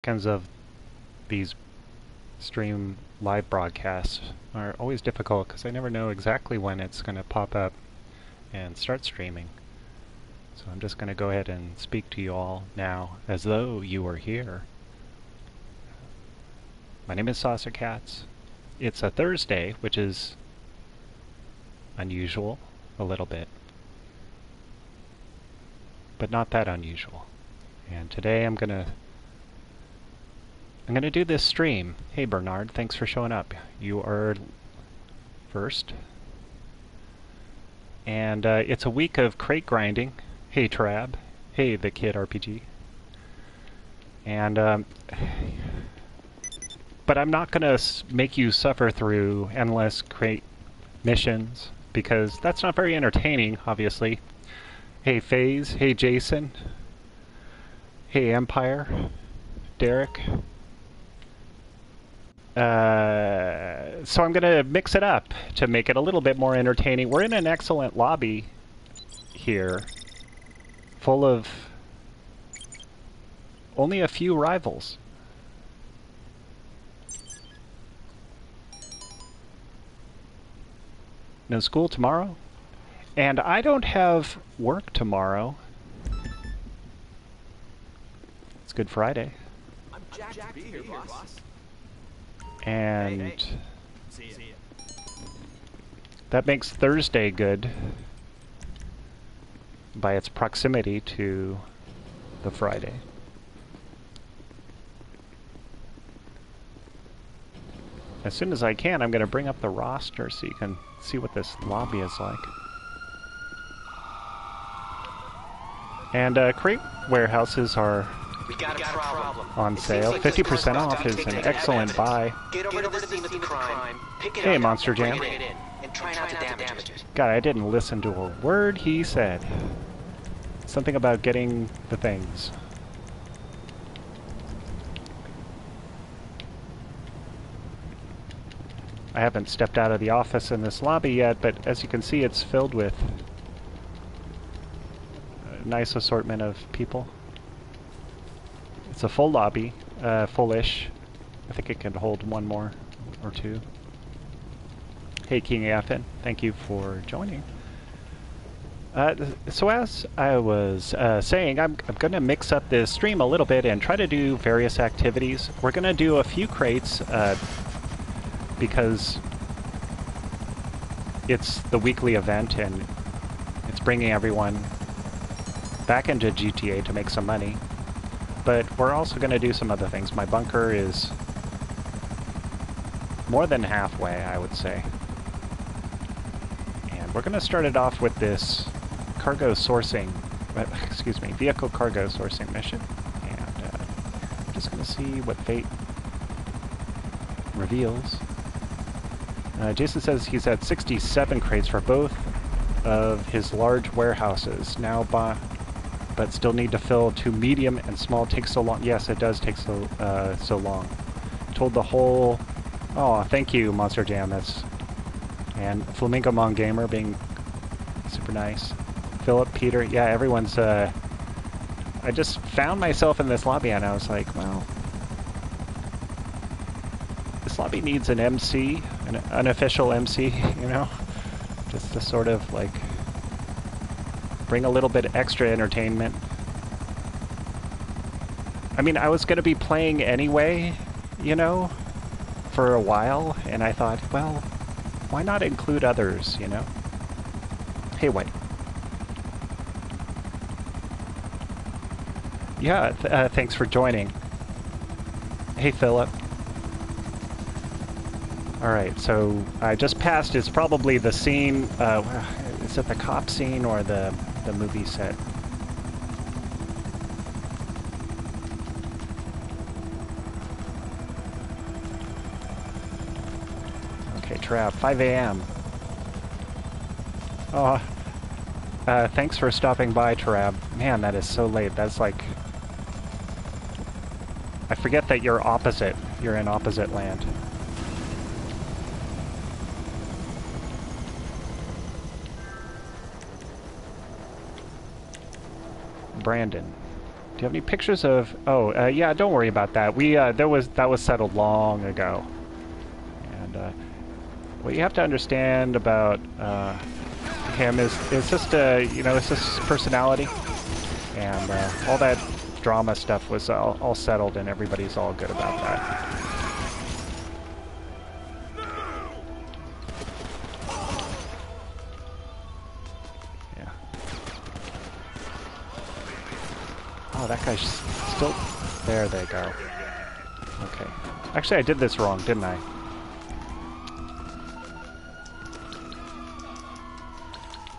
Kinds of these stream live broadcasts are always difficult because I never know exactly when it's going to pop up and start streaming. So I'm just going to go ahead and speak to you all now as though you were here. My name is Saucercats. It's a Thursday, which is unusual a little bit, but not that unusual. And today I'm gonna do this stream. Hey Bernard, thanks for showing up. You are first. And it's a week of crate grinding. Hey Trab. Hey the Kid RPG. And but I'm not gonna make you suffer through endless crate missions because that's not very entertaining, obviously. Hey FaZe. Hey Jason. Hey Empire. Derek. So I'm gonna mix it up to make it a little bit more entertaining. We're in an excellent lobby here, full of only a few rivals. No school tomorrow? And I don't have work tomorrow. It's Good Friday. I'm jacked to be here, boss. And hey. See ya. that makes Thursday good by its proximity to the Friday. As soon as I can, I'm going to bring up the roster so you can see what this lobby is like. And crate warehouses are on sale. 50% off is an excellent buy. Get over to the scene of the crime, pick it Hey, up, Monster Jam. bring it in, and try not to damage it. God, I didn't listen to a word he said. Something about getting the things. I haven't stepped out of the office in this lobby yet, but as you can see, it's filled with a nice assortment of people. It's a full lobby, full-ish. I think it can hold one more or two. Hey, King Affin, thank you for joining. So as I was saying, I'm going to mix up this stream a little bit and try to do various activities. We're going to do a few crates because it's the weekly event and it's bringing everyone back into GTA to make some money. But we're also going to do some other things. My bunker is more than halfway, I would say. And we're going to start it off with this cargo sourcing, excuse me, vehicle cargo sourcing mission. And I'm just going to see what fate reveals. Jason says he's at 67 crates for both of his large warehouses now, but still need to fill 2 medium and small. Takes so long. Yes, it does take so long. Told the whole. Oh, thank you, Monster Jam. And Flamingo Mon Gamer being super nice. Philip, Peter, yeah, everyone's. I just found myself in this lobby and I was like, well, this lobby needs an MC, an unofficial MC, you know, just to sort of like bring a little bit extra entertainment. I mean, I was going to be playing anyway, you know, for a while, and I thought, well, why not include others, you know? Hey, White. Yeah, thanks for joining. Hey, Philip. Alright, so I just passed is probably the scene, is it the cop scene or the movie set? Okay, Trap, 5 a.m. Oh, thanks for stopping by, Trab. Man, that is so late. That's like... I forget that you're opposite. You're in opposite land. Brandon. you have any pictures of... Oh, yeah, don't worry about that. We, that was settled long ago. And, what you have to understand about, him is just, you know, it's just his personality. And, all that drama stuff was all settled, and everybody's all good about that. Yeah. Oh, that guy's still... There they go. Okay. Actually, I did this wrong, didn't I?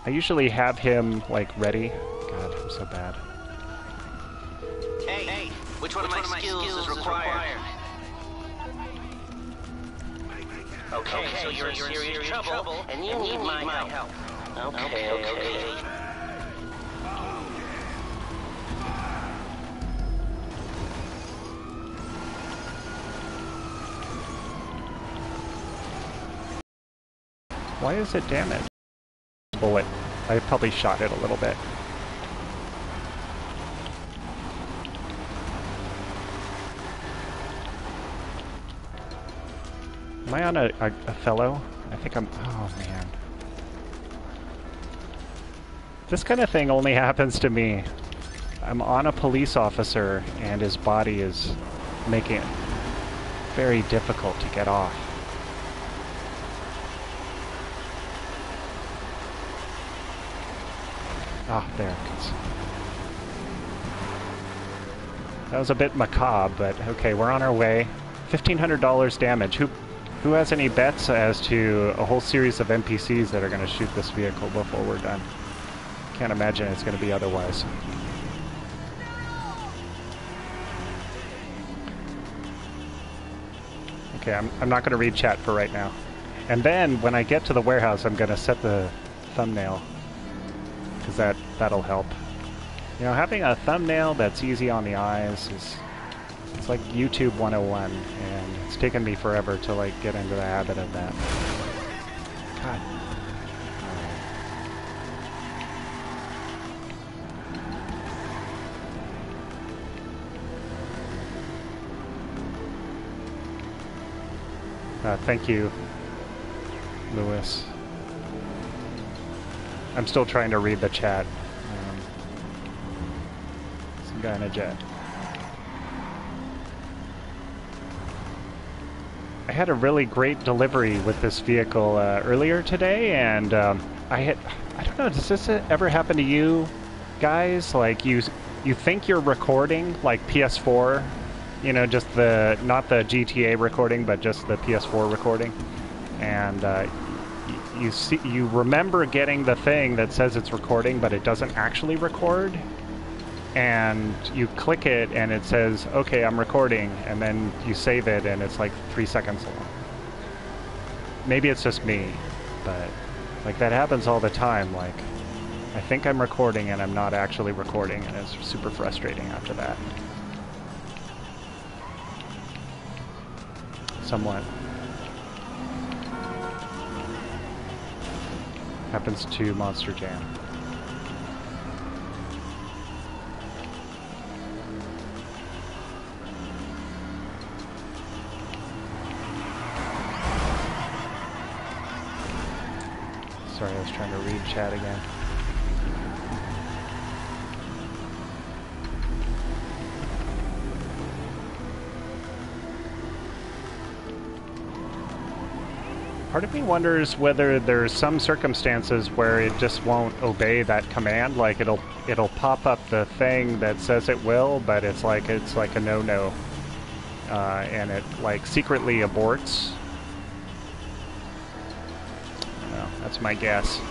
I usually have him, like, ready. God, I'm so bad. Hey, which one of my skills is required? Okay, so you're in serious trouble, and you need my help. Okay. Why is it damaged? Bullet. I probably shot it a little bit. Am I on a fellow? I think I'm... Oh, man. This kind of thing only happens to me. I'm on a police officer, and his body is making it very difficult to get off. Ah, there it goes. That was a bit macabre, but okay, we're on our way. $1,500 damage. Who has any bets as to a whole series of NPCs that are going to shoot this vehicle before we're done? Can't imagine it's going to be otherwise. Okay, I'm not going to read chat for right now. And then, when I get to the warehouse, I'm going to set the thumbnail. Because that'll help. You know, having a thumbnail that's easy on the eyes is... It's like YouTube 101, and it's taken me forever to, like, get into the habit of that. God. Thank you, Lewis. I'm still trying to read the chat. Some guy in a jet. I had a really great delivery with this vehicle earlier today, and I don't know, does this ever happen to you guys? Like, you think you're recording, like PS4, you know, just not the GTA recording, but just the PS4 recording, and you remember getting the thing that says it's recording, but it doesn't actually record, and you click it and it says, okay, I'm recording, and then you save it and it's like 3 seconds long. Maybe it's just me, but like that happens all the time. Like, I think I'm recording and I'm not actually recording, and it's super frustrating after that. Somewhat. Happens to Monster Jam. Sorry, I was trying to read chat again. Part of me wonders whether there's some circumstances where it just won't obey that command. Like it'll pop up the thing that says it will, but it's like a no-no, and it like secretly aborts. Well, that's my guess.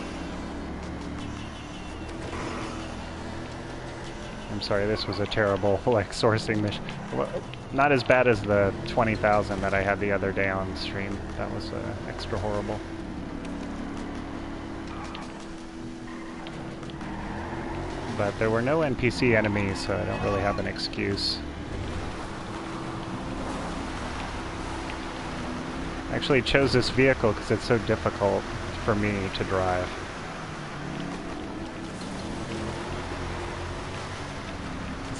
I'm sorry, this was a terrible like sourcing mission. Well, not as bad as the 20,000 that I had the other day on stream. That was extra horrible. But there were no NPC enemies, so I don't really have an excuse. I actually chose this vehicle because it's so difficult for me to drive.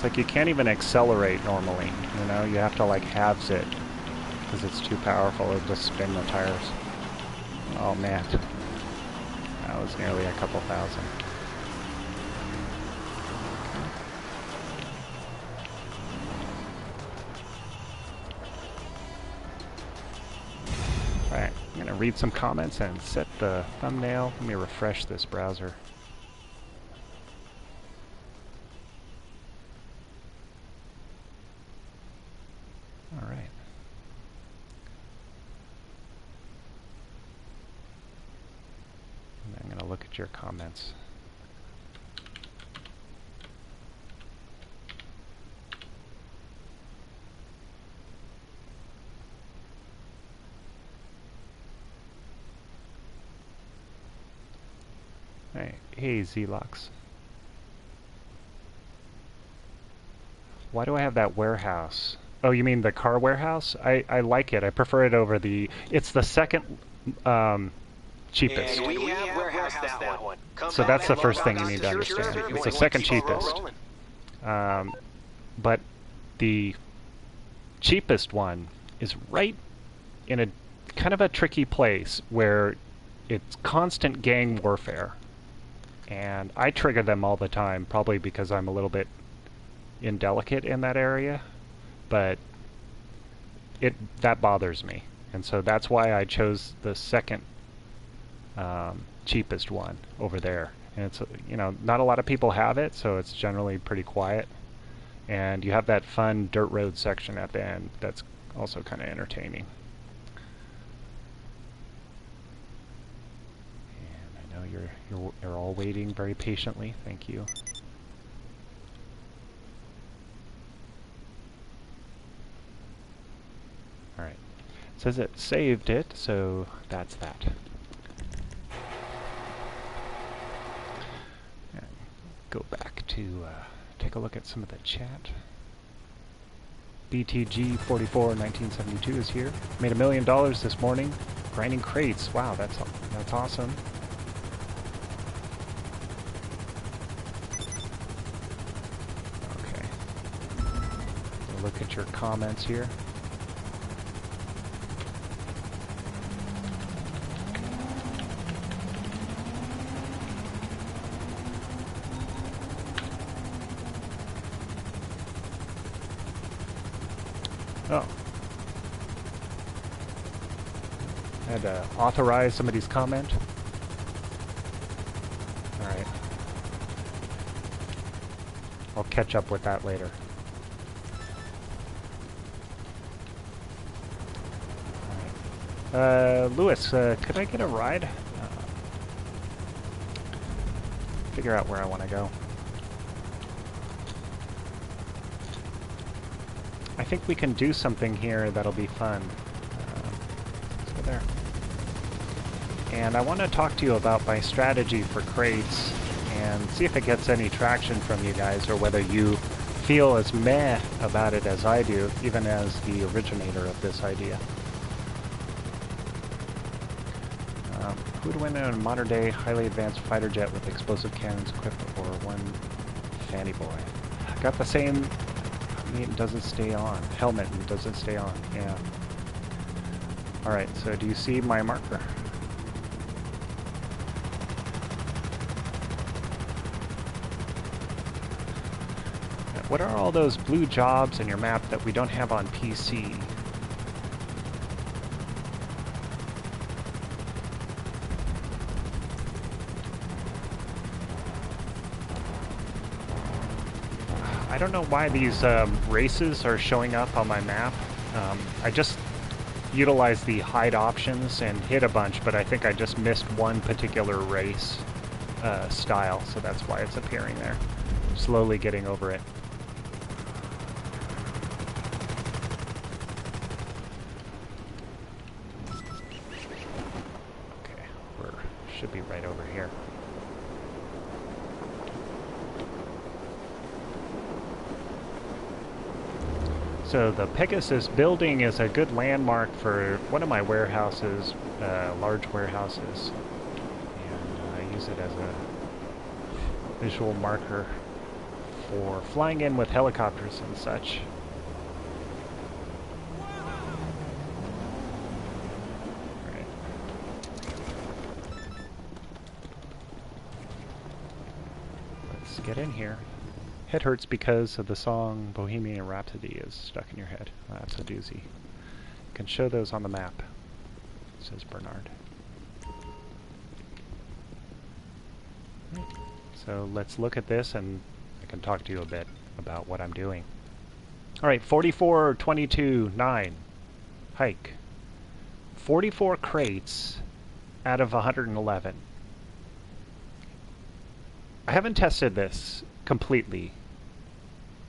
It's like you can't even accelerate normally, you know? You have to like halves it because it's too powerful. It'll just spin the tires. Oh man. That was nearly a couple thousand. Alright, I'm going to read some comments and set the thumbnail. Let me refresh this browser. Alright. I'm going to look at your comments. Hey, Zlox. Why do I have that warehouse? Oh, you mean the car warehouse? I like it. I prefer it over the... It's the second cheapest. And we have warehouse that one. So that's the first thing you need to understand. It's the second cheapest. But the cheapest one is right in a kind of a tricky place where it's constant gang warfare. And I trigger them all the time, probably because I'm a little bit indelicate in that area, but that bothers me. And so that's why I chose the second cheapest one over there. And it's, you know, not a lot of people have it, so it's generally pretty quiet. And you have that fun dirt road section at the end that's also kind of entertaining. You're all waiting very patiently. Thank you. All right. It says it saved it, so that's that. And go back to take a look at some of the chat. BTG441972 is here. Made $1 million this morning, grinding crates. Wow, that's awesome. Look at your comments here. Oh. I had to authorize somebody's comment. Alright. I'll catch up with that later. Lewis, could I get a ride? Figure out where I want to go. I think we can do something here that'll be fun. Let's go there. And I want to talk to you about my strategy for crates and see if it gets any traction from you guys, or whether you feel as meh about it as I do, even as the originator of this idea. Who would win in a modern-day, highly advanced fighter jet with explosive cannons equipped, or one fanny boy? Got the same... I mean, it doesn't stay on. Helmet doesn't stay on, yeah. Alright, so do you see my marker? What are all those blue jobs in your map that we don't have on PC? I don't know why these races are showing up on my map. I just utilized the hide options and hit a bunch, but I think I just missed one particular race style, so that's why it's appearing there. Slowly getting over it. Okay, should be right over here. So the Pegasus building is a good landmark for one of my warehouses, large warehouses, and I use it as a visual marker for flying in with helicopters and such. Alright. Let's get in here. Head hurts because of the song Bohemian Rhapsody is stuck in your head. That's a doozy. You can show those on the map, says Bernard. So let's look at this and I can talk to you a bit about what I'm doing. Alright, 44, 22, 9. Hike. 44 crates out of 111. I haven't tested this completely.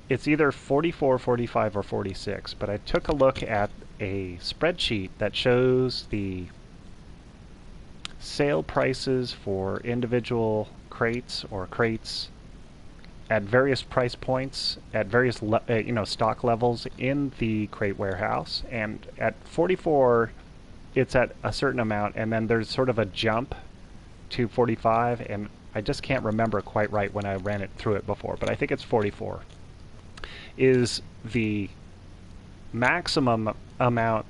It's either 44, 45, or 46, but I took a look at a spreadsheet that shows the sale prices for individual crates or crates at various price points, at various stock levels in the crate warehouse. And at 44, it's at a certain amount, and then there's sort of a jump to 45, and I just can't remember quite right when I ran it through it before, but I think it's 44. Is the maximum amount,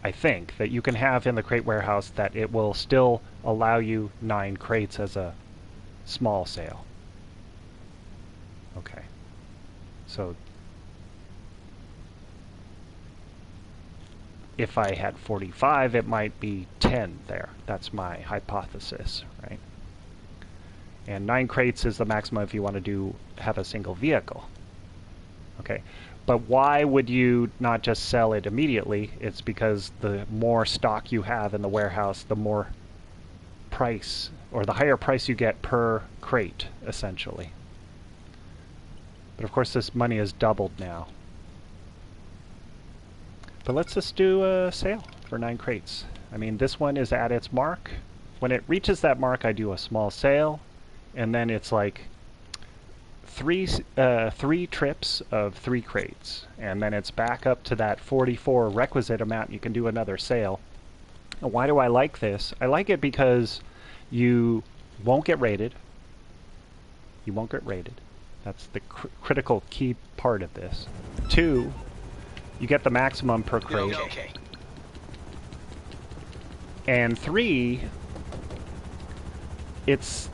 I think, that you can have in the crate warehouse that it will still allow you 9 crates as a small sale. Okay. So if I had 45, it might be 10 there. That's my hypothesis, right? And 9 crates is the maximum if you want to have a single vehicle. Okay, but why would you not just sell it immediately? It's because the more stock you have in the warehouse, the more price, or the higher price you get per crate, essentially. But of course this money is doubled now. But let's just do a sale for 9 crates. I mean, this one is at its mark. When it reaches that mark, I do a small sale, and then it's like three trips of 3 crates, and then it's back up to that 44 requisite amount. You can do another sale. And why do I like this? I like it because you won't get raided. You won't get raided. That's the critical key part of this. 2, you get the maximum per crate. Okay. And 3, it's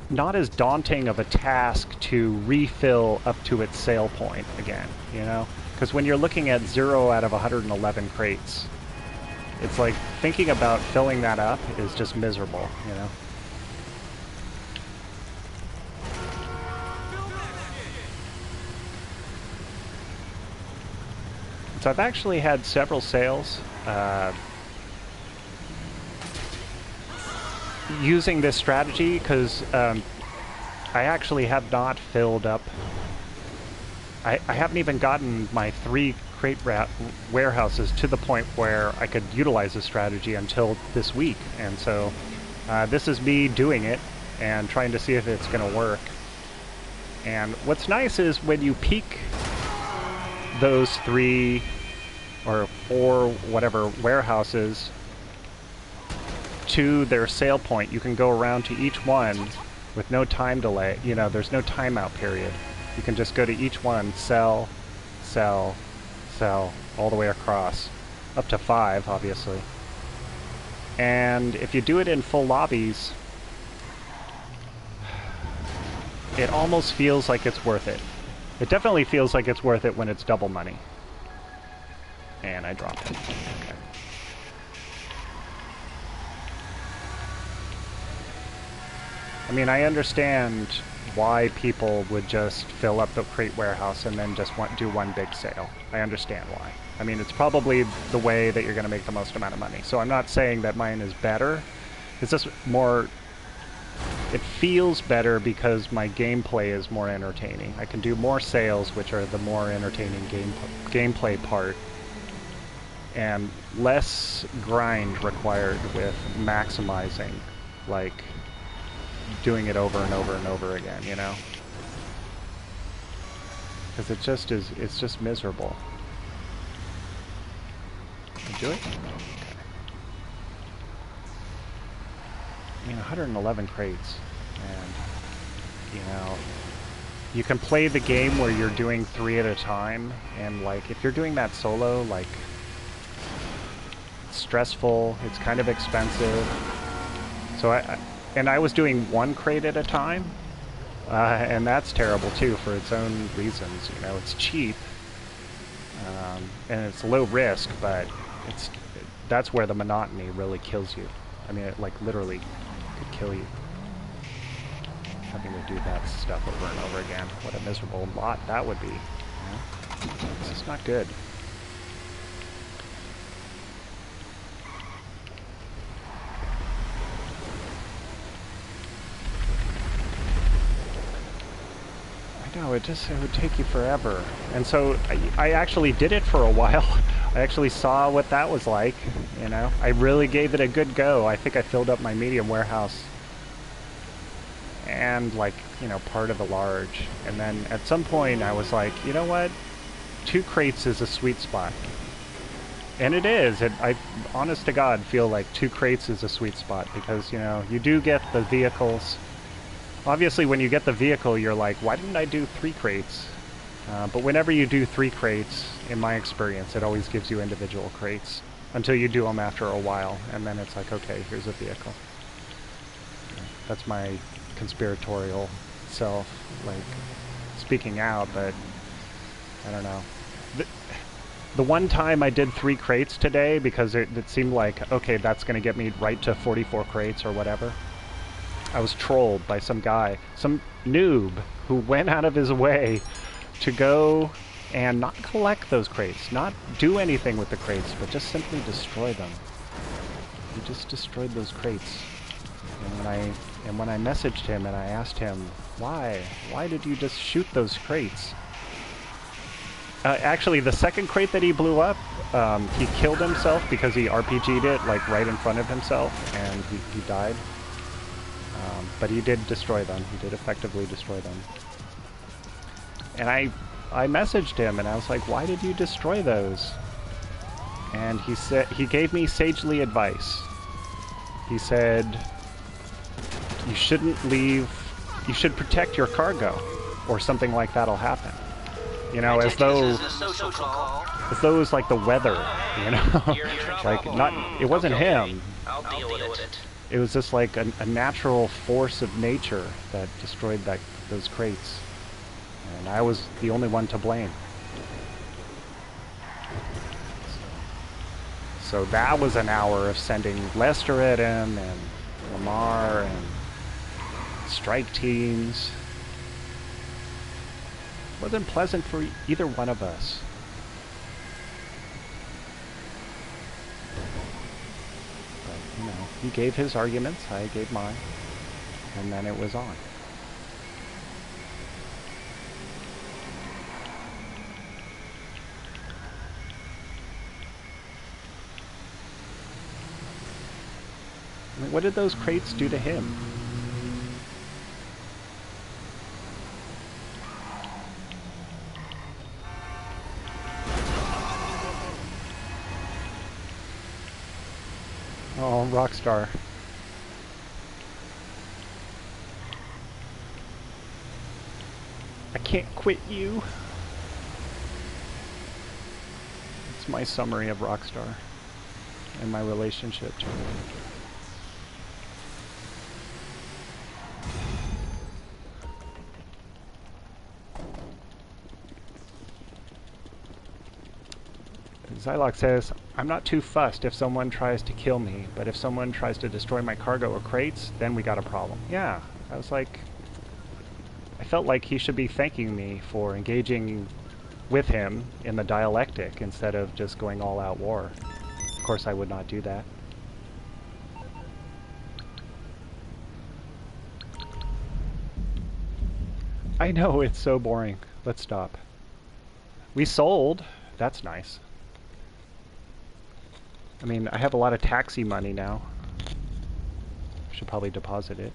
not as daunting of a task to refill up to its sale point again, you know? Because when you're looking at 0 out of 111 crates, it's like thinking about filling that up is just miserable, you know? So I've actually had several sales using this strategy, because I actually have not filled up. I haven't even gotten my 3 crate warehouses to the point where I could utilize this strategy until this week, and so this is me doing it and trying to see if it's going to work. And what's nice is when you peak those 3 or 4 whatever warehouses to their sale point, you can go around to each one with no time delay. You know, there's no timeout period. You can just go to each one, sell, sell, sell, all the way across. Up to 5, obviously. And if you do it in full lobbies, it almost feels like it's worth it. It definitely feels like it's worth it when it's double money. And I dropped it. Okay. I mean, I understand why people would just fill up the crate warehouse and then just do one big sale. I understand why. I mean, it's probably the way that you're going to make the most amount of money. So I'm not saying that mine is better. It's just more... It feels better because my gameplay is more entertaining. I can do more sales, which are the more entertaining gameplay part, and less grind required with maximizing, like doing it over and over and over again, you know? Because it just is, it's just miserable. Can you do it? Okay. I mean, 111 crates, and, you know, you can play the game where you're doing 3 at a time, and like if you're doing that solo, like it's stressful, it's kind of expensive. So I was doing 1 crate at a time, and that's terrible too for its own reasons. You know, it's cheap, and it's low risk, but that's where the monotony really kills you. I mean, it like literally could kill you. Having to do that stuff over and over again. What a miserable lot that would be. You know? This is not good. I know, it would take you forever. And so I actually did it for a while. I actually saw what that was like, you know. I really gave it a good go. I think I filled up my medium warehouse and like, you know, part of the large. And then at some point I was like, you know what? 2 crates is a sweet spot. And it is. I, honest to God, feel like 2 crates is a sweet spot because, you know, you do get the vehicles. Obviously, when you get the vehicle, you're like, why didn't I do 3 crates? But whenever you do 3 crates, in my experience, it always gives you individual crates until you do them after a while. And then it's like, okay, here's a vehicle. That's my conspiratorial self, like, speaking out, but I don't know. The one time I did 3 crates today, because it seemed like, okay, that's going to get me right to 44 crates or whatever. I was trolled by some guy, some noob, who went out of his way to go and not collect those crates, not do anything with the crates, but just simply destroy them. He just destroyed those crates. And when I messaged him and I asked him, why did you just shoot those crates? Actually, the second crate that he blew up, he killed himself because he RPG'd it like right in front of himself, and he died. But he did destroy them. He did effectively destroy them. And I messaged him and I was like, why did you destroy those? And he gave me sagely advice. He said, you shouldn't leave, you should protect your cargo, or something like that'll happen. You know, as though it was like the weather, you know? Like, it wasn't him. I'll deal with it. It was just like a natural force of nature that destroyed those crates. And I was the only one to blame. So that was an hour of sending Lester at him, and Lamar, and strike teams. It wasn't pleasant for either one of us. But, you know, he gave his arguments, I gave mine, and then it was on. I mean, what did those crates do to him? Oh, Rockstar. I can't quit you. It's my summary of Rockstar and my relationship to her. Zylock says, I'm not too fussed if someone tries to kill me, but if someone tries to destroy my cargo or crates, then we got a problem. Yeah, I was like, I felt like he should be thanking me for engaging with him in the dialectic instead of just going all out war. Of course I would not do that. I know, it's so boring. Let's stop. We sold. That's nice. I mean, I have a lot of taxi money now. Should probably deposit it.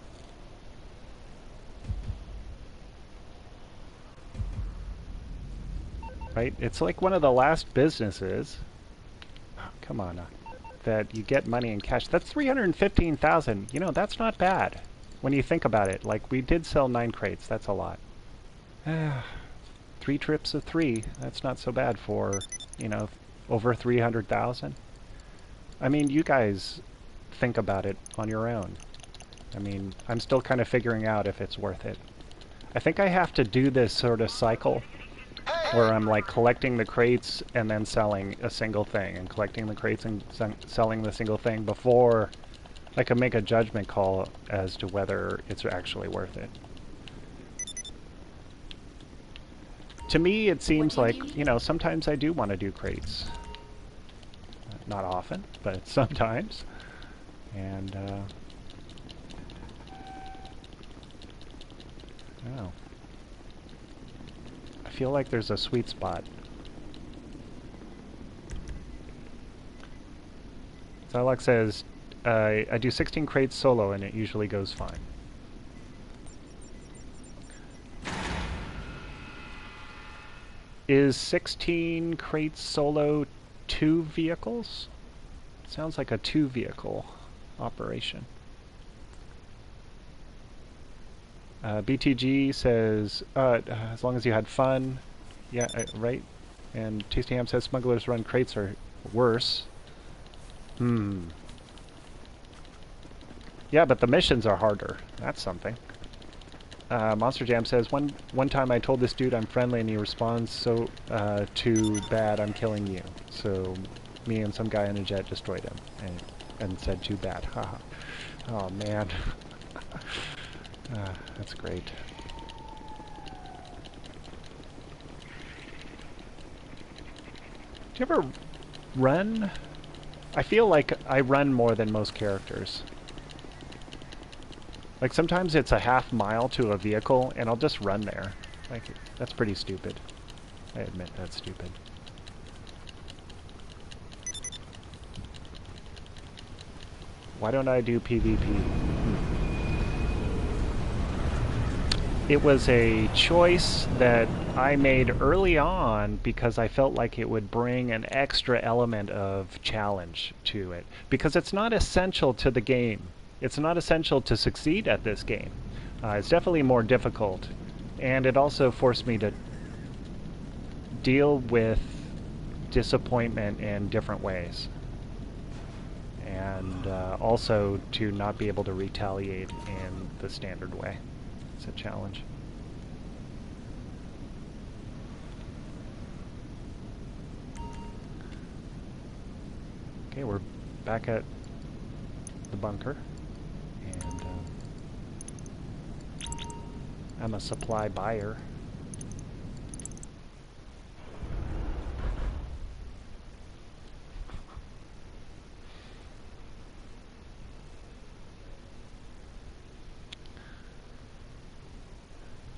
Right? It's like one of the last businesses. Oh, come on. That you get money in cash. That's 315,000. You know, that's not bad. When you think about it. Like, we did sell 9 crates. That's a lot. 3 trips of 3. That's not so bad for, you know, over 300,000. I mean, you guys think about it on your own. I mean, I'm still kind of figuring out if it's worth it. I think I have to do this sort of cycle where I'm like collecting the crates and then selling a single thing, and collecting the crates and selling the single thing before I can make a judgment call as to whether it's actually worth it. To me, it seems like, you know, sometimes I do want to do crates. Not often, but sometimes. And, oh. I feel like there's a sweet spot. Zylox says, I do 16 crates solo and it usually goes fine. Is 16 crates solo 2 vehicles? Sounds like a 2-vehicle operation. BTG says, as long as you had fun. Yeah, right. And Tasty Ham says smugglers run crates are worse. Yeah, but the missions are harder. That's something. Monster Jam says, one time I told this dude I'm friendly and he responds, so too bad, I'm killing you. So me and some guy in a jet destroyed him and said too bad. Haha. Oh man. That's great. Do you ever run? I feel like I run more than most characters. Like sometimes it's a half mile to a vehicle and I'll just run there. Like, that's pretty stupid. I admit that's stupid. Why don't I do PvP? It was a choice that I made early on because I felt like it would bring an extra element of challenge to it. Because it's not essential to the game. It's not essential to succeed at this game. It's definitely more difficult. And it also forced me to deal with disappointment in different ways. And also to not be able to retaliate in the standard way. It's a challenge. Okay, we're back at the bunker. And I'm a supply buyer.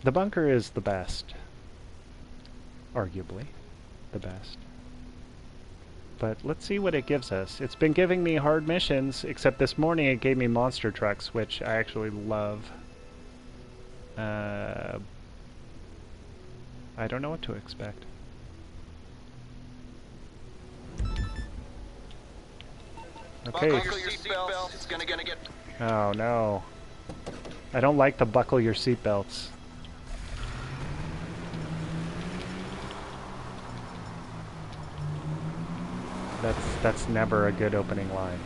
The bunker is the best. Arguably the best. But let's see what it gives us. It's been giving me hard missions, except this morning it gave me monster trucks, which I actually love. I don't know what to expect. Okay. Buckle your seatbelts. It's gonna get... Oh no. I don't like the buckle your seatbelts. That's never a good opening line.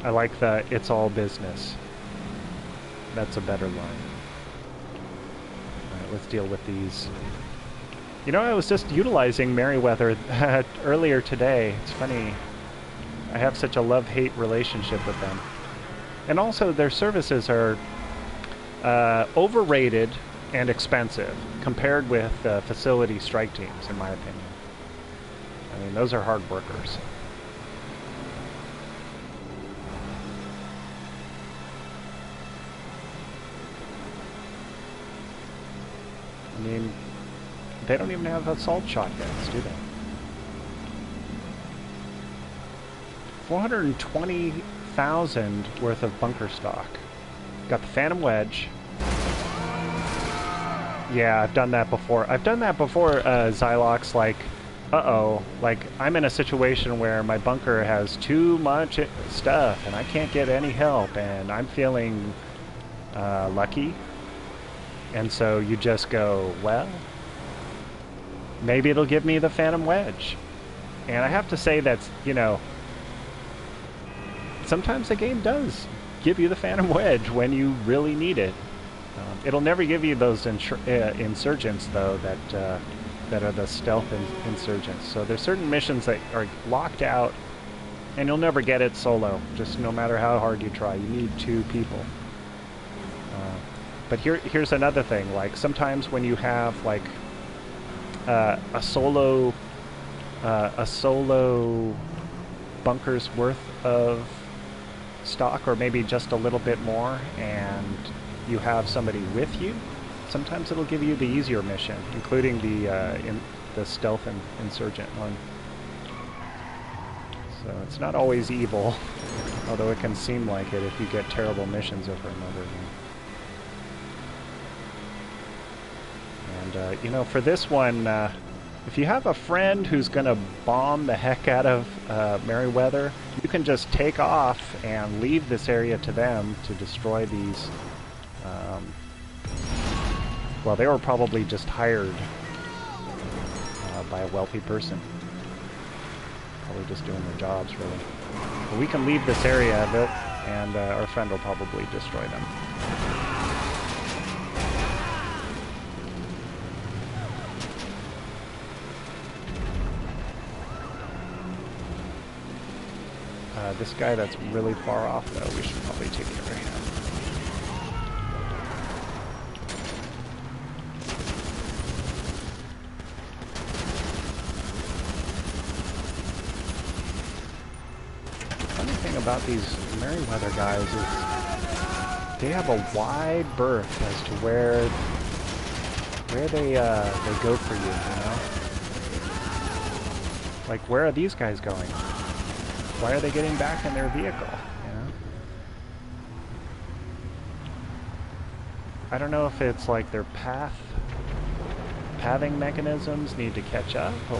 I like the it's all business. That's a better line. Alright, let's deal with these. You know, I was just utilizing Merryweather earlier today. It's funny. I have such a love-hate relationship with them. And also their services are overrated and expensive compared with facility strike teams, in my opinion. I mean, those are hard workers. I mean, they don't even have assault shotguns, do they? 420,000 worth of bunker stock. Got the Phantom Wedge. Yeah, I've done that before. Zylox, like, uh-oh, like, I'm in a situation where my bunker has too much stuff, and I can't get any help, and I'm feeling lucky. And so you just go, well, maybe it'll give me the Phantom Wedge. And I have to say that's, you know, sometimes the game does give you the Phantom Wedge when you really need it. It'll never give you those insurgents, though, that are the stealth insurgents. So there's certain missions that are locked out, and you'll never get it solo, just no matter how hard you try. You need 2 people. But here's another thing. Like, sometimes when you have, like, a solo bunker's worth of stock, or maybe just a little bit more, and you have somebody with you, sometimes it'll give you the easier mission, including the stealth and insurgent one. So it's not always evil, although it can seem like it if you get terrible missions over and over again. And you know, for this one, if you have a friend who's going to bomb the heck out of Merryweather, you can just take off and leave this area to them to destroy these. Well, they were probably just hired by a wealthy person. Probably just doing their jobs, really. But we can leave this area a bit, and our friend will probably destroy them. This guy that's really far off, though, we should probably take care of him. Funny thing about these Merryweather guys is they have a wide berth as to where they go for you, you know? Like, where are these guys going? Why are they getting back in their vehicle, you know? I don't know if it's like their pathing mechanisms need to catch up, or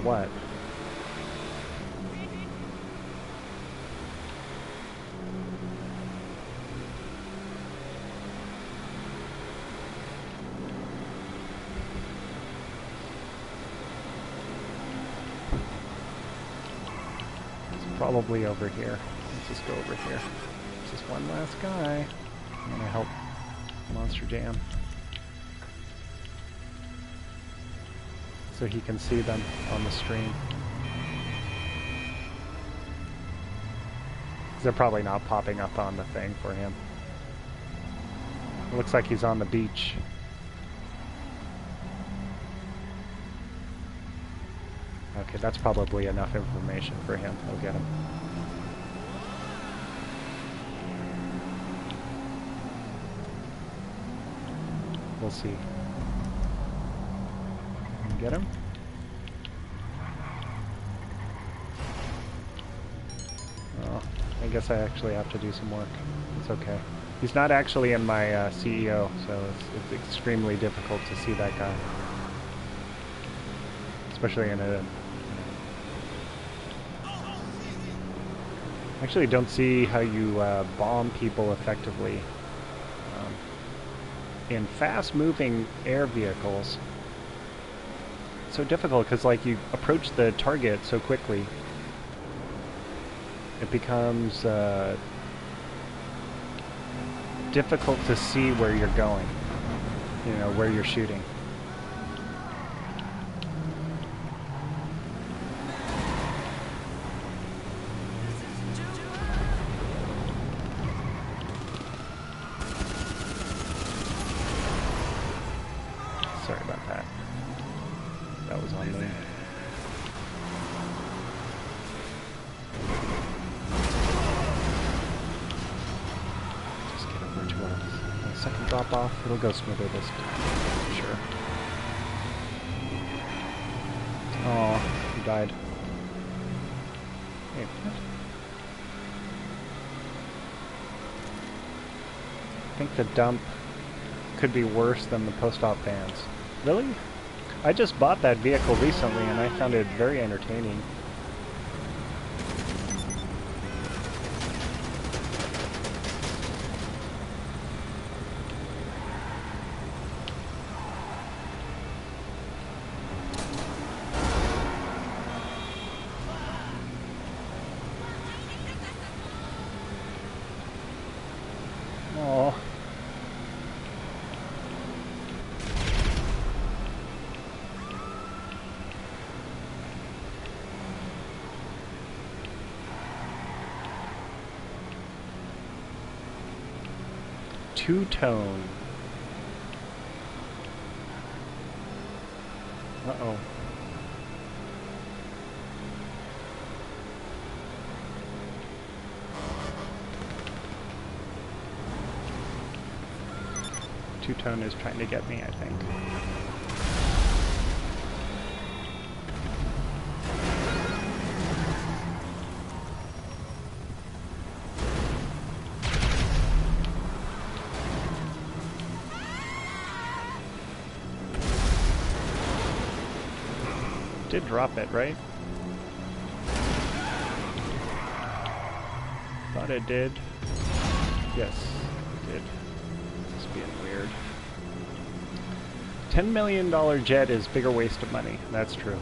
what. Probably over here. Let's just go over here. Just one last guy. I'm gonna help Monster Jam, so he can see them on the stream. They're probably not popping up on the thing for him. It looks like he's on the beach. Okay, that's probably enough information for him. He'll get him. We'll see. Can you get him? Oh, I guess I actually have to do some work. It's okay. He's not actually in my CEO, so it's extremely difficult to see that guy. Especially in a... Actually don't see how you bomb people effectively in fast-moving air vehicles. It's so difficult because, like, you approach the target so quickly, it becomes difficult to see where you're going, you know, where you're shooting. Sorry about that. That was on me. Just get over to a second drop off. It'll go smoother this time, for sure. Oh, he died. Hey, what? I think the dump could be worse than the post-op vans. Really? I just bought that vehicle recently and I found it very entertaining. Two-tone. Uh-oh. Two-tone is trying to get me, I think. Did drop it, right? Thought it did. Yes, it did. This is being weird. $10 million jet is bigger waste of money. That's true.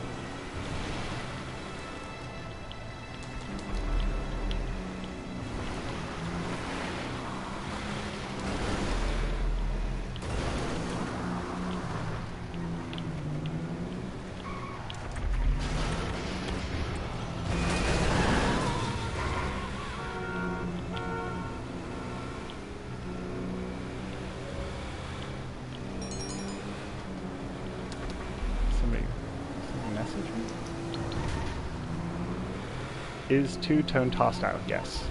Is two-tone tossed out? Yes.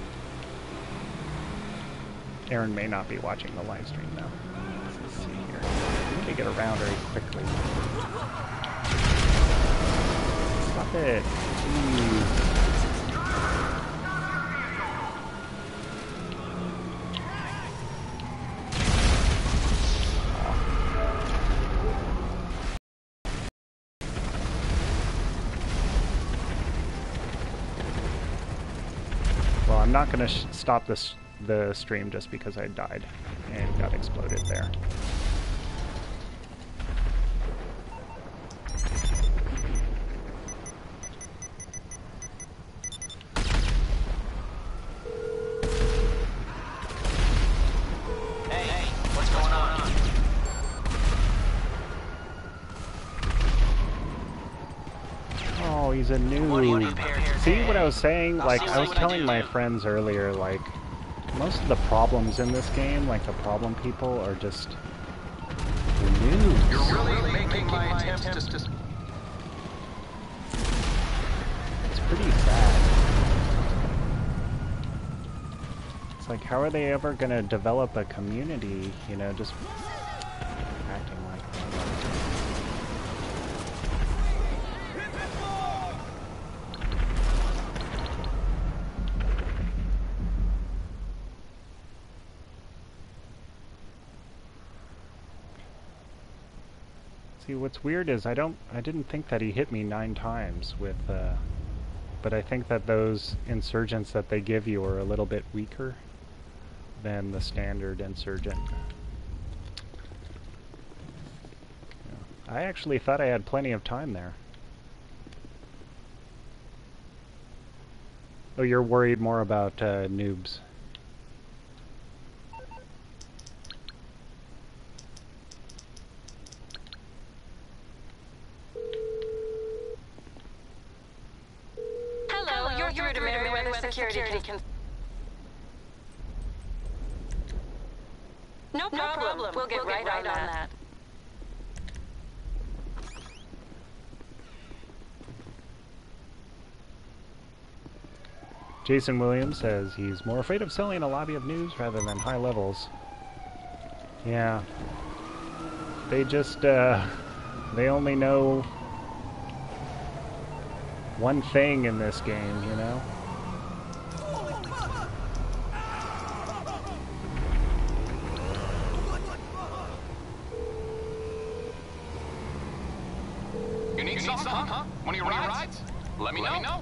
Aaron may not be watching the live stream now. Let's see here. I need to get around very quickly. Stop it. Jeez. I'm not going to stop the stream just because I died and got exploded there. Hey, what's going on? Oh, he's a noob. See what I was saying? Like, I was telling my friends earlier, like, most of the problems in this game, like the problem people, are just noobs. You're really making my attempts to... It's pretty sad. It's like, how are they ever gonna develop a community, you know, just acting like that? See, what's weird is I didn't think that he hit me 9 times with, but I think that those insurgents that they give you are a little bit weaker than the standard insurgent. Yeah. I actually thought I had plenty of time there. Oh, you're worried more about noobs. Security can... No problem. We'll get right on that. Jason Williams says he's more afraid of selling a lobby of news rather than high levels. Yeah. They just, they only know one thing in this game, you know? You need something, huh? One of your rides? Let me know.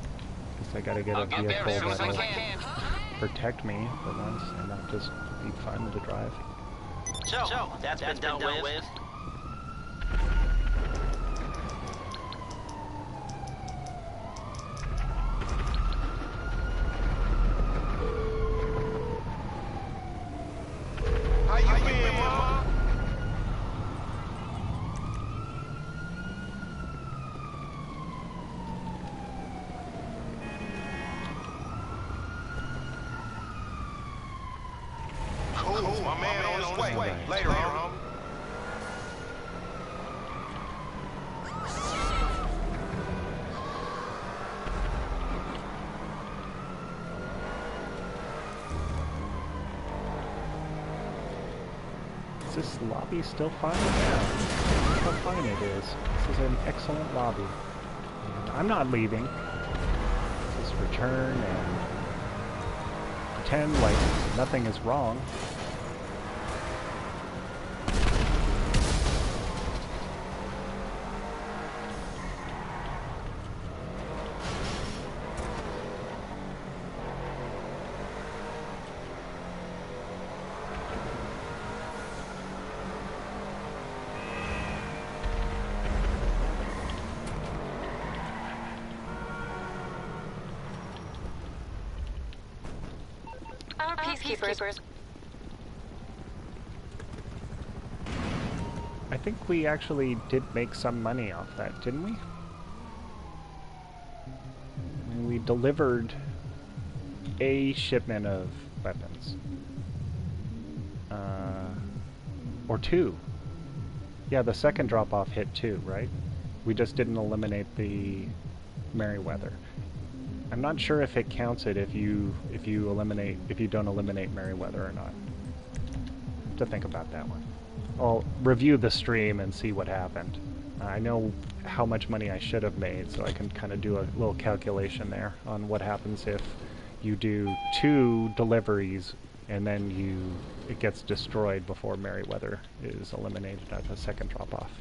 Guess I gotta get a vehicle that'll protect me for once and not just be fun to drive. So that's been dealt with. How you been, Ma? Cool, My man on his way. Right. Later, homie. Is this lobby still fine? Yeah. Look how fine it is. This is an excellent lobby. And I'm not leaving. Just return and pretend like nothing is wrong. Peacekeepers. I think we actually did make some money off that, didn't we? I mean, we delivered a shipment of weapons. Or two. Yeah, the second drop-off hit two, right? We just didn't eliminate the Merryweather. I'm not sure if it counts it if you don't eliminate Merryweather or not. To think about that one. I'll review the stream and see what happened. I know how much money I should have made, so I can kind of do a little calculation there on what happens if you do two deliveries and then it gets destroyed before Merryweather is eliminated at the second drop-off.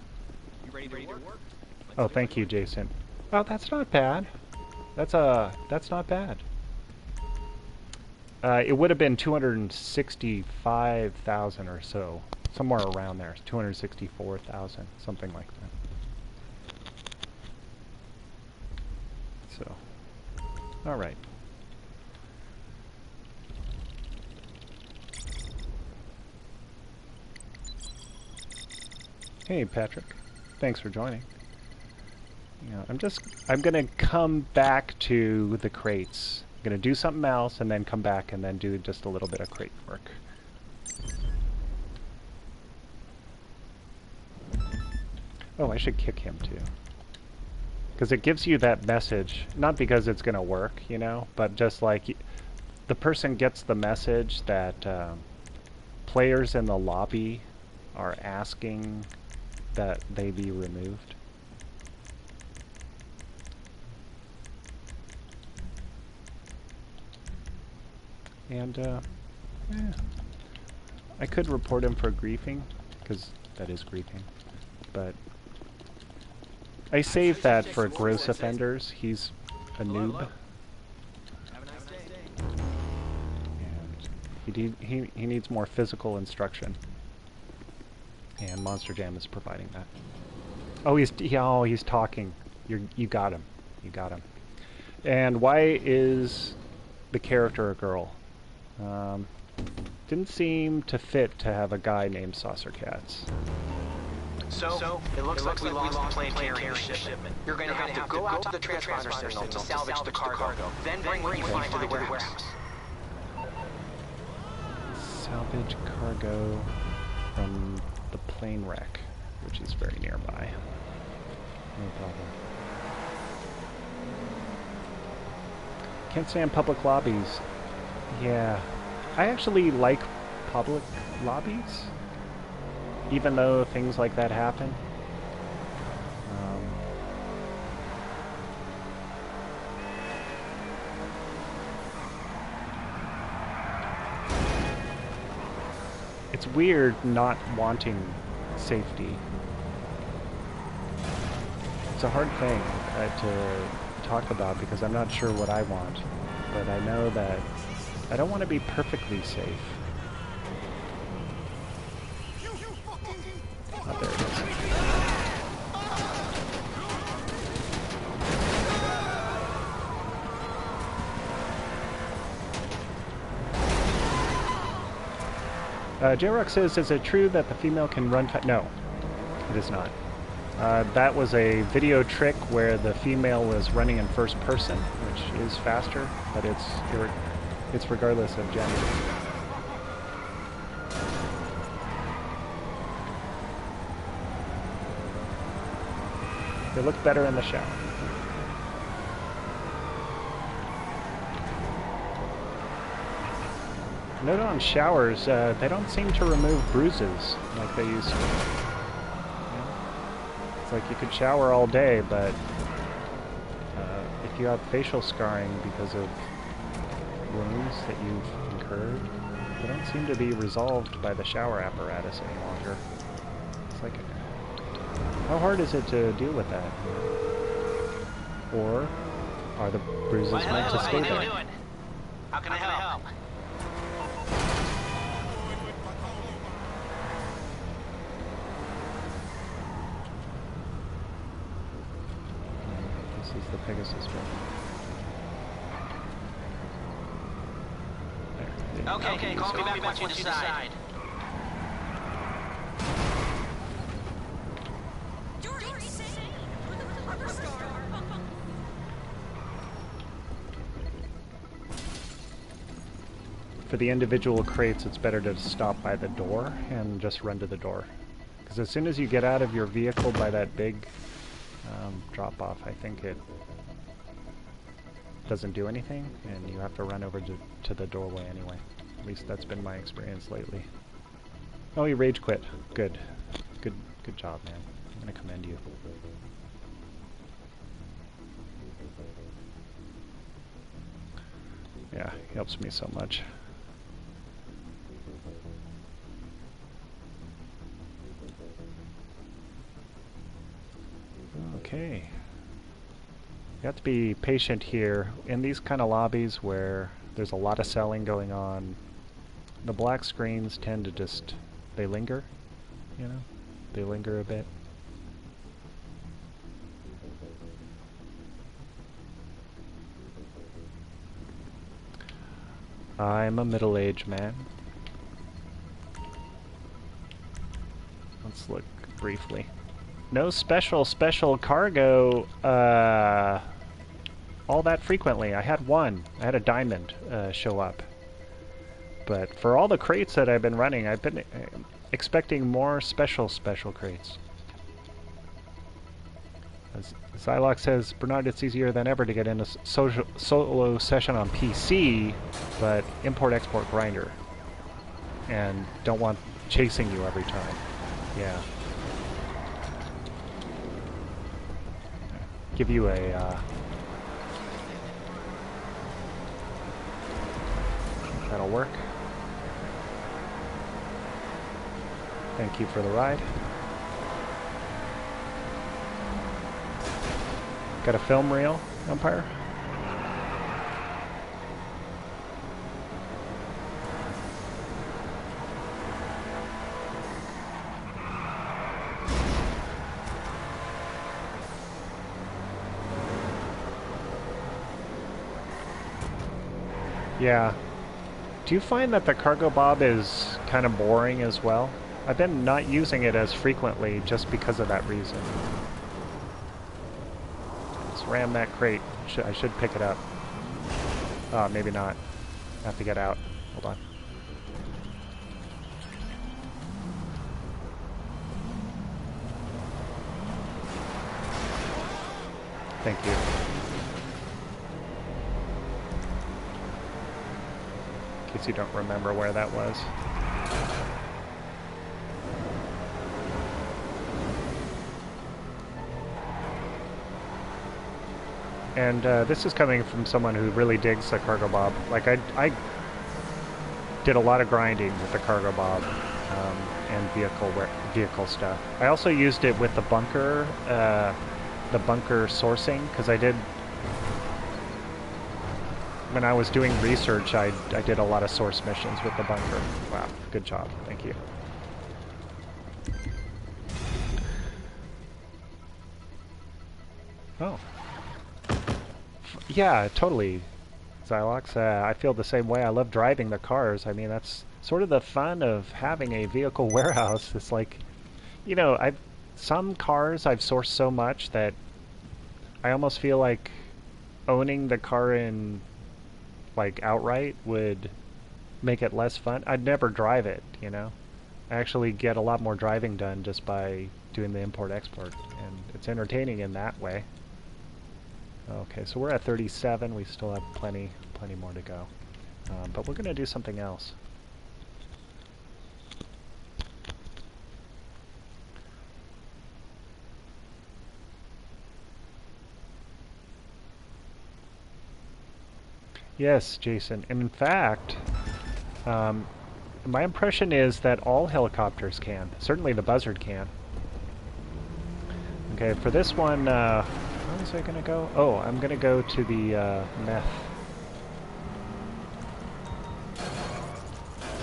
You ready to work? Oh, thank you, Jason. Oh, that's not bad. That's not bad. It would have been 265,000 or so, somewhere around there. 264,000, something like that. So, all right. Hey, Patrick. Thanks for joining. Yeah, I'm gonna come back to the crates. I'm gonna do something else and then come back and then do just a little bit of crate work. Oh, I should kick him too. Because it gives you that message, not because it's gonna work, you know, but just like the person gets the message that players in the lobby are asking that they be removed. And, I could report him for griefing, because that is griefing, but I saved that for gross offenders. He's a noob. Have a nice day. And he needs more physical instruction. And Monster Jam is providing that. Oh, he's talking. You got him. You got him. And why is the character a girl? Didn't seem to fit to have a guy named Saucercats. So, it looks like we lost the plane carrying the shipment. You're going to have to go out to the transponder signal to salvage the cargo, then bring what you find to the warehouse. Salvage cargo from the plane wreck, which is very nearby. No problem. Can't stand public lobbies. Yeah. I actually like public lobbies, even though things like that happen. It's weird not wanting safety. It's a hard thing to talk about because I'm not sure what I want, but I know that I don't want to be perfectly safe. Oh, there it is. J-Rock says, is it true that the female can run No, it is not. That was a video trick where the female was running in first person, which is faster, but it's regardless of gender. They look better in the shower. Note on showers, they don't seem to remove bruises like they used to. Yeah. It's like you could shower all day, but if you have facial scarring because of wounds that you've incurred, they don't seem to be resolved by the shower apparatus any longer. It's like, how hard is it to deal with that? Or are the bruises meant to stay there? How can I help? This is the Pegasus one. There. Okay, call me back once you decide. For the individual crates, it's better to stop by the door and just run to the door. Because as soon as you get out of your vehicle by that big drop-off, I think it doesn't do anything, and you have to run over to the doorway anyway. At least that's been my experience lately. Oh, you rage quit. Good. Good job, man. I'm gonna commend you. Yeah, he helps me so much. Okay. You have to be patient here. In these kind of lobbies where there's a lot of selling going on, the black screens tend to just, they linger, you know? They linger a bit. I'm a middle-aged man. Let's look briefly. No special cargo all that frequently. I had one. I had a diamond show up. But for all the crates that I've been running, I've been expecting more special crates. As Zylox says, Bernard, it's easier than ever to get in a solo session on PC, but import-export grinder. And don't want chasing you every time. Yeah. Give you a that'll work. Thank you for the ride. Got a film reel, Umpire? Yeah. Do you find that the Cargobob is kind of boring as well? I've been not using it as frequently just because of that reason. Let's ram that crate. I should pick it up. Maybe not. I have to get out. Hold on. Thank you. In case you don't remember where that was. And this is coming from someone who really digs the Cargobob. Like I did a lot of grinding with the Cargobob and vehicle stuff. I also used it with the bunker sourcing, because I did. When I was doing research, I did a lot of source missions with the bunker. Wow, good job. Thank you. Oh. Yeah, totally, Zylox. I feel the same way. I love driving the cars. I mean, that's sort of the fun of having a vehicle warehouse. It's like, you know, some cars I've sourced so much that I almost feel like owning the car in, like, outright would make it less fun. I'd never drive it, you know? I actually get a lot more driving done just by doing the import-export, and it's entertaining in that way. Okay, so we're at 37. We still have plenty more to go. But we're going to do something else. Yes, Jason. And in fact, my impression is that all helicopters can. Certainly the Buzzard can. Okay, for this one, where was I going to go? Oh, I'm going to go to the meth.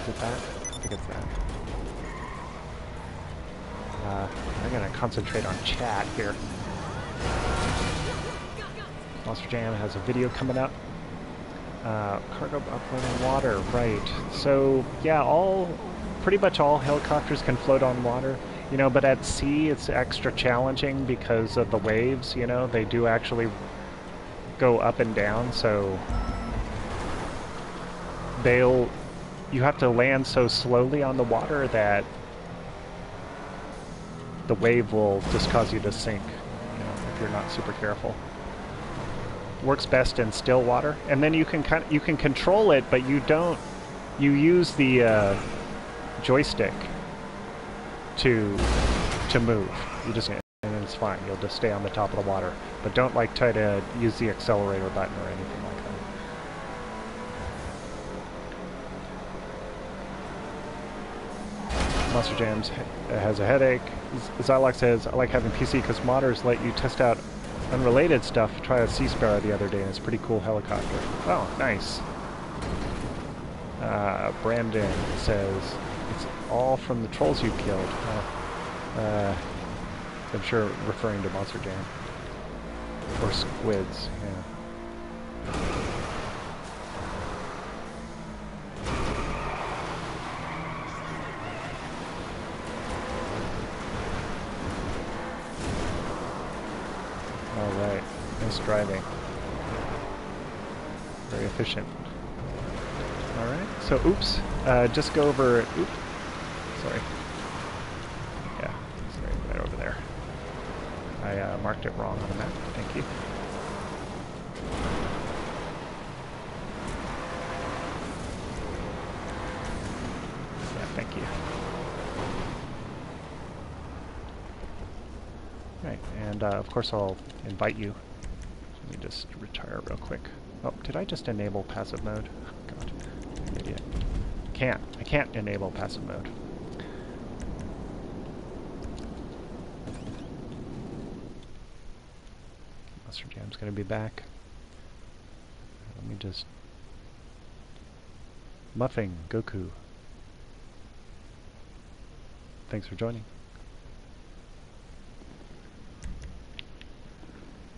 Is it that? I think it's that. I'm going to concentrate on chat here. Monster Jam has a video coming up. Cargobob uploading water, right. So, yeah, pretty much all helicopters can float on water. You know, but at sea it's extra challenging because of the waves, you know. They do actually go up and down, so you have to land so slowly on the water that the wave will just cause you to sink, you know, if you're not super careful. Works best in still water, and then you can control it, but you use the joystick to move. You just, and it's fine. You'll just stay on the top of the water, but don't like try to use the accelerator button or anything like that. Monster Jams has a headache. Zylox says, I like having PC because modders let you test out unrelated stuff. Try a Sea Sparrow the other day, and it's a pretty cool helicopter. Oh, nice. Brandon says, it's all from the trolls you killed. I'm sure referring to Monster Jam. Or squids, yeah. Alright, nice driving. Very efficient. Alright, so oops, just go over, oops, sorry. Yeah, sorry, right over there. I marked it wrong on the map, thank you. Yeah, thank you. Right, and of course I'll invite you. Let me just retire real quick. Oh, did I just enable passive mode? Oh, God, I'm an idiot. I can't enable passive mode. Monster Jam's gonna be back. Let me just... Muffing, Goku. Thanks for joining.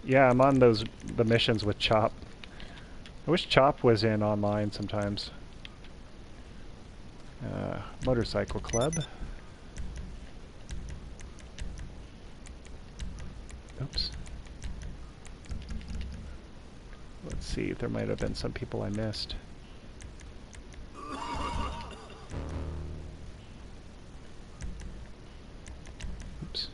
Yeah, I'm on the missions with Chop. I wish Chop was in online sometimes. Motorcycle Club. Oops. Let's see if there might have been some people I missed. Oops.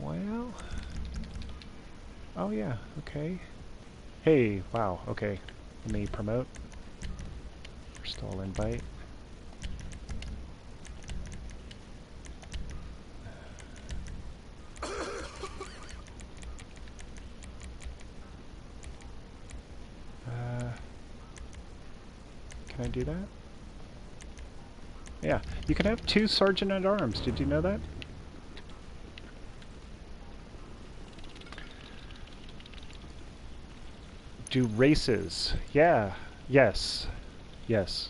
Well... Oh yeah, okay. Hey, wow, okay. Let me promote. First I'll invite. Can I do that? Yeah, you can have 2 Sergeant-at-Arms. Did you know that? Do races. Yeah. Yes. Yes.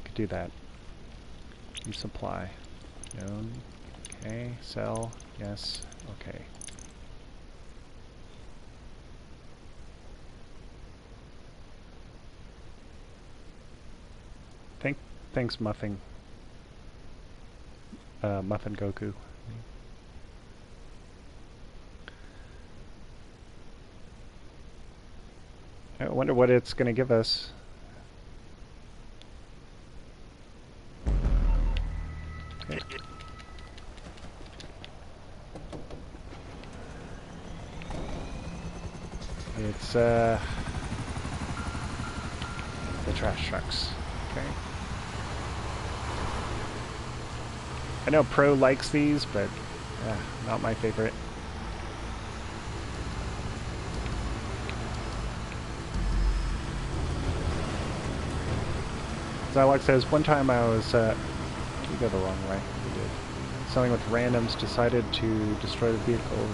Could do that. You supply. Known. Okay. Sell. Yes. Okay. Thanks, Muffin. Muffin Goku. I wonder what it's going to give us. Okay. It's the trash trucks. Okay. I know Pro likes these, but not my favorite. Zylox says, one time I was, you go the wrong way. You did. Selling with randoms, decided to destroy the vehicle,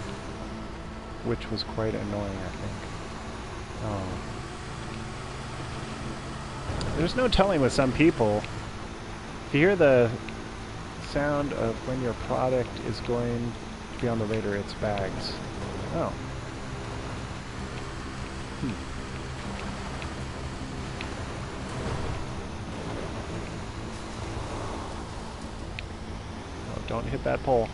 which was quite annoying, I think. Oh. There's no telling with some people. If you hear the sound of when your product is going to be on the radar, it's bags. Oh. Oh, don't hit that pole.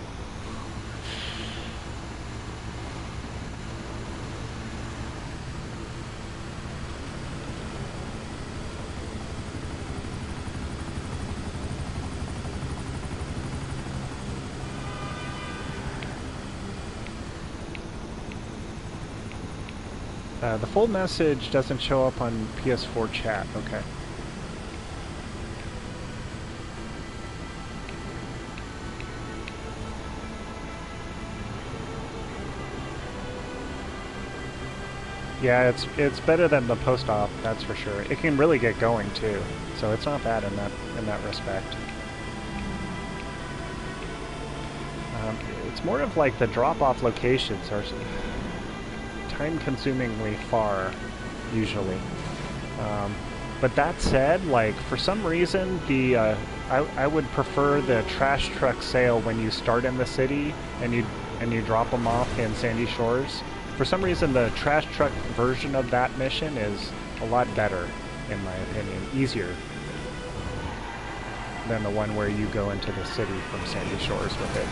The full message doesn't show up on PS4 chat. Okay. Yeah, it's better than the post-op, that's for sure. It can really get going too, so it's not bad in that respect. It's more of like the drop-off locations are time-consumingly far, usually. But that said, like for some reason, the I would prefer the trash truck sale when you start in the city and you drop them off in Sandy Shores. For some reason, the trash truck version of that mission is a lot better, in my opinion, easier than the one where you go into the city from Sandy Shores with it.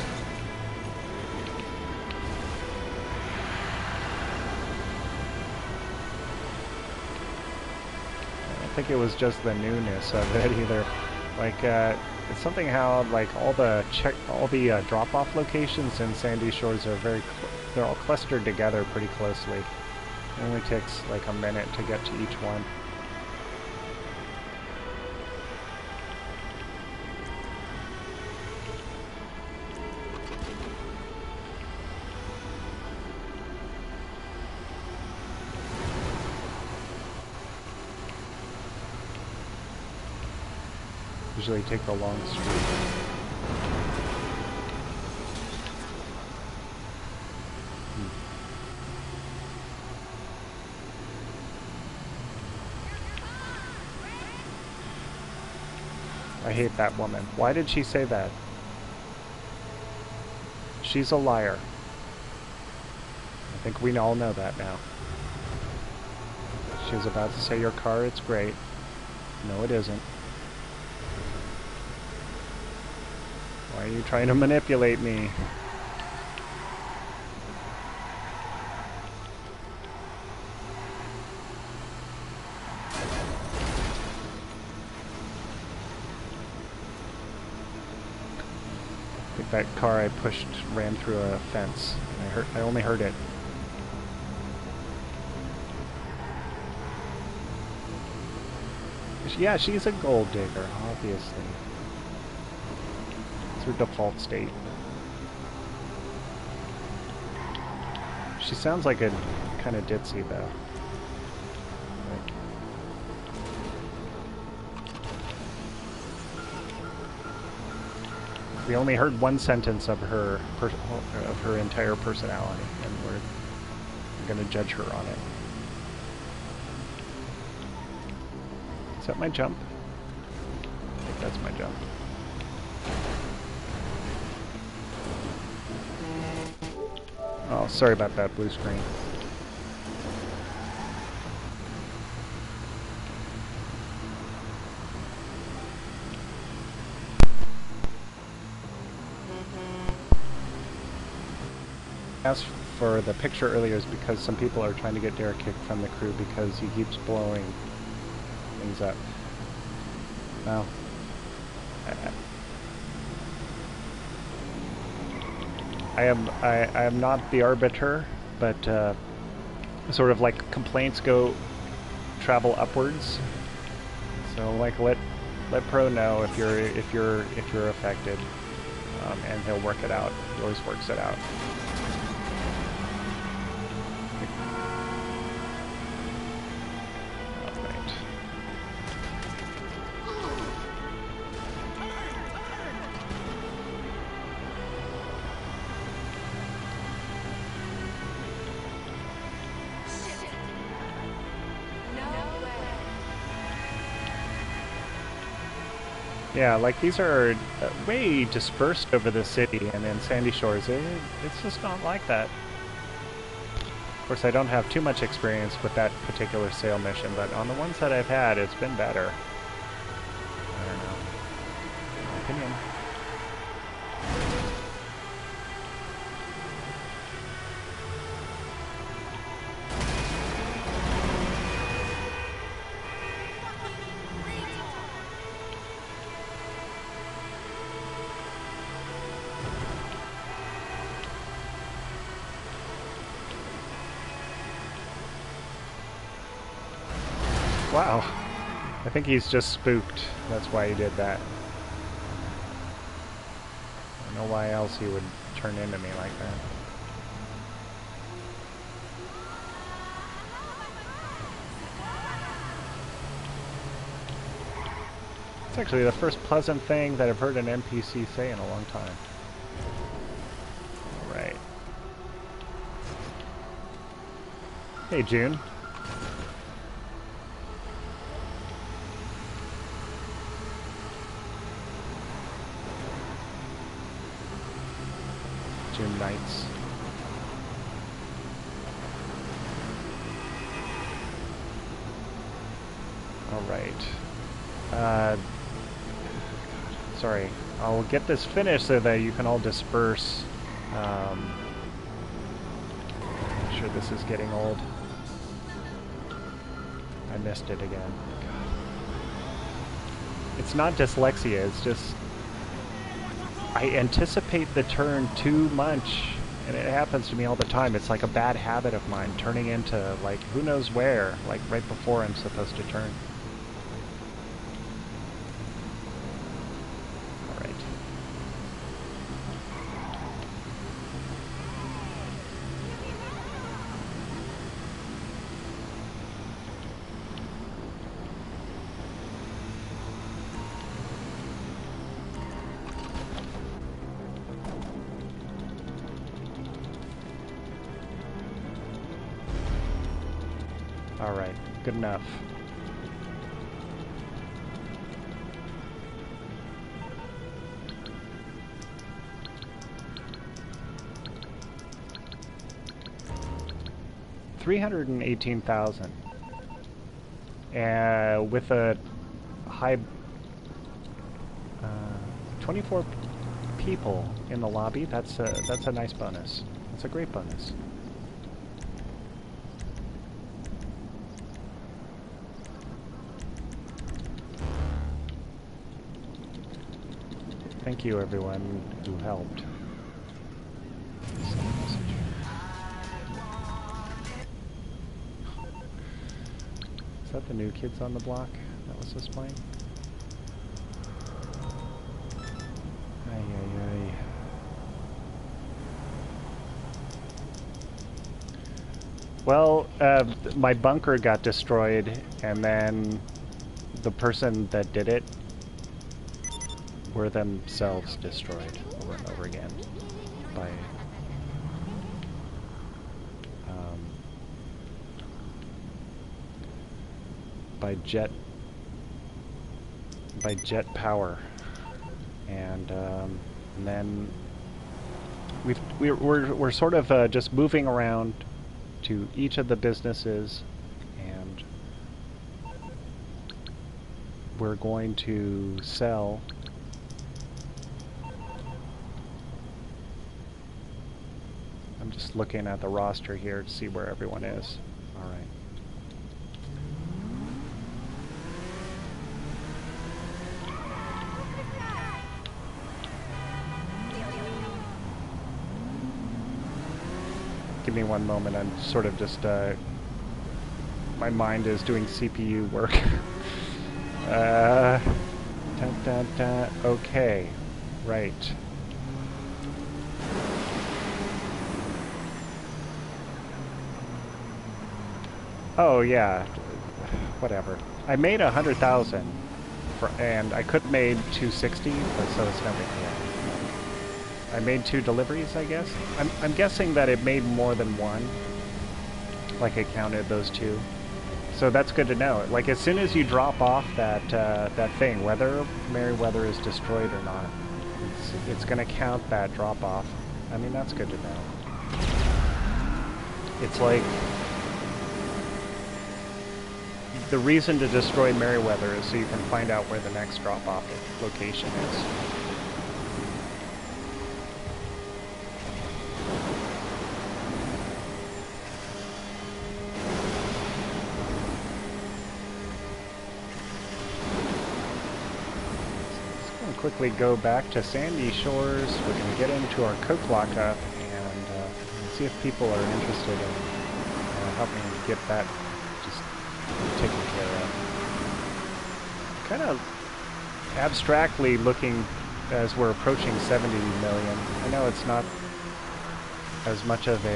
I think it was just the newness of it either. Like, it's something how like all the drop-off locations in Sandy Shores are they're all clustered together pretty closely. It only takes like a minute to get to each one. Usually take the long street. I hate that woman. Why did she say that? She's a liar. I think we all know that now. She was about to say your car, it's great. No, it isn't. Why are you trying to manipulate me? I think that car I pushed ran through a fence. I only heard it. Yeah, she's a gold digger, obviously. Her default state. She sounds like a kind of ditzy though. Like, we only heard one sentence of her entire personality, and we're going to judge her on it. Is that my jump? I think that's my jump. Oh, sorry about that blue screen. asked for the picture earlier is because some people are trying to get Derek kicked from the crew because he keeps blowing things up. Well, I am not the arbiter, but sort of like complaints travel upwards. So like let Pro know if you're affected, and he'll work it out. He always works it out. Yeah, like these are way dispersed over the city and in Sandy Shores. It's just not like that. Of course, I don't have too much experience with that particular sail mission, but on the ones that I've had, it's been better. I don't know. My opinion. Wow. I think he's just spooked. That's why he did that. I don't know why else he would turn into me like that. It's actually the first pleasant thing that I've heard an NPC say in a long time. Alright. Hey, June. June Knights. Alright. Sorry. I'll get this finished so that you can all disperse. I'm sure this is getting old. I missed it again. God. It's not dyslexia, it's just I anticipate the turn too much, and it happens to me all the time. It's like a bad habit of mine, turning into, like, who knows where, like right before I'm supposed to turn. Alright. Alright, good enough. $318,000. With a high 24 people in the lobby, that's a nice bonus. That's a great bonus. Thank you, everyone who helped. Is that the New Kids on the Block that was just playing? Ay, ay, ay. Well, my bunker got destroyed, and then the person that did it were themselves destroyed over and over again by jet power, and then we're sort of just moving around to each of the businesses, and we're going to sell I'm just looking at the roster here to see where everyone is. All right. Give me one moment. I'm sort of just, my mind is doing CPU work. Okay. Right. Oh yeah. Whatever. I made 100,000, and I could have made 260, but so it's never. Yeah. I made 2 deliveries, I guess. I'm guessing that it made more than one. Like it counted those 2. So that's good to know. Like as soon as you drop off that that thing, whether Merryweather is destroyed or not, it's going to count that drop off. I mean, that's good to know. It's like the reason to destroy Merryweather is so you can find out where the next drop off location is. Quickly go back to Sandy Shores. We're going to get into our Coke lockup and see if people are interested in helping get that just taken care of. Kind of abstractly looking as we're approaching 70 million. I know it's not as much of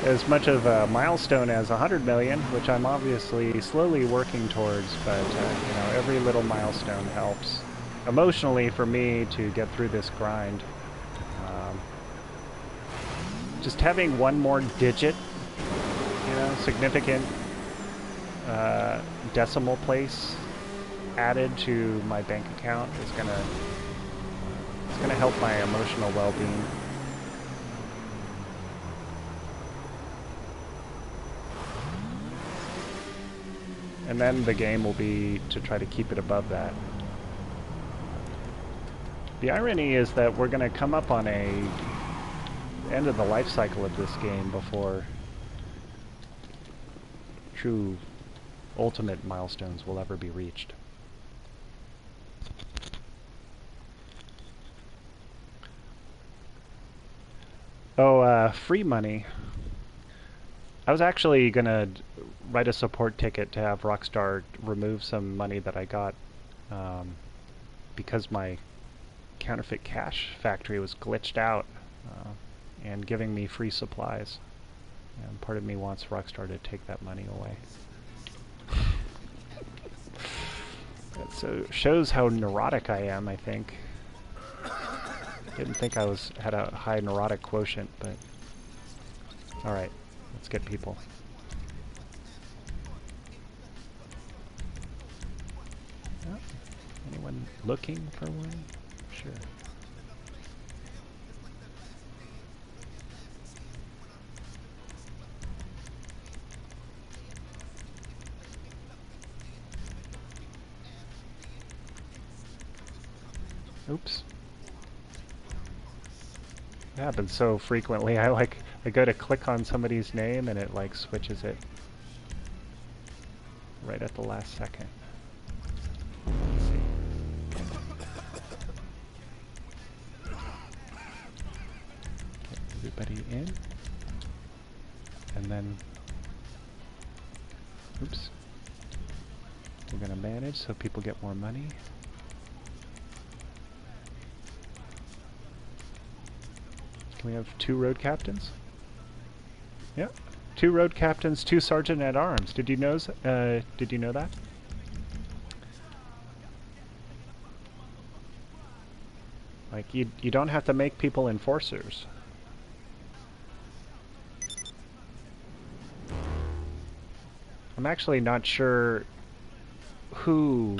as much of a milestone as 100 million, which I'm obviously slowly working towards, but you know, every little milestone helps emotionally for me to get through this grind. Just having one more digit, you know, significant decimal place added to my bank account is gonna help my emotional well-being. And then the game will be to try to keep it above that. The irony is that we're going to come up on a end of the life cycle of this game before true ultimate milestones will ever be reached. Oh, free money. I was actually going to write a support ticket to have Rockstar remove some money that I got because my counterfeit cash factory was glitched out and giving me free supplies. And part of me wants Rockstar to take that money away. So shows how neurotic I am, I think. Didn't think I had a high neurotic quotient, but alright. Let's get people. Oh, anyone looking for one? Sure. Oops. It happens so frequently. I go to click on somebody's name and it like switches it right at the last second. Let's see. Get everybody in. And then, oops. We're gonna manage so people get more money. Can we have 2 road captains? Yep. 2 road captains, 2 sergeant at arms. Did you know that? Like you don't have to make people enforcers. I'm actually not sure who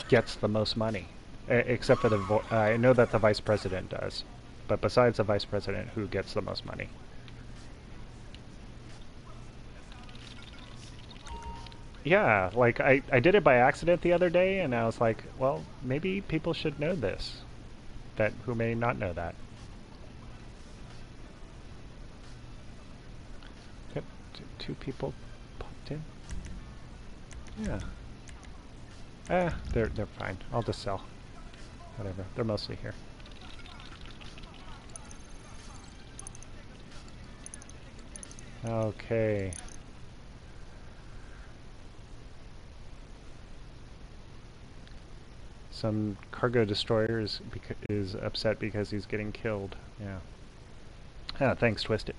gets the most money, except for I know that the vice president does. But besides the vice president, who gets the most money? Yeah, like I did it by accident the other day, and I was like, well, maybe people should know this, that who may not know that. Yep, two people popped in. Yeah. They're fine. I'll just sell. Whatever. They're mostly here. Okay. Some cargo destroyer is upset because he's getting killed. Yeah. Ah, thanks, Twisted.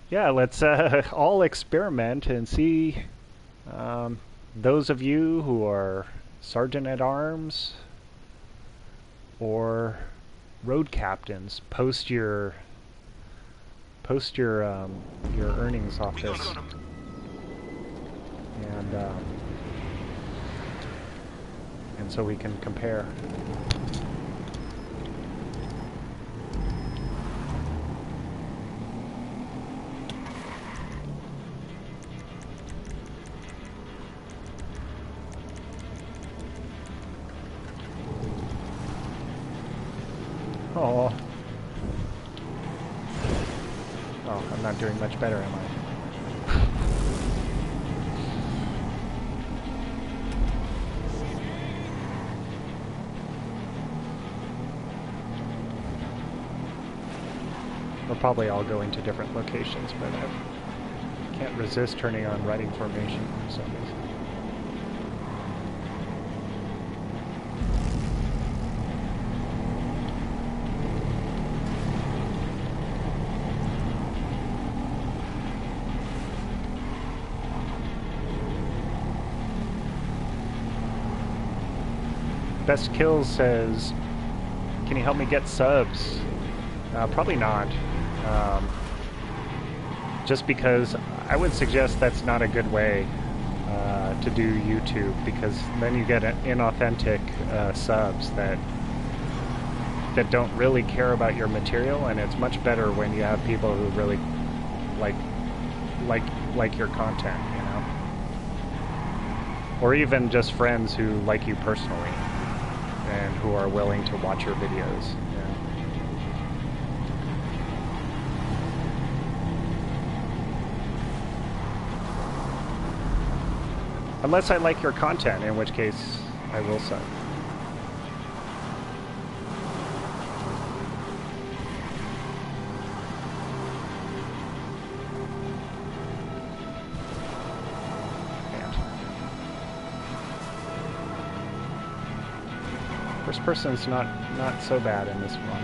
Yeah, let's all experiment and see. Those of you who are sergeant at arms or road captains, post your earnings off this, and so we can compare. Oh. Oh, I'm not doing much better, am I? We're probably all going to different locations, but I can't resist turning on riding formation for some reason. Best Kills says, can you help me get subs? Probably not. Just because I would suggest that's not a good way to do YouTube, because then you get inauthentic subs that don't really care about your material, and it's much better when you have people who really like your content, you know? Or even just friends who like you personally and who are willing to watch your videos. Yeah. Unless I like your content, in which case I will sub. First person's not so bad in this one.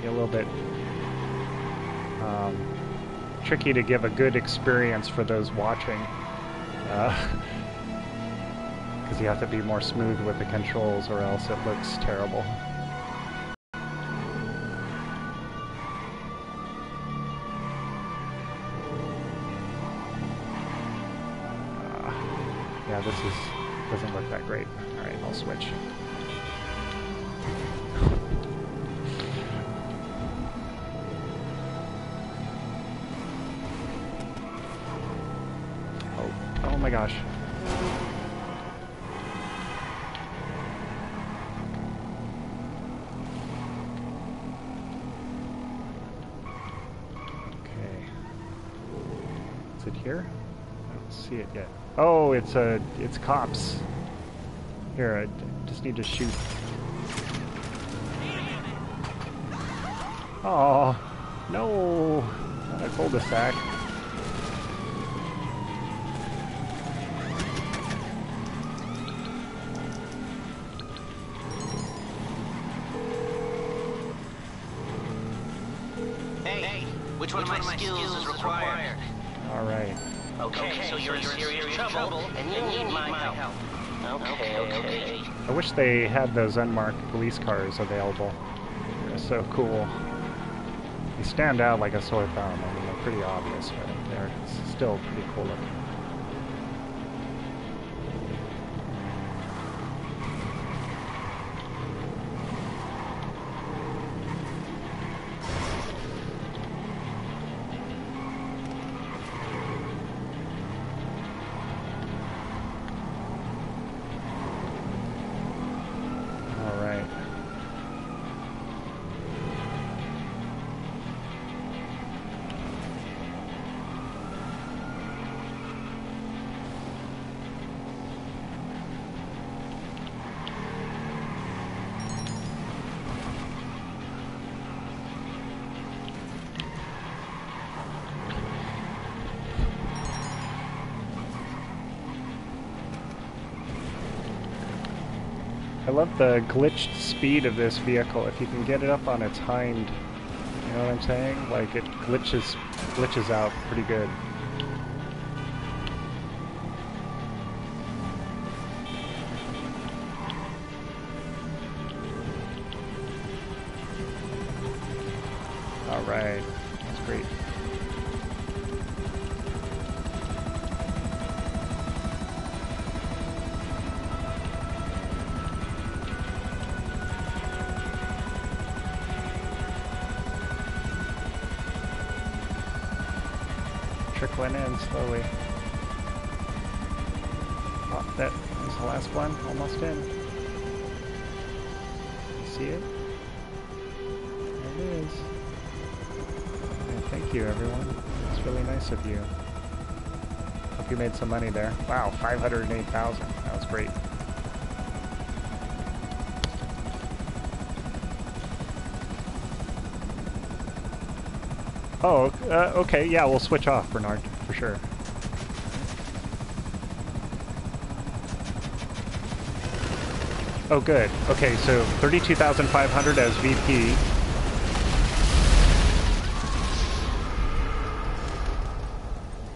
A little bit tricky to give a good experience for those watching, because you have to be more smooth with the controls, or else it looks terrible. Yeah, this doesn't look that great. All right, I'll switch. Oh my gosh. Okay. Is it here? I don't see it yet. Oh, it's cops. Here, I just need to shoot. Oh, no. Not a cul-de-sac. Which one of my skills is required? All right. Okay, so you're in serious trouble, and you need my help. Okay. I wish they had those unmarked police cars available. They're so cool. They stand out like a sore thumb. I mean, they're pretty obvious, but they're still pretty cool looking. I love the glitched speed of this vehicle. If you can get it up on its hind, you know what I'm saying? Like it glitches out pretty good. All right, that's great. Trickling in slowly. Oh, that was the last one, almost in. See it? There it is. Thank you, everyone. That's really nice of you. Hope you made some money there. Wow, 508,000. That was great. Oh, okay. Yeah, we'll switch off, Bernard, for sure. Oh, good. Okay, so 32,500 as VP.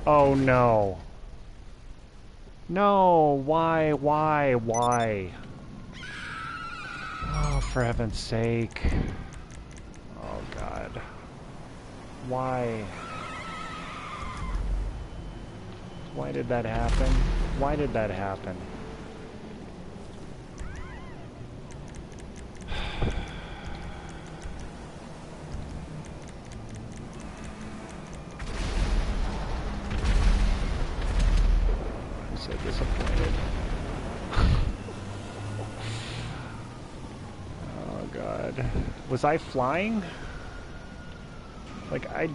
Oh no. No, why? Oh, for heaven's sake. Oh God. Why? Why did that happen? Why did that happen? Disappointed. Oh God. Was I flying? Like, I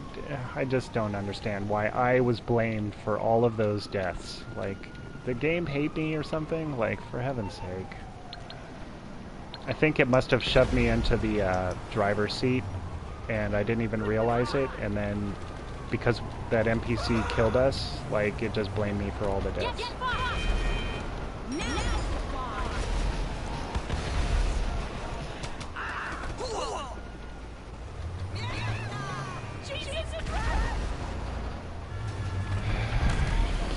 just don't understand why I was blamed for all of those deaths. Like, the game hate me or something? Like, for heaven's sake. I think it must have shoved me into the driver's seat, and I didn't even realize it, and then because that NPC killed us, like, it just blamed me for all the deaths.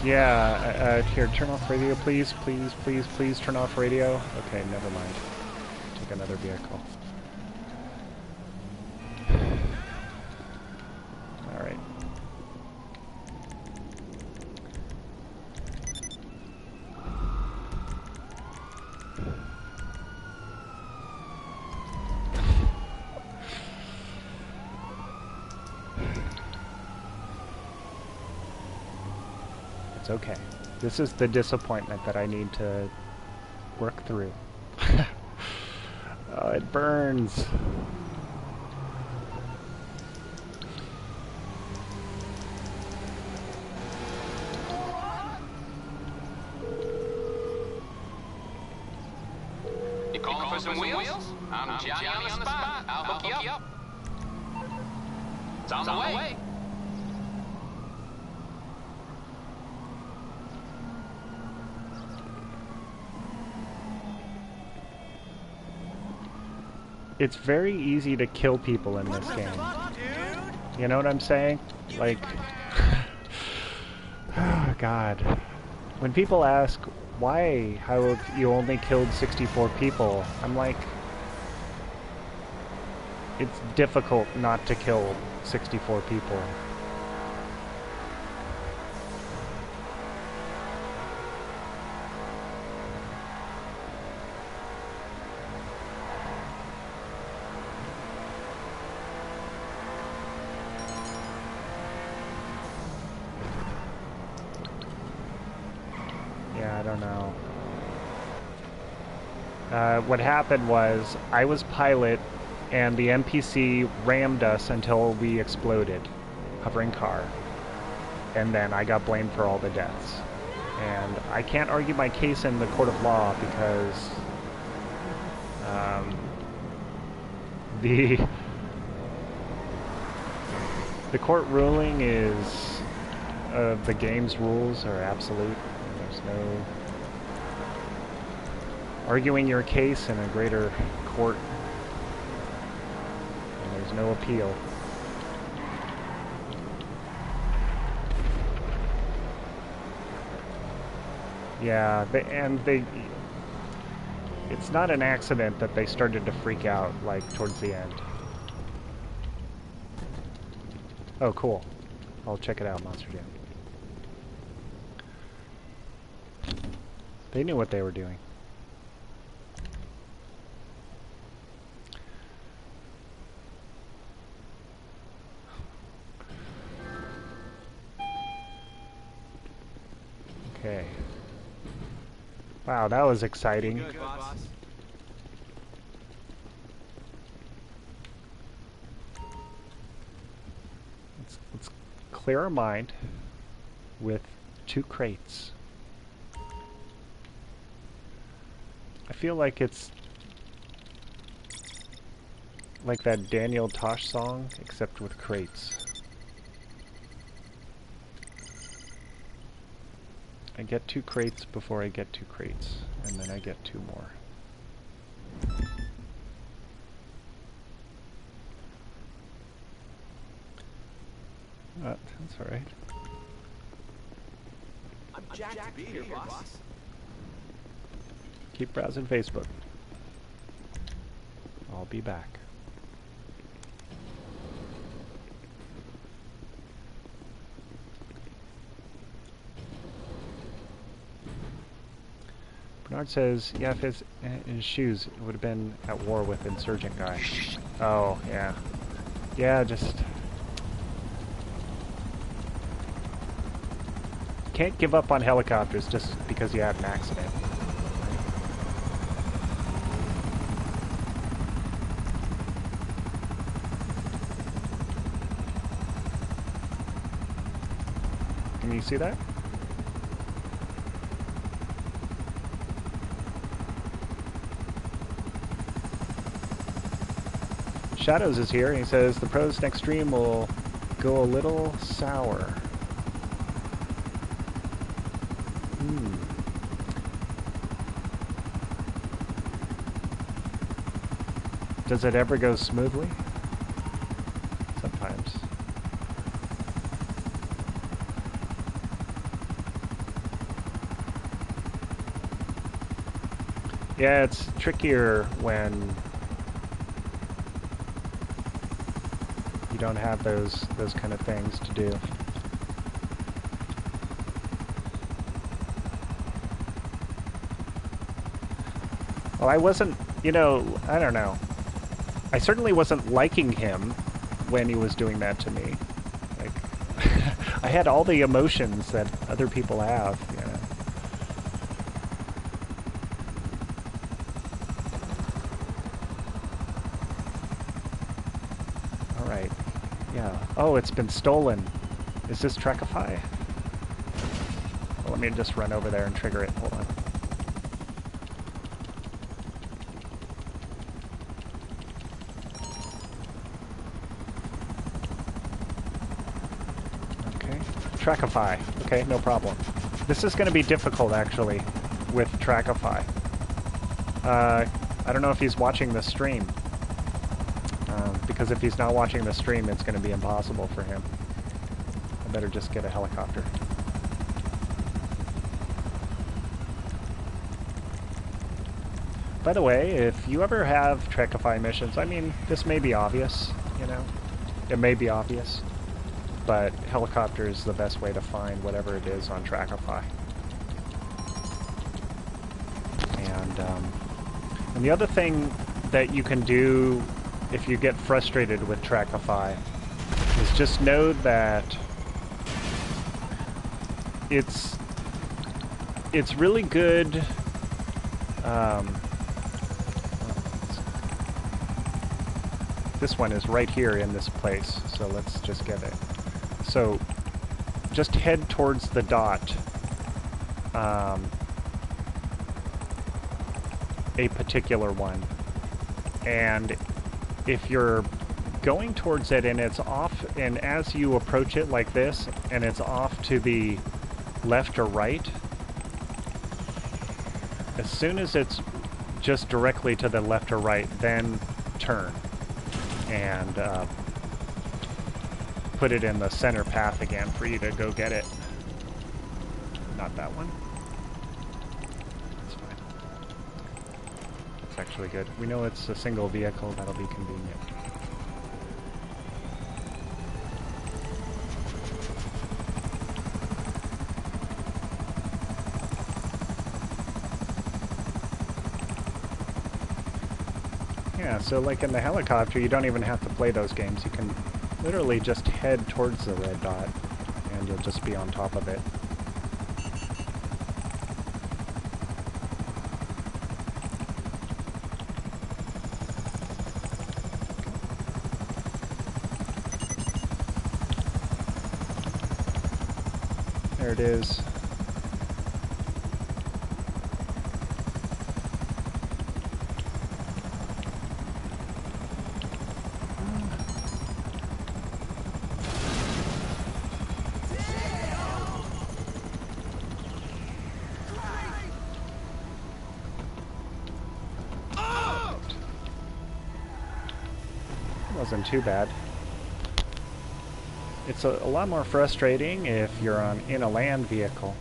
Yeah, here, turn off radio, please, please, please, please turn off radio. Okay, never mind. Take another vehicle. Alright. It's okay. This is the disappointment that I need to work through. Oh, it burns. You calling for some wheels? I'm Johnny on the spot. I'll hook you up. It's on the way. It's very easy to kill people in this game. You know what I'm saying? Like, oh God. When people ask why, how you only killed 64 people, I'm like, it's difficult not to kill 64 people. Yeah, I don't know. What happened was, I was pilot, and the NPC rammed us until we exploded. Hovering car. And then I got blamed for all the deaths. And I can't argue my case in the court of law because the court ruling is the game's rules are absolute. There's arguing your case in a greater court, and there's no appeal. Yeah, it's not an accident that they started to freak out, like, towards the end. Oh, cool. I'll check it out, Monster Jam. They knew what they were doing. Okay. Wow, that was exciting. Good, boss. Let's clear our mind with 2 crates. I feel like it's like that Daniel Tosh song, except with crates. I get 2 crates before I get 2 crates, and then I get 2 more. That's alright. I'm jacked to be here, boss. Keep browsing Facebook. I'll be back. Bernard says, yeah, if it's in his shoes, it would have been at war with Insurgent guy. Oh, yeah. Yeah, just... Can't give up on helicopters just because you had an accident. Can you see that? Shadows is here, and he says the pros next stream will go a little sour. Does it ever go smoothly? Sometimes. Yeah, it's trickier when you don't have those kind of things to do. Well, I wasn't, you know, I don't know. I certainly wasn't liking him when he was doing that to me. Like, I had all the emotions that other people have, you know. Alright. Yeah. Oh, it's been stolen. Is this Trackify? Well, let me just run over there and trigger it. Hold on. Trackify. Okay, no problem. This is going to be difficult, actually, with Trackify. I don't know if he's watching the stream. Because if he's not watching the stream, it's going to be impossible for him. I better just get a helicopter. By the way, if you ever have Trackify missions, I mean, this may be obvious, you know? It may be obvious. But helicopter is the best way to find whatever it is on Trackify. And the other thing that you can do if you get frustrated with Trackify is just know that it's really good. This one is right here in this place, so let's just get it. So, just head towards the dot, a particular one, and if you're going towards it and it's off, and as you approach it like this, and it's off to the left or right, as soon as it's just directly to the left or right, then turn and put it in the center path again for you to go get it. Not that one. That's fine. That's actually good. We know it's a single vehicle, that'll be convenient. Yeah, so like in the helicopter, you don't even have to play those games. You can literally just head towards the red dot, and you'll just be on top of it. There it is. Wasn't too bad. It's a lot more frustrating if you're in a land vehicle.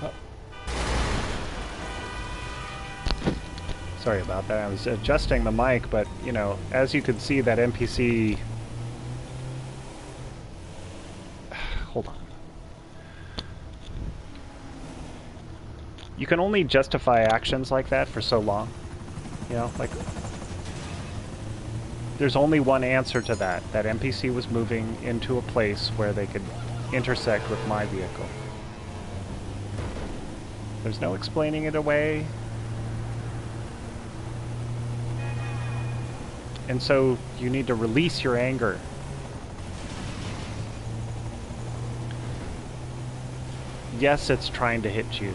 Oh. Sorry about that. I was adjusting the mic, but you know, as you could see, that NPC. Hold on. You can only justify actions like that for so long. You know, like, there's only one answer to that. That NPC was moving into a place where they could intersect with my vehicle. There's no explaining it away. And so you need to release your anger. Yes, it's trying to hit you.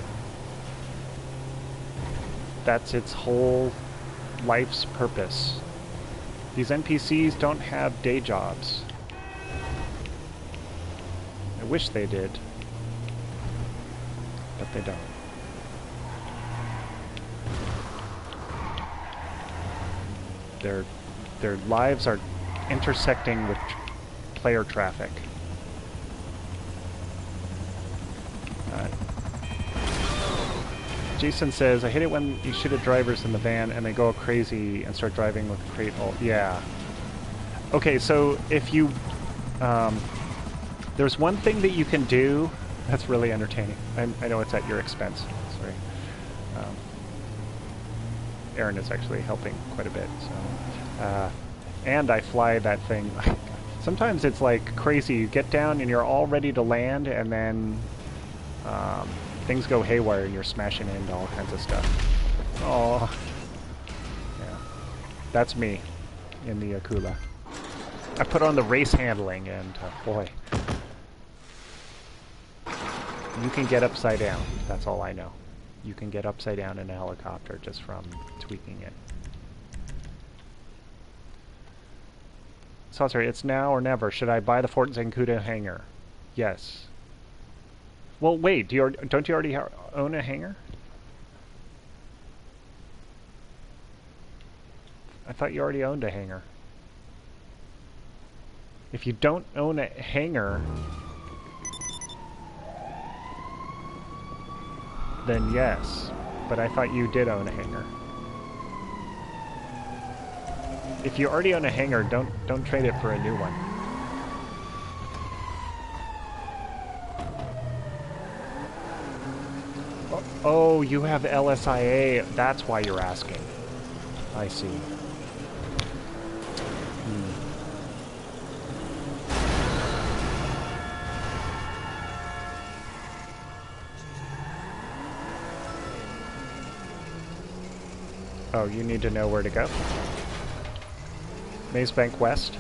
That's its whole life's purpose. These NPCs don't have day jobs. I wish they did, but they don't. Their lives are intersecting with player traffic. Jason says, I hate it when you shoot at drivers in the van and they go crazy and start driving with crate ult. Yeah. Okay, so if you... there's one thing that you can do that's really entertaining. I know it's at your expense. Sorry. Aaron is actually helping quite a bit. So, and I fly that thing. Sometimes it's like crazy. You get down and you're all ready to land, and then... things go haywire and you're smashing into all kinds of stuff. Oh, yeah, that's me in the Akula. I put on the race handling, and boy, you can get upside down. That's all I know. You can get upside down in a helicopter just from tweaking it. Saucer, it's now or never. Should I buy the Fort Zancudo hangar? Yes. Well, wait, don't you already own a hangar? I thought you already owned a hangar. If you don't own a hangar, then yes. But I thought you did own a hangar. If you already own a hangar, don't trade it for a new one. Oh, you have LSIA. That's why you're asking. I see. Oh, you need to know where to go? Mazebank West.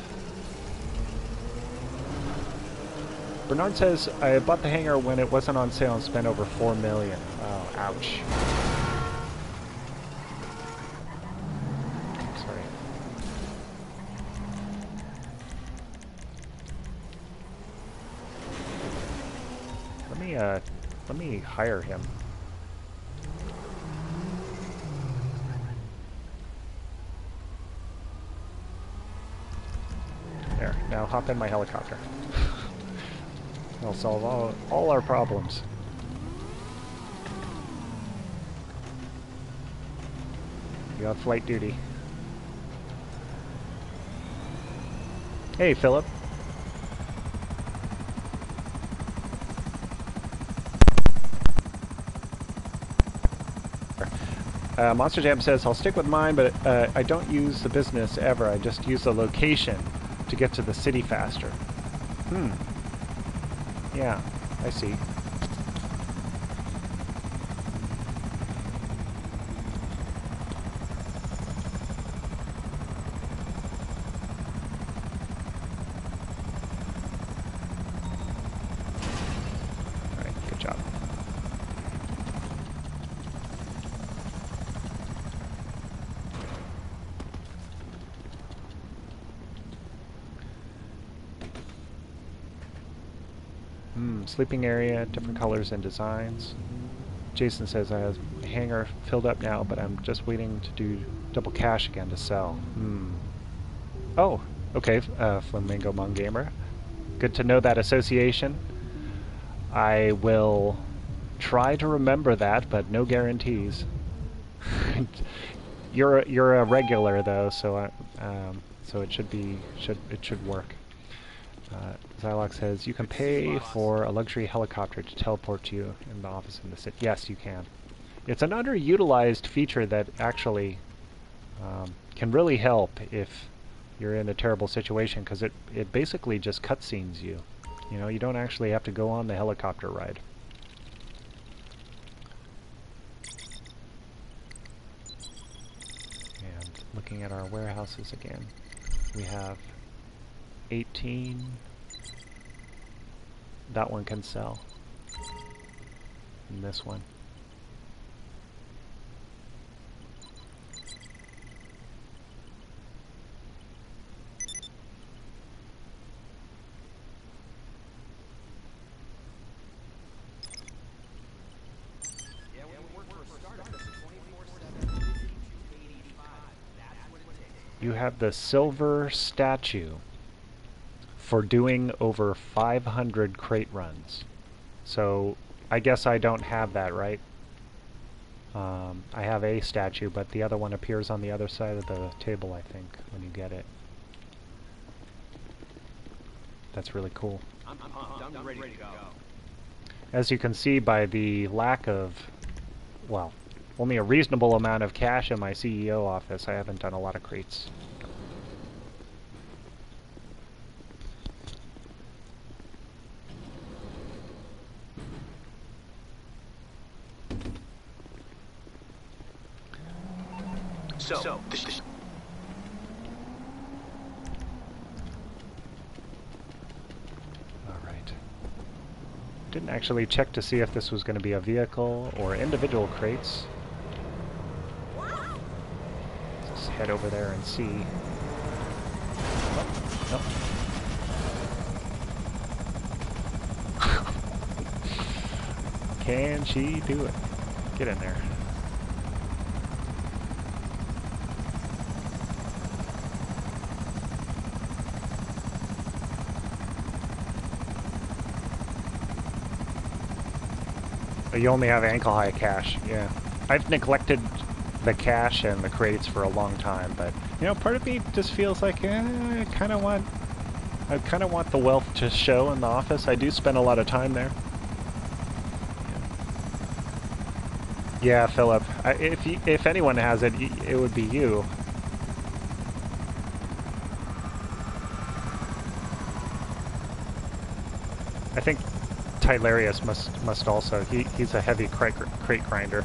Bernard says, I bought the hangar when it wasn't on sale and spent over $4 million. Oh, ouch. Sorry. Let me Let me hire him. There, now hop in my helicopter. I'll solve all our problems. You got flight duty. Hey, Philip. Monster Jam says, I'll stick with mine, but I don't use the business ever. I just use the location to get to the city faster. Yeah, I see. Alright, good job. Sleeping area, different colors and designs. Jason says I have a hangar filled up now, but I'm just waiting to do double cash again to sell. Oh, okay, Flamingo Mung Gamer. Good to know that association. I will try to remember that, but no guarantees. You're a regular though, so so it should work. Zylox says, you can pay for a luxury helicopter to teleport you in the office in the city. Yes, you can. It's an underutilized feature that actually can really help if you're in a terrible situation, because it basically just cutscenes you. You know, you don't actually have to go on the helicopter ride. And looking at our warehouses again, we have 18. That one can sell. And this one. You have the silver statue for doing over 500 crate runs. So I guess I don't have that, right? I have a statue, but the other one appears on the other side of the table, I think, when you get it. That's really cool. I'm ready to go. As you can see by the lack of, well, only a reasonable amount of cash in my CEO office, I haven't done a lot of crates. So Alright. Didn't actually check to see if this was going to be a vehicle or individual crates. Let's head over there and see. Oh, nope. Can she do it? Get in there. You only have ankle-high cash, yeah. I've neglected the cash and the crates for a long time, but you know, part of me just feels like I kind of want the wealth to show in the office. I do spend a lot of time there. Yeah, Philip. If anyone has it, it would be you. I think Tylarius must also. He's a heavy crate grinder.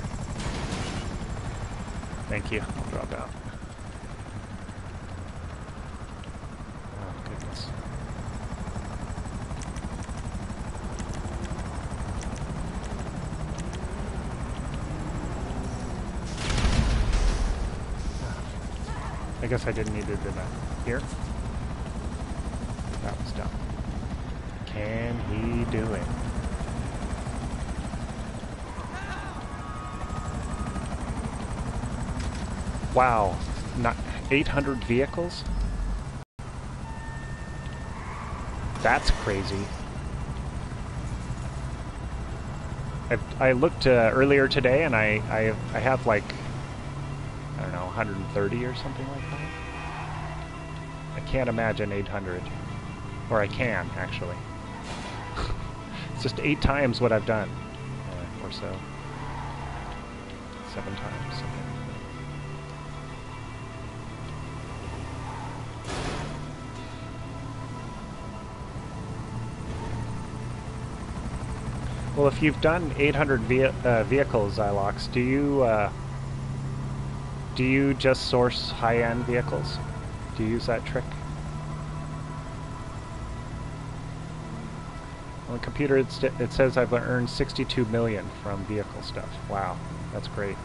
Thank you. I'll drop out. Oh goodness. I guess I didn't need to do that. Here. That was dumb. Can he do it? Wow, not 800 vehicles? That's crazy. I looked earlier today, and I have like, I don't know, 130 or something like that. I can't imagine 800. Or I can, actually. It's just 8 times what I've done. Or so. 7 times. Well, if you've done 800 vehicles, Xylox, do you just source high-end vehicles? Do you use that trick? On the computer, it says I've earned 62 million from vehicle stuff. Wow, that's great.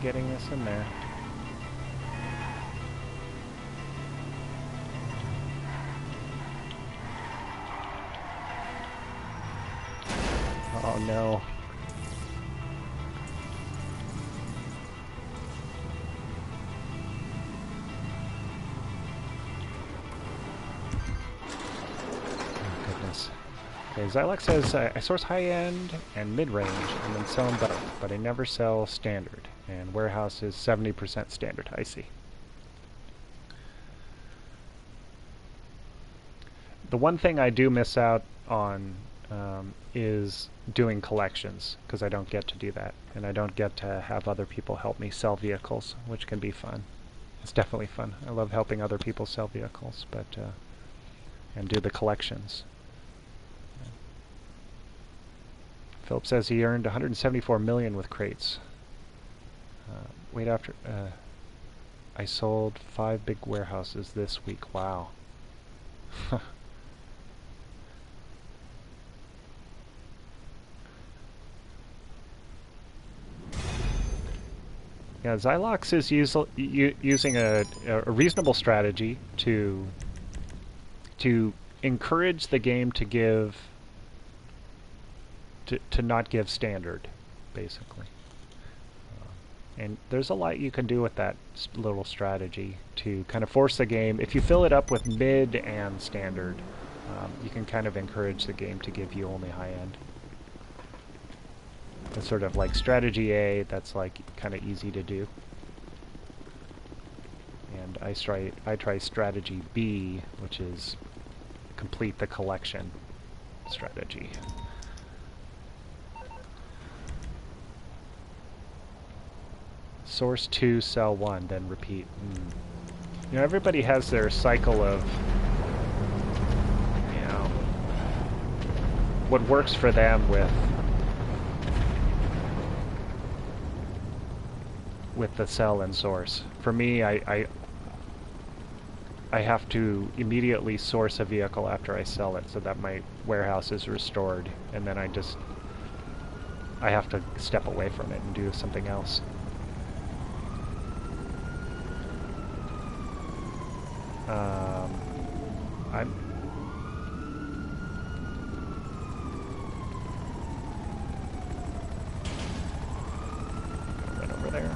Getting this in there. Oh no. Oh goodness. Okay, Xylox says I source high-end and mid-range and then sell them both, but I never sell standard. And warehouse is 70% standard. I see. The one thing I do miss out on is doing collections, because I don't get to do that. And I don't get to have other people help me sell vehicles, which can be fun. It's definitely fun. I love helping other people sell vehicles, but and do the collections. Philip says he earned 174 million with crates. Wait after... I sold 5 big warehouses this week. Wow. Yeah, Xylox is using a reasonable strategy to encourage the game to give... to not give standard, basically. And there's a lot you can do with that little strategy to kind of force the game. If you fill it up with mid and standard, you can kind of encourage the game to give you only high-end. It's sort of like strategy A, that's like kind of easy to do. And I try strategy B, which is complete the collection strategy. Source 2, sell 1, then repeat. You know, everybody has their cycle of, you know, what works for them with the sell and source. For me, I have to immediately source a vehicle after I sell it so that my warehouse is restored, and then I have to step away from it and do something else. I'm right over there.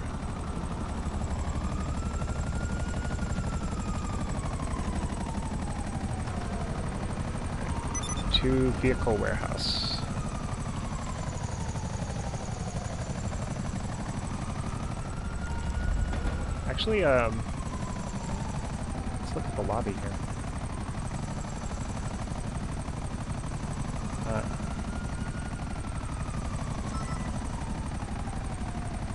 To vehicle warehouse. Actually, let's look at the lobby here.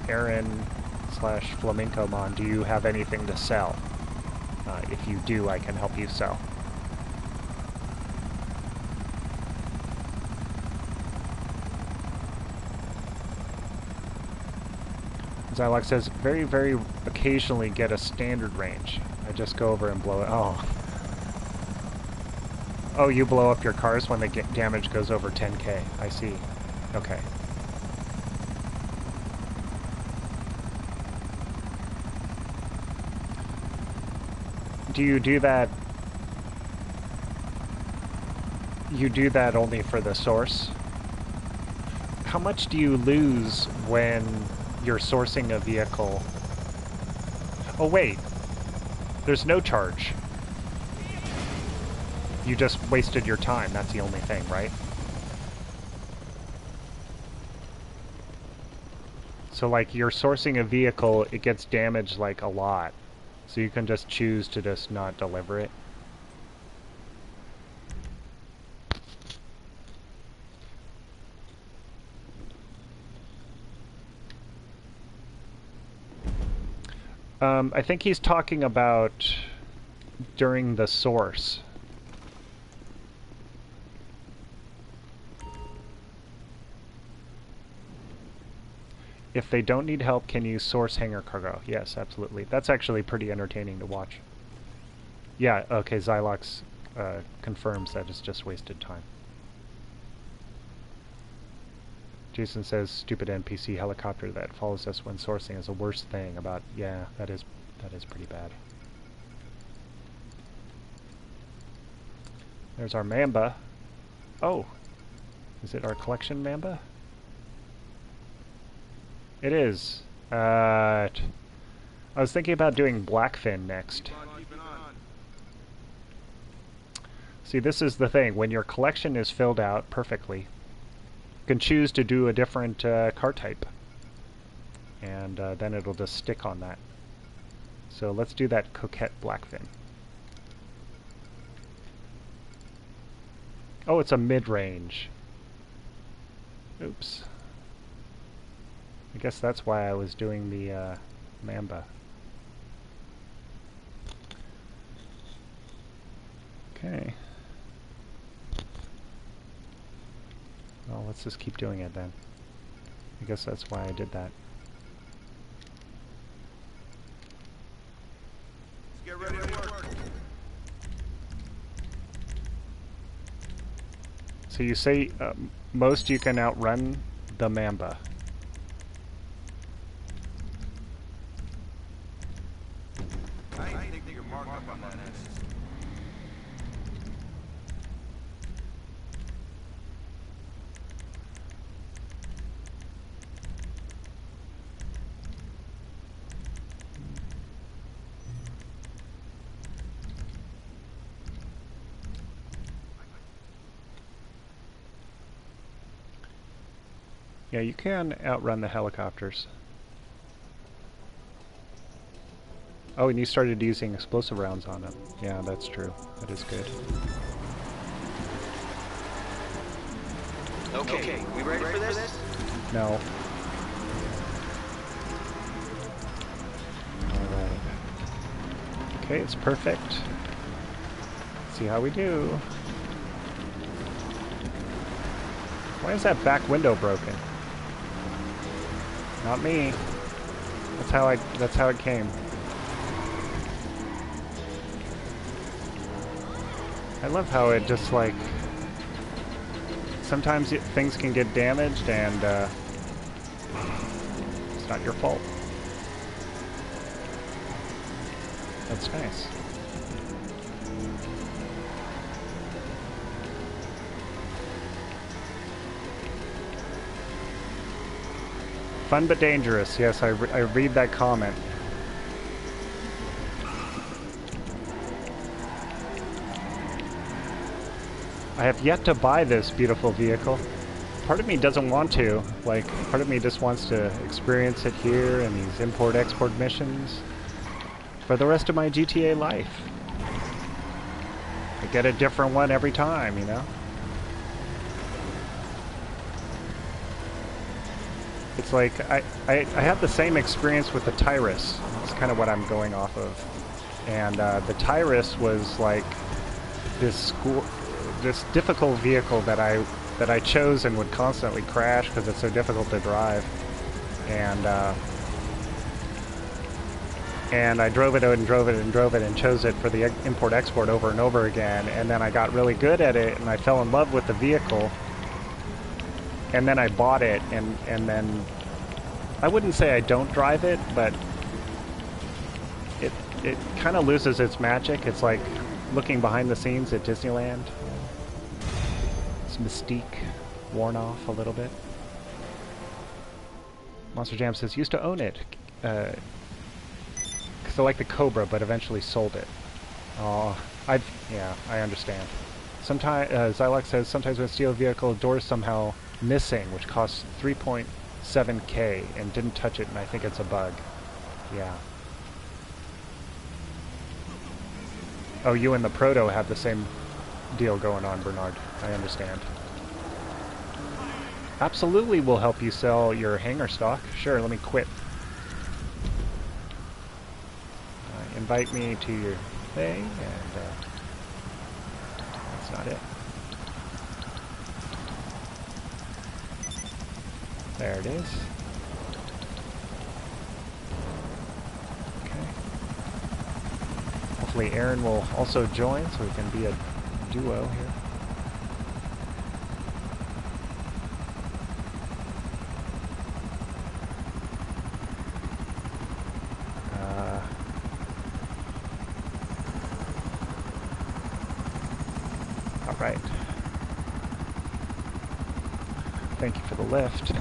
Aaron/FlamencoMon, do you have anything to sell? If you do, I can help you sell. Xylox says, very, very occasionally get a standard range. I just go over and blow it. Oh. Oh, you blow up your cars when the damage goes over 10K. I see. Okay. Do you do that? You do that only for the source? How much do you lose when you're sourcing a vehicle? Oh wait, there's no charge. You just wasted your time, that's the only thing, right? So like you're sourcing a vehicle, it gets damaged like a lot. So you can just choose to just not deliver it. I think he's talking about during the source. If they don't need help, can you source hangar cargo? Yes, absolutely. That's actually pretty entertaining to watch. Yeah, okay, Xylox confirms that it's just wasted time. Jason says, stupid NPC helicopter that follows us when sourcing is the worst thing about... Yeah, that is pretty bad. There's our Mamba. Oh! Is it our collection Mamba? It is. I was thinking about doing Blackfin next. See, this is the thing. When your collection is filled out perfectly, you can choose to do a different car type. And then it'll just stick on that. So let's do that Coquette Blackfin. Oh, it's a mid-range. Oops. I guess that's why I was doing the Mamba. Okay. Well, let's just keep doing it then. I guess that's why I did that. Let's get ready to work. So you say most you can outrun the Mamba. I ain't think your mark up on that ass. Yeah, you can outrun the helicopters. Oh, and you started using explosive rounds on them. Yeah, that's true. That is good. Okay, we ready for this? No. Alright. Okay, it's perfect. Let's see how we do. Why is that back window broken? Not me. That's how it came. I love how it just like sometimes things can get damaged and it's not your fault. That's nice. Fun but dangerous. Yes, I read that comment. I have yet to buy this beautiful vehicle. Part of me doesn't want to. Like, part of me just wants to experience it here in these import-export missions for the rest of my GTA life. I get a different one every time, you know? It's like, I had the same experience with the Tyrus. That's kind of what I'm going off of. And the Tyrus was like this difficult vehicle that I chose and would constantly crash because it's so difficult to drive. And And I drove it and drove it and drove it and chose it for the import-export over and over again. And then I got really good at it, and I fell in love with the vehicle. And then I bought it, and then... I wouldn't say I don't drive it, but it kind of loses its magic. It's like looking behind the scenes at Disneyland. Its mystique worn off a little bit. Monster Jam says, used to own it. Because I like the Cobra, but eventually sold it. Oh, yeah, I understand. Sometimes, Zylox says, sometimes with a steel vehicle, doors somehow missing, which costs 3.7K, and didn't touch it, and I think it's a bug. Yeah. Oh, you and the Proto have the same deal going on, Bernard. I understand. Absolutely, we'll help you sell your hangar stock. Sure, let me quit. Invite me to your thing, and that's not it. There it is. Okay. Hopefully Aaron will also join so we can be a duo here. Alright. Thank you for the lift.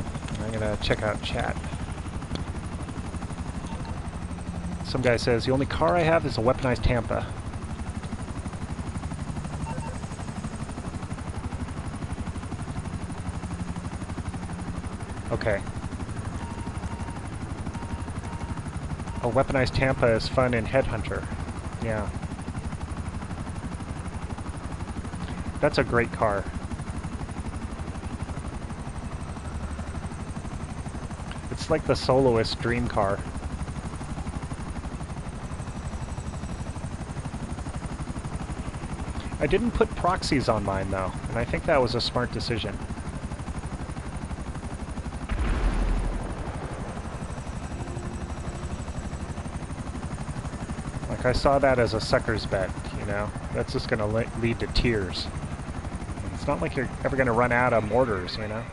I'm gonna check out chat. Some guy says, the only car I have is a weaponized Tampa. Okay. A weaponized Tampa is fun in Headhunter. Yeah. That's a great car. It's like the soloist dream car. I didn't put proxies on mine though, and I think that was a smart decision. Like, I saw that as a sucker's bet, you know? That's just gonna lead to tears. It's not like you're ever gonna run out of mortars, you know?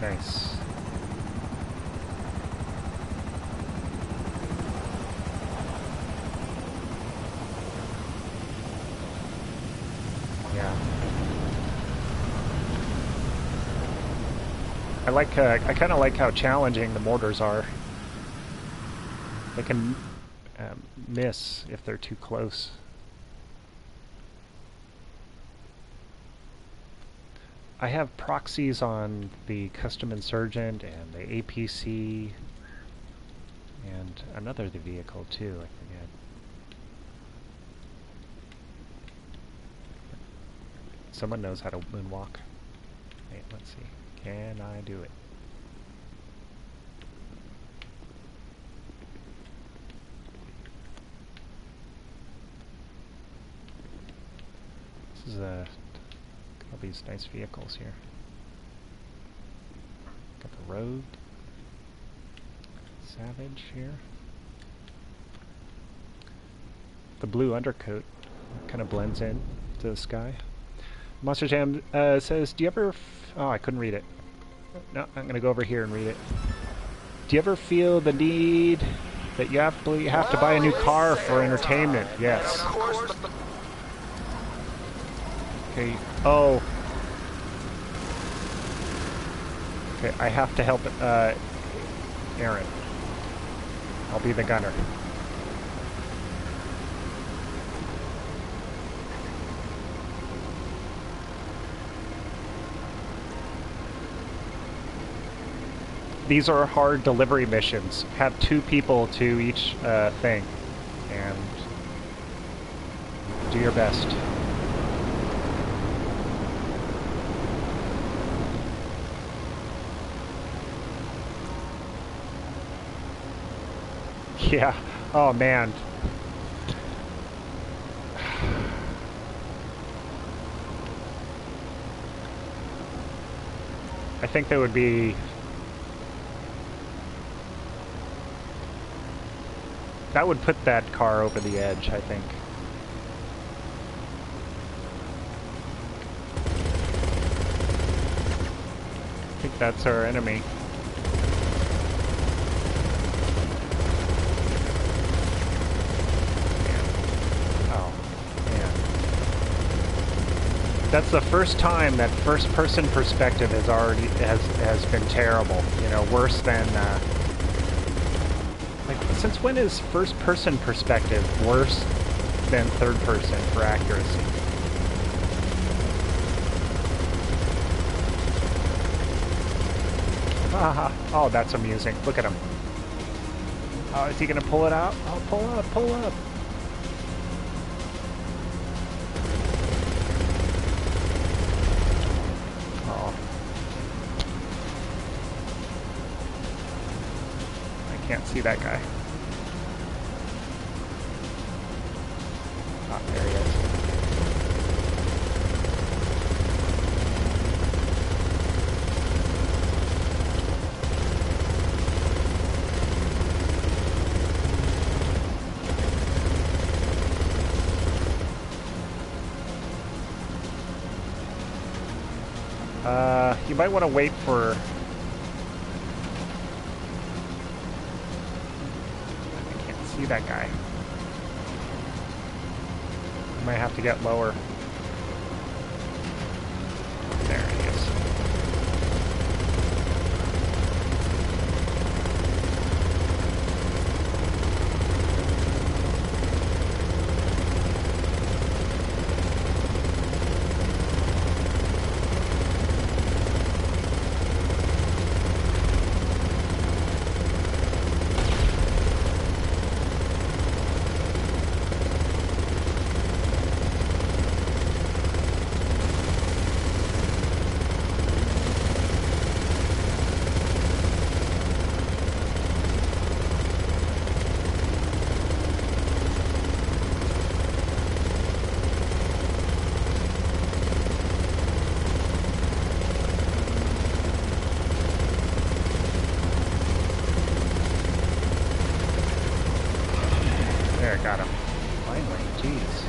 Nice. Yeah. I kind of like how challenging the mortars are. They can miss if they're too close. I have proxies on the Custom Insurgent and the APC and another vehicle too, I forget. Someone knows how to moonwalk. Wait, let's see. Can I do it? This is all these nice vehicles here. Got the Rogue. Savage here. The blue undercoat kind of blends in to the sky. Monster Jam says, do you ever... oh, I couldn't read it. No, I'm going to go over here and read it. Do you ever feel the need that you have to buy a new car for entertainment? Yes. Okay. Oh. Okay, I have to help Aaron. I'll be the gunner. These are hard delivery missions. Have 2 people to each thing, and do your best. Yeah. Oh man. I think they would be... That would put that car over the edge, I think. I think that's our enemy. That's the first time that first-person perspective has been terrible. You know, worse than like, since when is first-person perspective worse than third-person for accuracy? Haha! Oh, that's amusing. Look at him. Oh, is he gonna pull it out? Oh, pull up! Pull up! Can't see that guy. Ah, there he is. You might want to wait for... See that guy. I might have to get lower. There he is. Got him. Finally, jeez.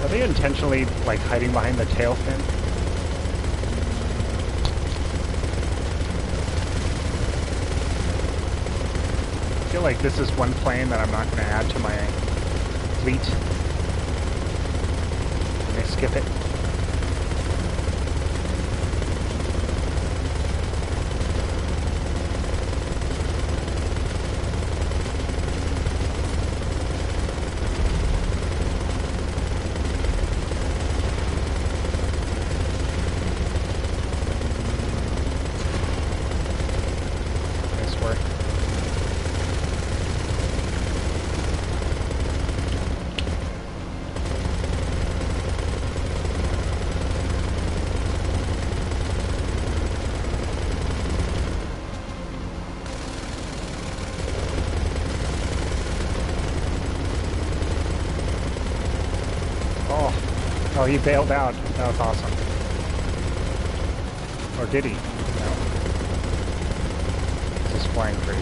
Are they intentionally, like, hiding behind the tail fin? I feel like this is one plane that I'm not going to add to my fleet. Can I skip it? Oh, he bailed out. That was awesome. Or did he? No. He's just flying crazy.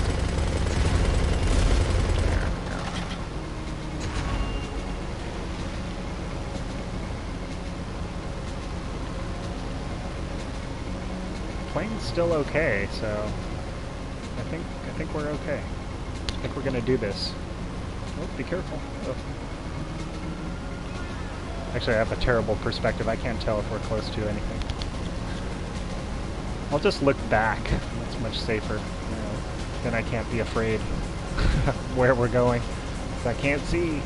There we go. Plane's still okay, so I think we're okay. I think we're gonna do this. Oh, be careful. Oh. Actually, I have a terrible perspective. I can't tell if we're close to anything. I'll just look back. That's much safer. You know, then I can't be afraid where we're going. 'Cause I can't see.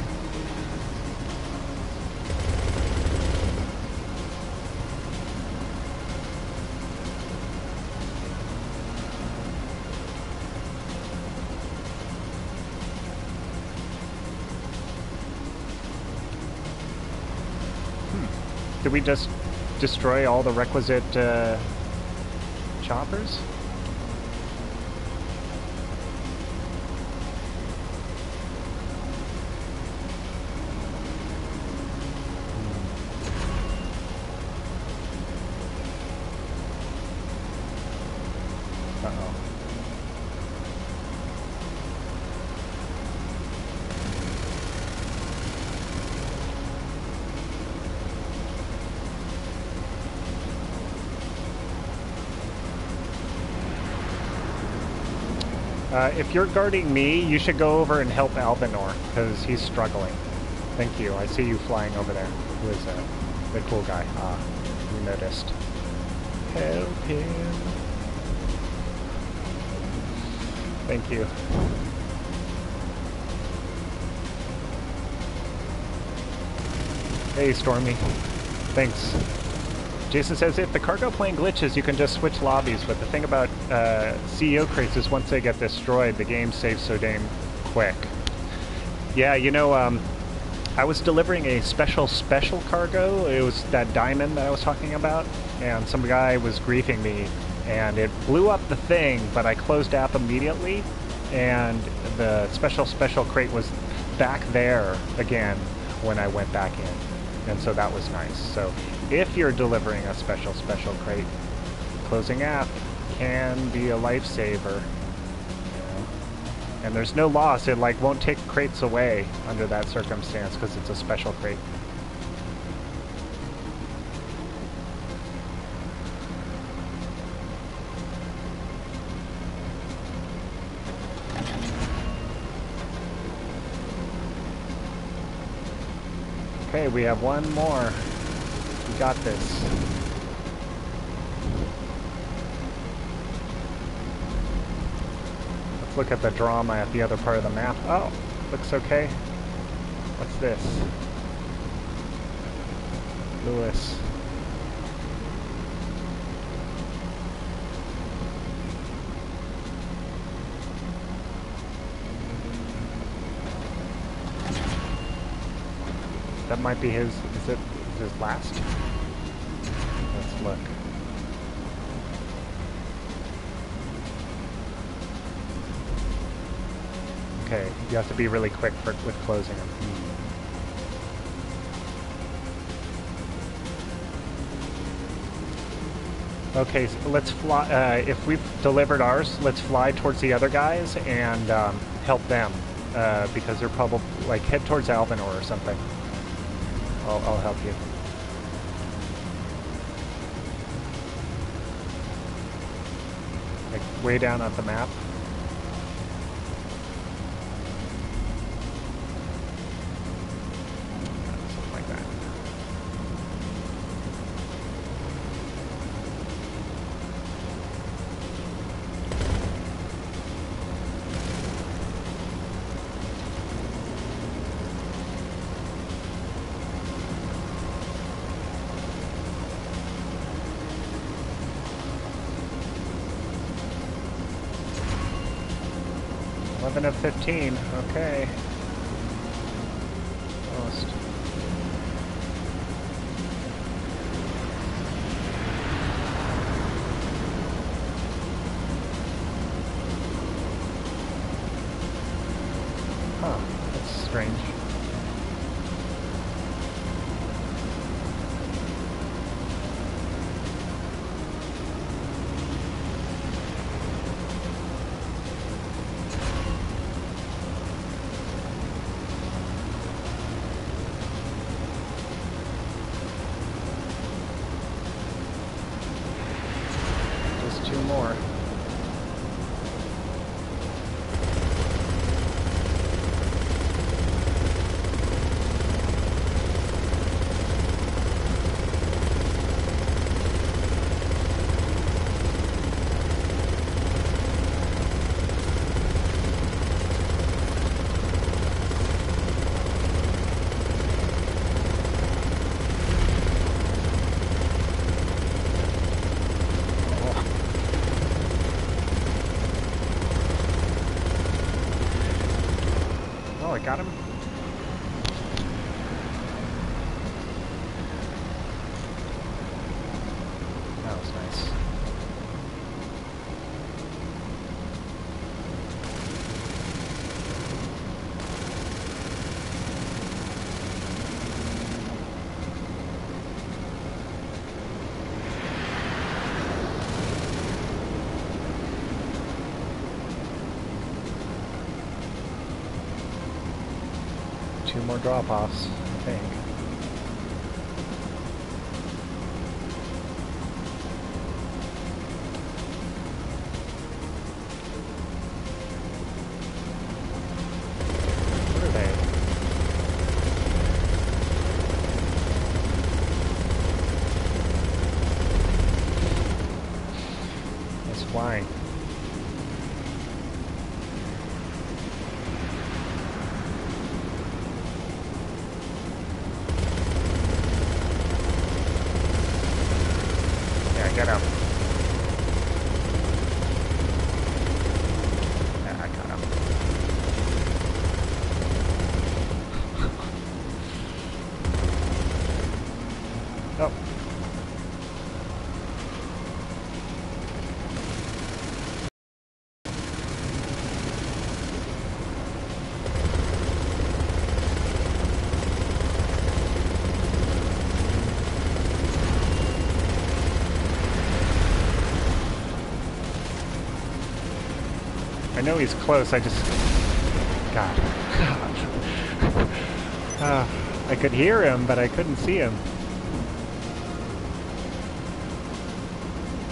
Did we just destroy all the requisite choppers? Uh-oh. If you're guarding me, you should go over and help Alvinor, because he's struggling. Thank you. I see you flying over there. Who is the cool guy? Ah, you noticed. Help him. Thank you. Hey, Stormy. Thanks. Jason says, if the cargo plane glitches, you can just switch lobbies, but the thing about CEO crates is once they get destroyed, the game saves so damn quick. Yeah, you know, I was delivering a special cargo. It was that diamond that I was talking about, and some guy was griefing me, and it blew up the thing, but I closed app immediately, and the special crate was back there again when I went back in, and so that was nice. So if you're delivering a special crate, closing app can be a lifesaver. And there's no loss. It like won't take crates away under that circumstance because it's a special crate. Okay, we have one more. We got this. Let's look at the drama at the other part of the map. Oh, looks okay. What's this? Lewis. That might be his, is it his last? Let's look. Okay, you have to be really quick with closing them. Okay, so let's fly, if we've delivered ours, let's fly towards the other guys and help them, because they're probably, like, head towards Alvinor or something. I'll help you. Like, way down on the map. Something like that. Of 15, okay. Almost. Huh, that's strange. more drop-offs, I think. Where are they? It's flying. Get him. Yeah, I got him. Oh. I know he's close, I just... God. I could hear him, but I couldn't see him.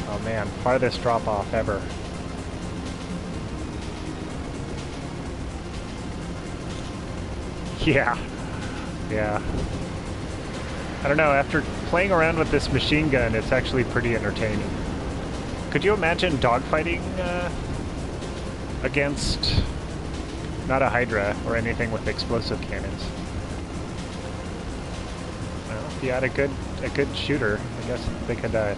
Oh man, farthest drop-off ever. Yeah. Yeah. I don't know, after playing around with this machine gun, it's actually pretty entertaining. Could you imagine dogfighting, against not a Hydra or anything with explosive cannons? Well, if you had a good shooter, I guess they could. I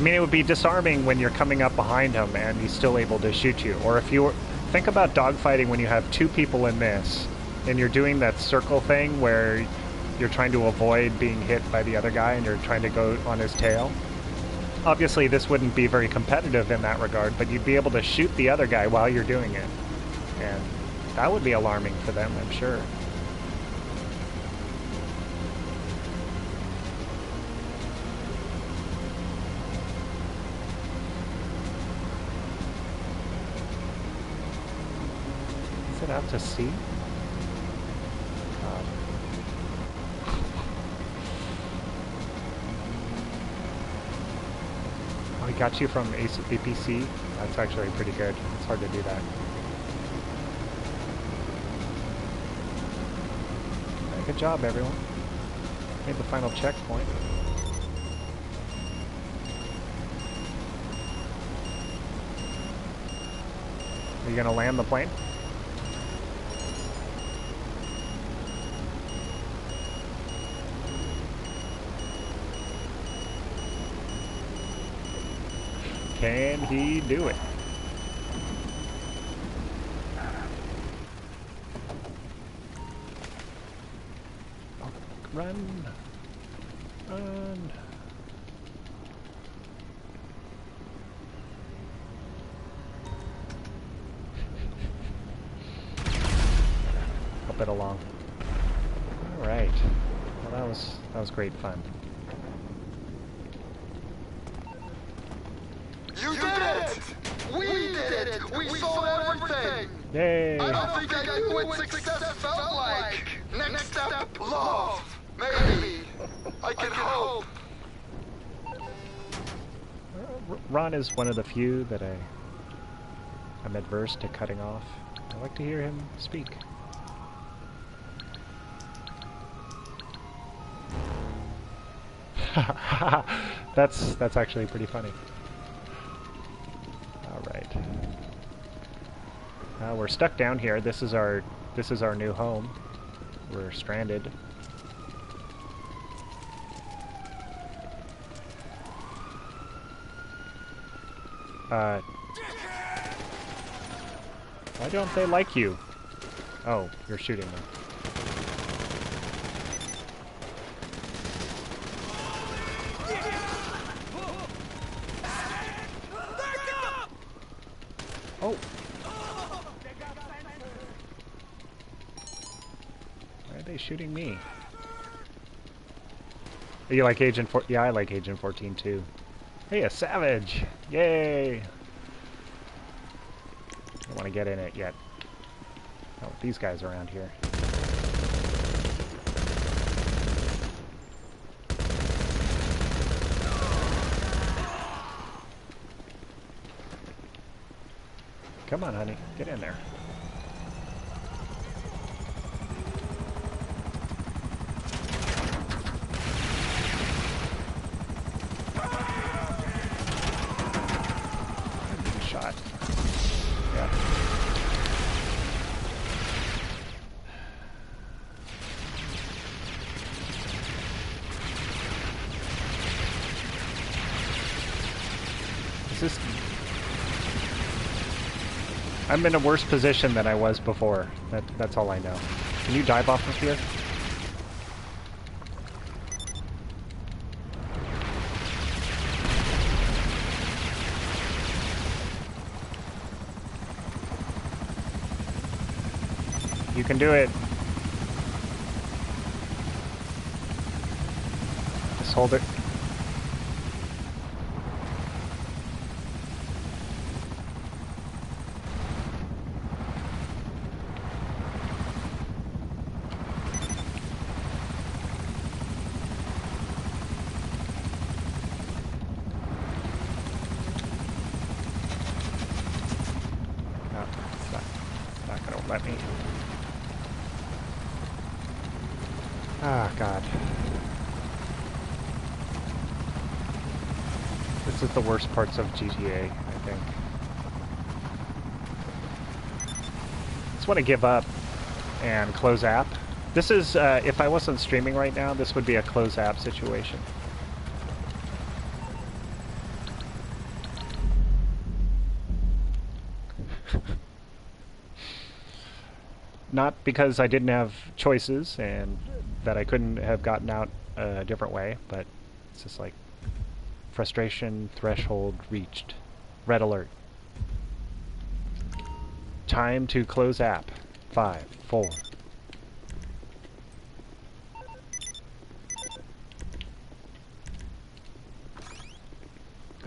mean, it would be disarming when you're coming up behind him and he's still able to shoot you. Or if you were, think about dogfighting when you have two people in this and you're doing that circle thing where you're trying to avoid being hit by the other guy and you're trying to go on his tail. Obviously, this wouldn't be very competitive in that regard, but you'd be able to shoot the other guy while you're doing it. And that would be alarming for them, I'm sure. Is it out to sea? God. He got you from APC? That's actually pretty good. It's hard to do that. Good job, everyone. Made the final checkpoint. Are you gonna land the plane? Can he do it? Run. Run. Help it along. All right. Well, that was great fun. You did it! We did it! We sold everything! Yay! I don't think I knew what success felt like! Next step, love! Maybe. I can hope. Ron is one of the few that I'm adverse to cutting off. I like to hear him speak. That's actually pretty funny. All right. We're stuck down here. This is our new home. We're stranded. Why don't they like you? Oh, you're shooting them. Oh! Why are they shooting me? You like Agent 14? Yeah, I like Agent 14 too. Hey, a savage! Yay! Don't want to get in it yet. Oh, these guys around here. Come on, honey. Get in there. I'm being shot. Yeah. Is this... I'm in a worse position than I was before. That's all I know. Can you dive off of here? You can do it. Just hold it. Let me. Ah, God. This is the worst parts of GTA, I think. Just want to give up and close app. This is, if I wasn't streaming right now, this would be a close app situation. Not because I didn't have choices and that I couldn't have gotten out a different way, but it's just like frustration threshold reached. Red alert. Time to close app. 5, 4.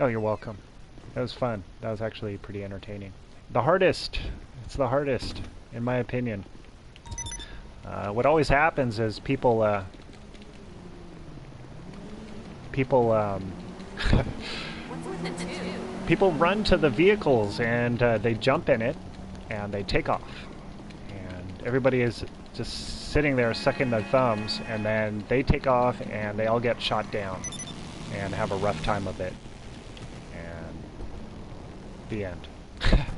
Oh, you're welcome. That was fun. That was actually pretty entertaining. The hardest. It's the hardest, in my opinion. What always happens is people people run to the vehicles and they jump in it and they take off, and everybody is just sitting there sucking their thumbs, and then they take off and they all get shot down and have a rough time of it, and the end.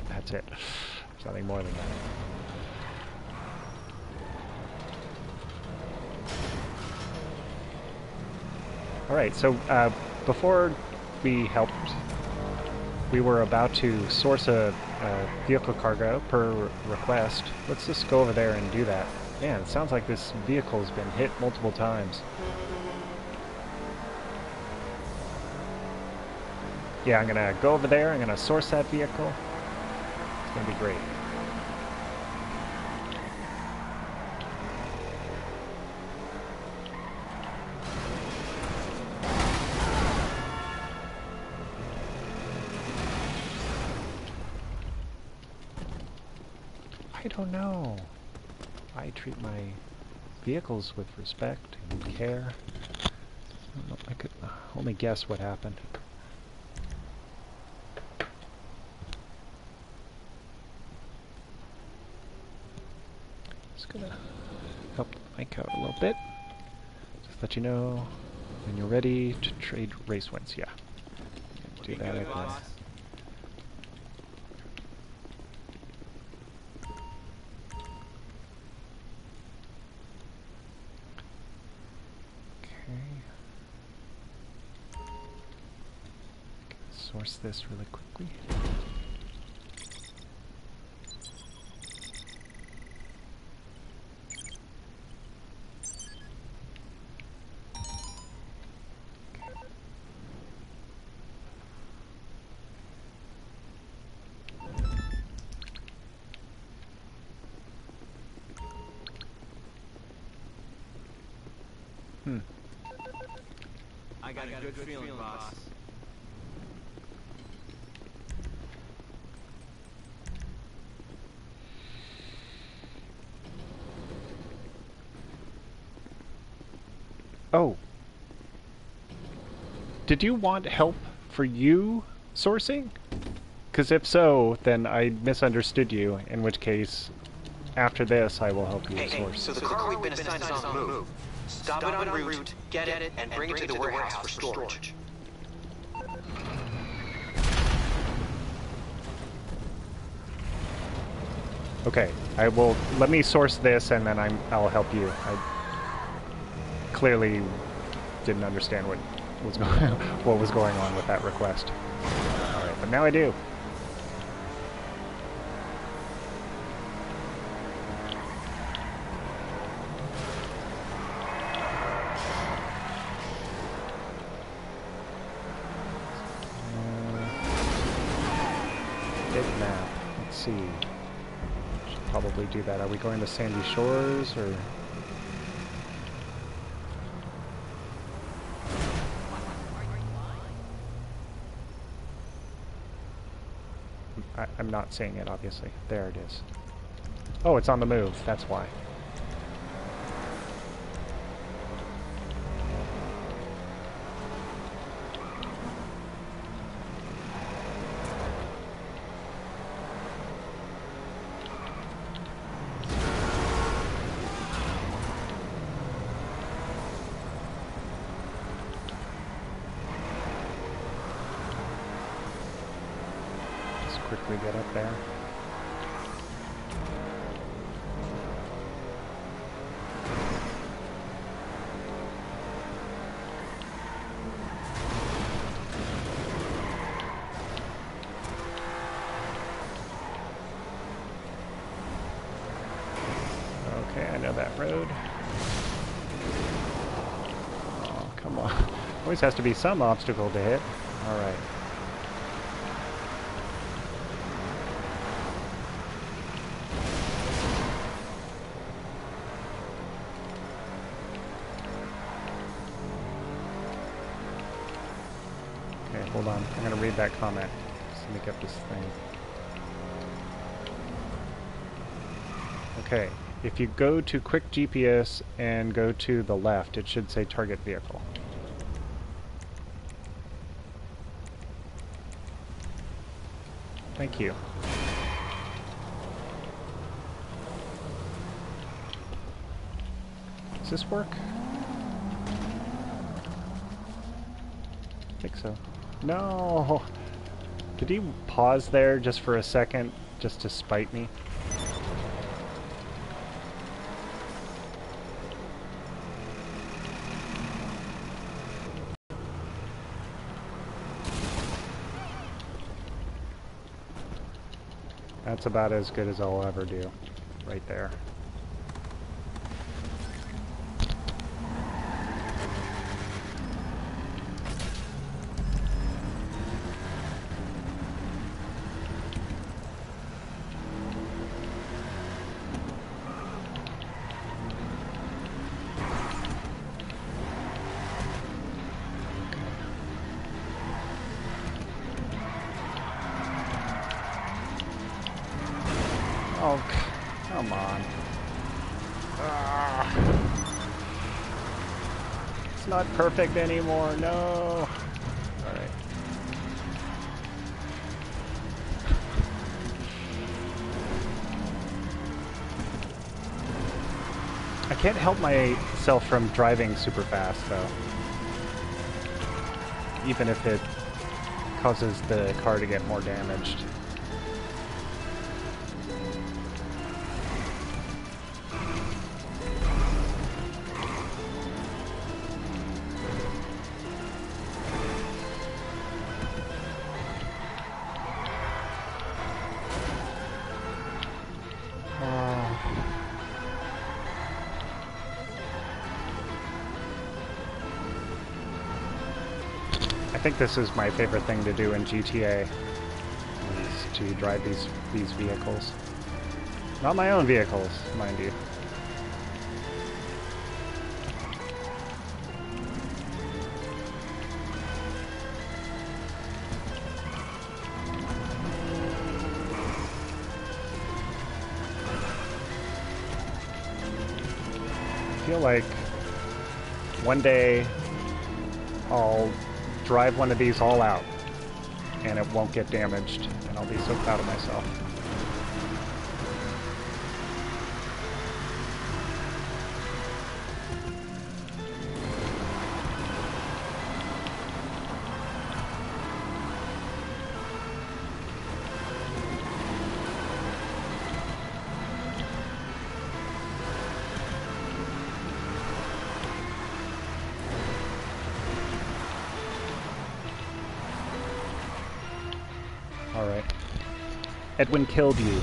That's it. There's nothing more than that. Alright, so before we helped, we were about to source a vehicle cargo per request. Let's just go over there and do that. Man, it sounds like this vehicle's been hit multiple times. Yeah, I'm gonna go over there, I'm gonna source that vehicle. It's gonna be great. I don't know. I treat my vehicles with respect and care. I could only guess what happened. Just gonna help the mic out a little bit. Just let you know when you're ready to trade race wins. Yeah. Do that at the... Source this really quickly. I got a good feeling, boss. Oh. Did you want help for you sourcing? Because if so, then I misunderstood you, in which case, after this, I will help you source. So the car we've been assigned is on the move. Stop it en route, get it, and bring it to the warehouse for storage. Okay, I will. Let me source this, and then I'll help you. I clearly didn't understand what was going on with that request. All right, but now I do. Big map. Let's see. Should probably do that. Are we going to Sandy Shores or? I'm not seeing it, obviously. There it is. Oh, it's on the move. That's why. Quickly get up there. Okay, I know that road. Oh, come on. Always has to be some obstacle to hit. All right. Hold on, I'm going to read that comment. Just let me get this thing. Okay, if you go to quick GPS and go to the left, it should say target vehicle. Thank you. Does this work? I think so. No! Did he pause there just for a second, just to spite me? That's about as good as I'll ever do, right there. Oh, come on. It's not perfect anymore, no. Alright. I can't help myself from driving super fast, though. Even if it causes the car to get more damaged. I think this is my favorite thing to do in GTA, is to drive these vehicles. Not my own vehicles, mind you. I feel like one day I'll drive one of these all out. and it won't get damaged, and I'll be so proud of myself. Alright. Edwin killed you,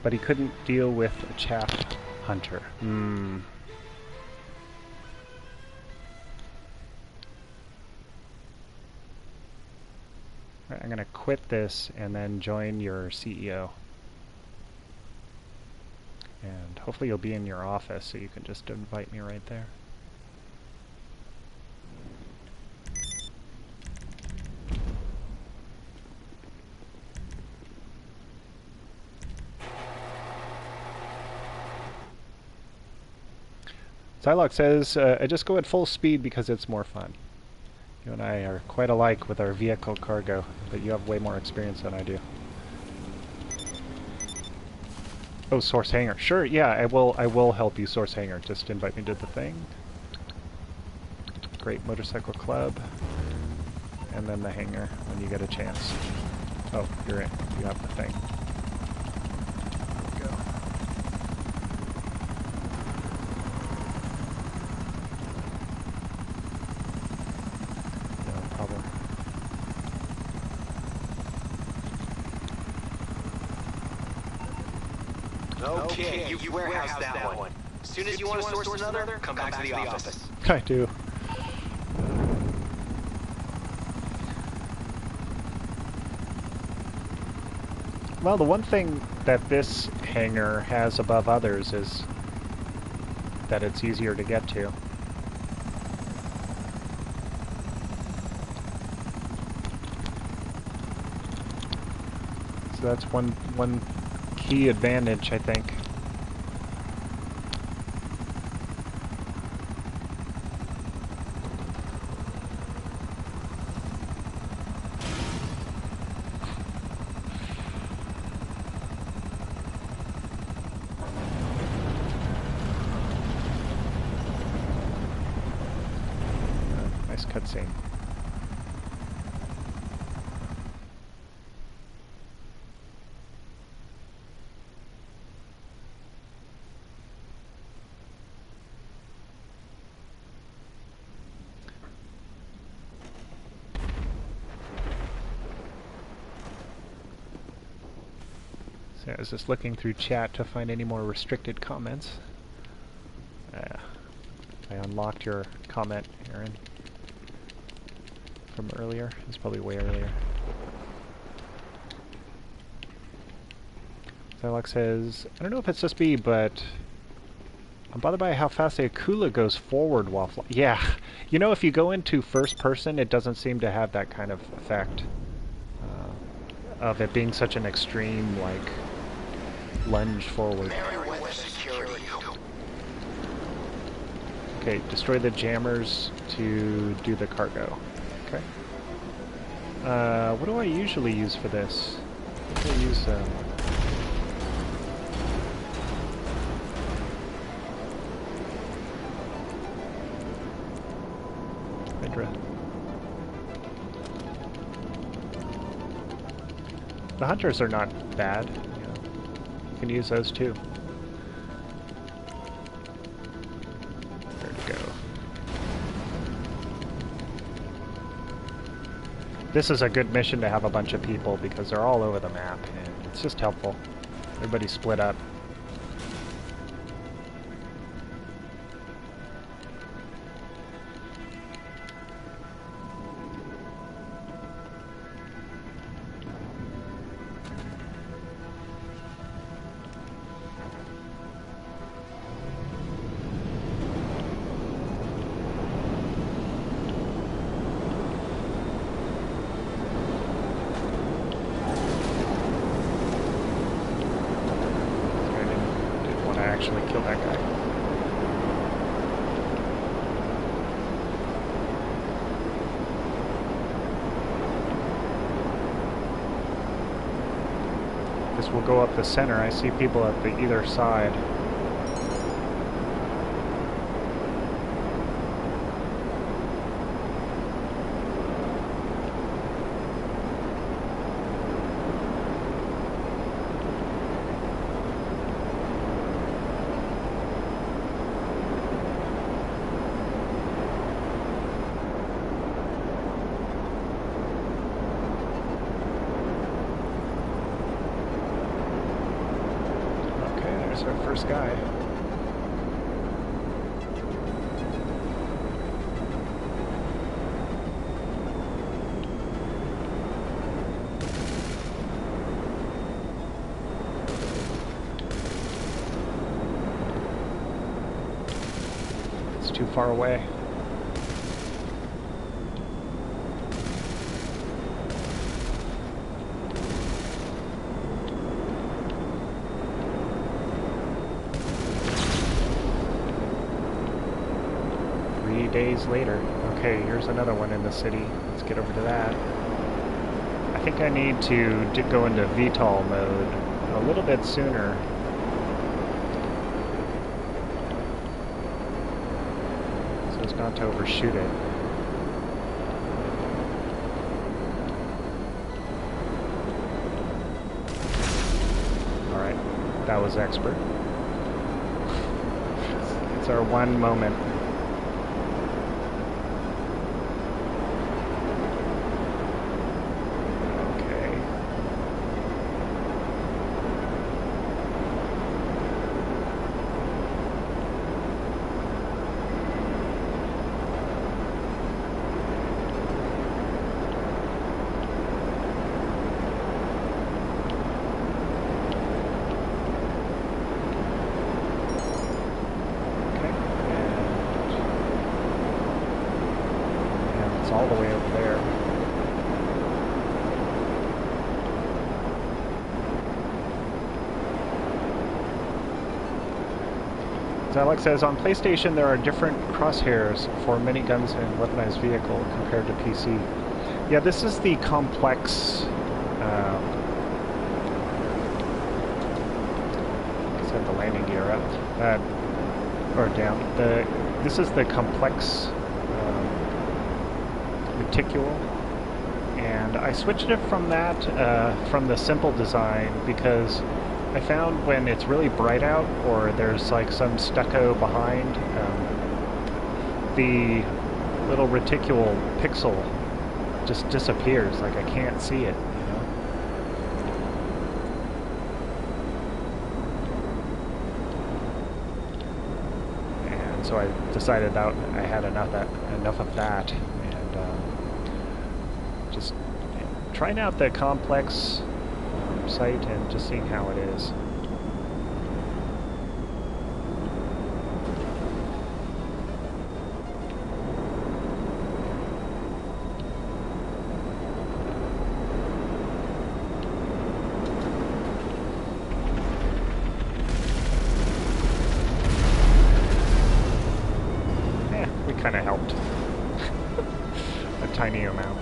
but he couldn't deal with a chaff hunter. Hmm. Right, I'm gonna quit this and then join your CEO. And hopefully you'll be in your office so you can just invite me right there. Psylocke says, I just go at full speed because it's more fun. You and I are quite alike with our vehicle cargo, but you have way more experience than I do. Oh, source hangar. Sure, yeah, I will help you source hangar. Just invite me to the thing. Great Motorcycle Club. And then the hangar when you get a chance. Oh, you're in. You have the thing. Go. No problem. Okay, you warehouse that one. As soon as you want to source another, come back to the office. I do. Well, the one thing that this hangar has above others is that it's easier to get to. So that's one key advantage, I think. Nice cutscene. So I was just looking through chat to find any more restricted comments. I unlocked your comment, Aaron, from earlier. It's probably way earlier. Zylox says, I don't know if it's just me, but I'm bothered by how fast the Akula goes forward while flying. Yeah, you know, if you go into first person, it doesn't seem to have that kind of effect of it being such an extreme, like, lunge forward. Okay, destroy the jammers to do the cargo. Okay. What do I usually use for this? What do I use? Hydra. The hunters are not bad. You know, you can use those too. There we go. This is a good mission to have a bunch of people because they're all over the map and it's just helpful. Everybody's split up. will go up the center. I see people at the either side. There's our first guy. It's too far away. Days later. Okay, here's another one in the city. Let's get over to that. I think I need to go into VTOL mode a little bit sooner. So as not to overshoot it. Alright, that was expert. It's our one moment. All the way over there. As Alex says, on PlayStation there are different crosshairs for miniguns and weaponized vehicle compared to PC. Yeah, this is the complex... set the landing gear up. Or down. This is the complex... reticule, and I switched it from that from the simple design because I found when it's really bright out or there's like some stucco behind, the little reticule pixel just disappears, like I can't see it, you know? And so I decided that I had enough of that. Just trying out the complex site and just seeing how it is. Yeah, we kind of helped. A tiny amount.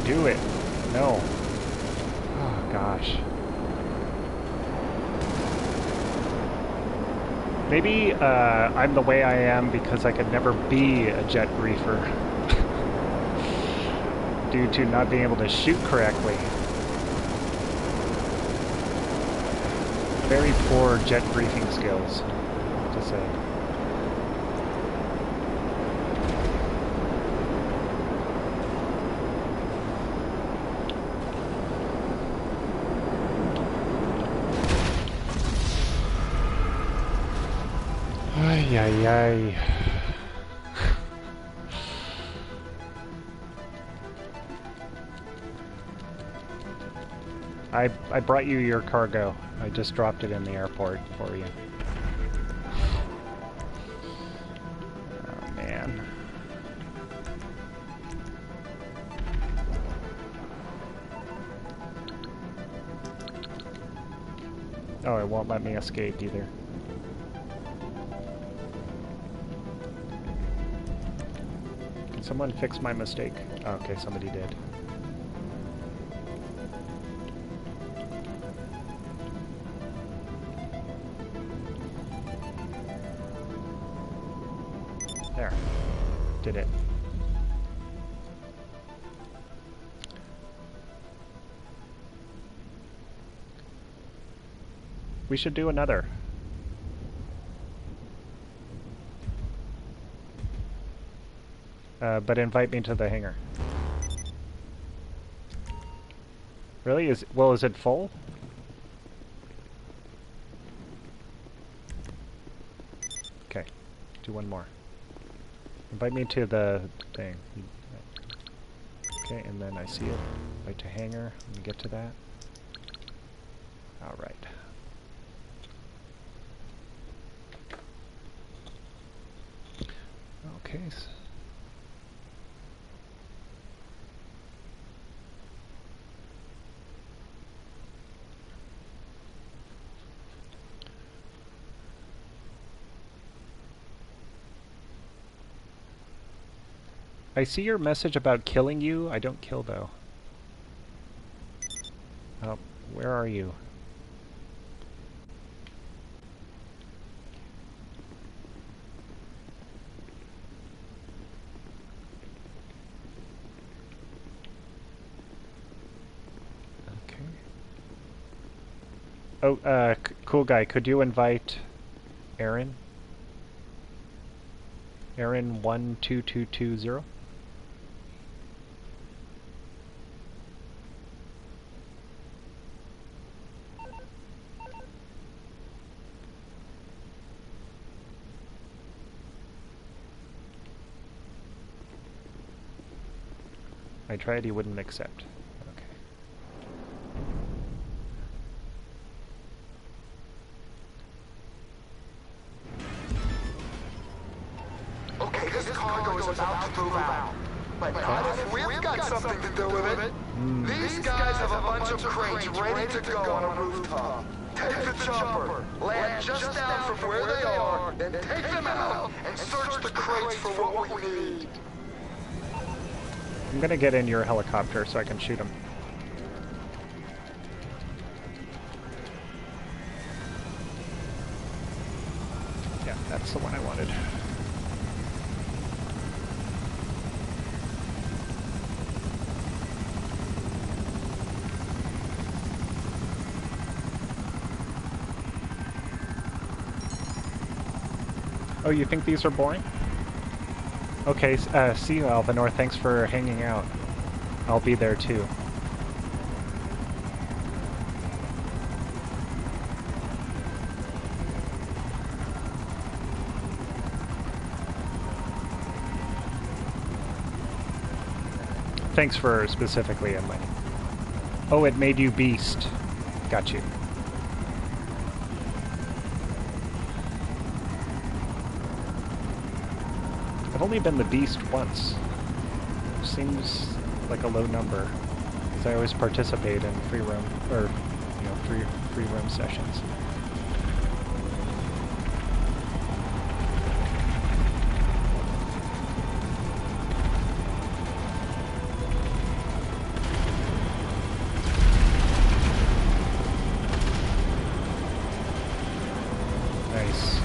Do it. No. Oh, gosh. Maybe I'm the way I am because I could never be a jet griefer due to not being able to shoot correctly. Very poor jet griefing skills, to say. Ay, ay, ay. I brought you your cargo. I just dropped it in the airport for you. Oh, man. Oh, it won't let me escape either. Can someone fix my mistake? Oh, okay, somebody did. There. Did it. We should do another. But invite me to the hangar. Really? Is it full? Okay. Do one more. Invite me to the thing. Okay, and then I see it. Invite to hangar. Let me get to that. Alright. Okay. I see your message about killing you. I don't kill, though. Oh, where are you? Okay. Oh, cool guy, could you invite Aaron? Aaron 12220? I tried, he wouldn't accept. Okay, this cargo is about to move out. But not if we've got something to do with it. These guys have a bunch of crates ready to go on a rooftop. Take the chopper, land just down from where they are, then take them out and search the crates for what we need. I'm gonna get in your helicopter so I can shoot him. Yeah, that's the one I wanted. Oh, you think these are boring? Okay, see you, Alvanor. Thanks for hanging out. I'll be there too. Thanks for specifically inviting. Oh, it made you beast. Got you. I've only been the beast once. Seems like a low number, because I always participate in free roam, or, you know, free roam sessions. Nice.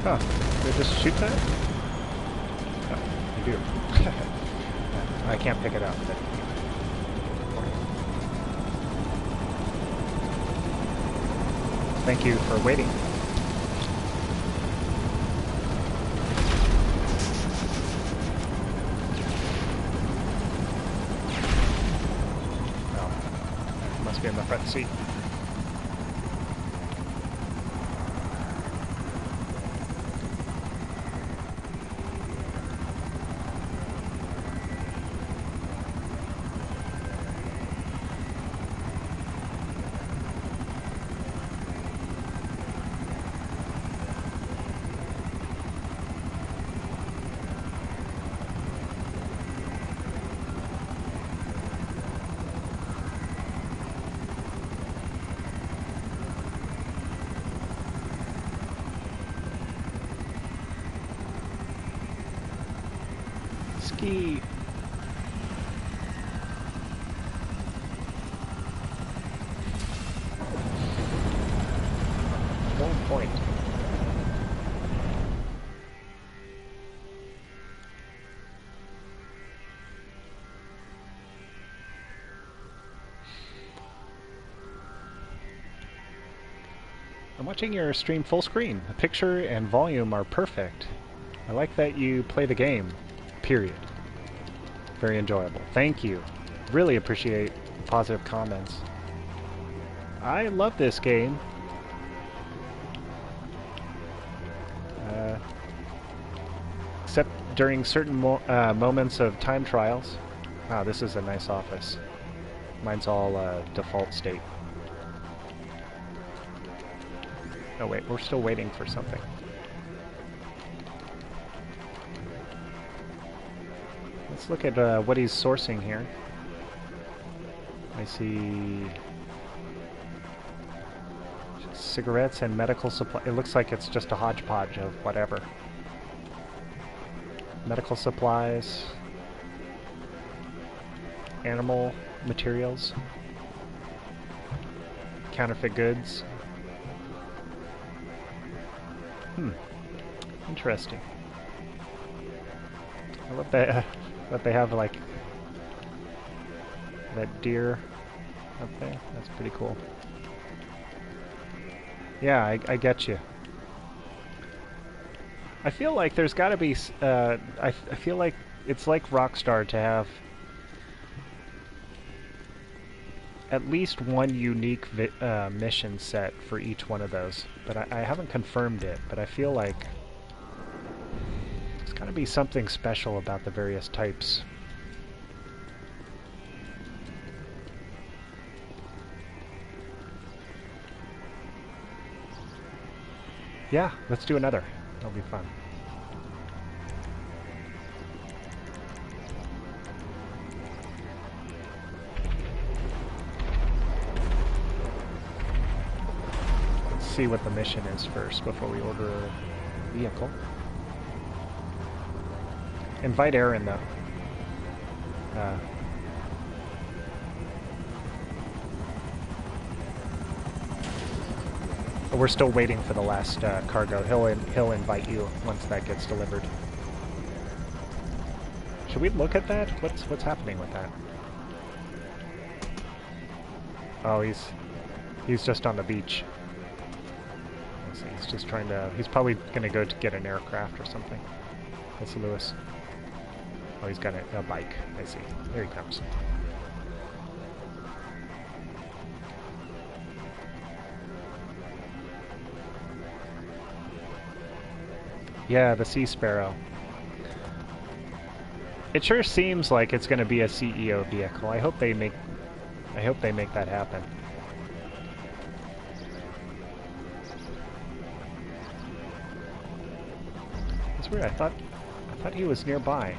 Oh, did I just shoot that? Oh, I do. I can't pick it up, but... Thank you for waiting. Oh, must be in the front seat. Ski. Point. I'm watching your stream full screen. The picture and volume are perfect. I like that you play the game. Period. Very enjoyable. Thank you. Really appreciate positive comments. I love this game. Except during certain moments of time trials. Wow, this is a nice office. Mine's all default state. Oh wait, we're still waiting for something. Let's look at what he's sourcing here. I see cigarettes and medical supply. It looks like it's just a hodgepodge of whatever. Medical supplies, animal materials, counterfeit goods. Interesting. I love that they have like that deer up there. That's pretty cool. Yeah, I get you. I feel like there's got to be. I feel like it's like Rockstar to have at least one unique mission set for each one of those. But I haven't confirmed it. But I feel like there's got to be something special about the various types. Yeah, let's do another. That'll be fun. Let's see what the mission is first before we order a vehicle. Invite Aaron though. We're still waiting for the last cargo. He'll invite you once that gets delivered. Should we look at that? What's happening with that? Oh, he's just on the beach. He's just trying to. He's probably gonna go to get an aircraft or something. That's Lewis. Oh, he's got a bike. I see. Here he comes. Yeah, the Sea Sparrow. It sure seems like it's going to be a CEO vehicle. I hope they make that happen. That's weird. I thought he was nearby.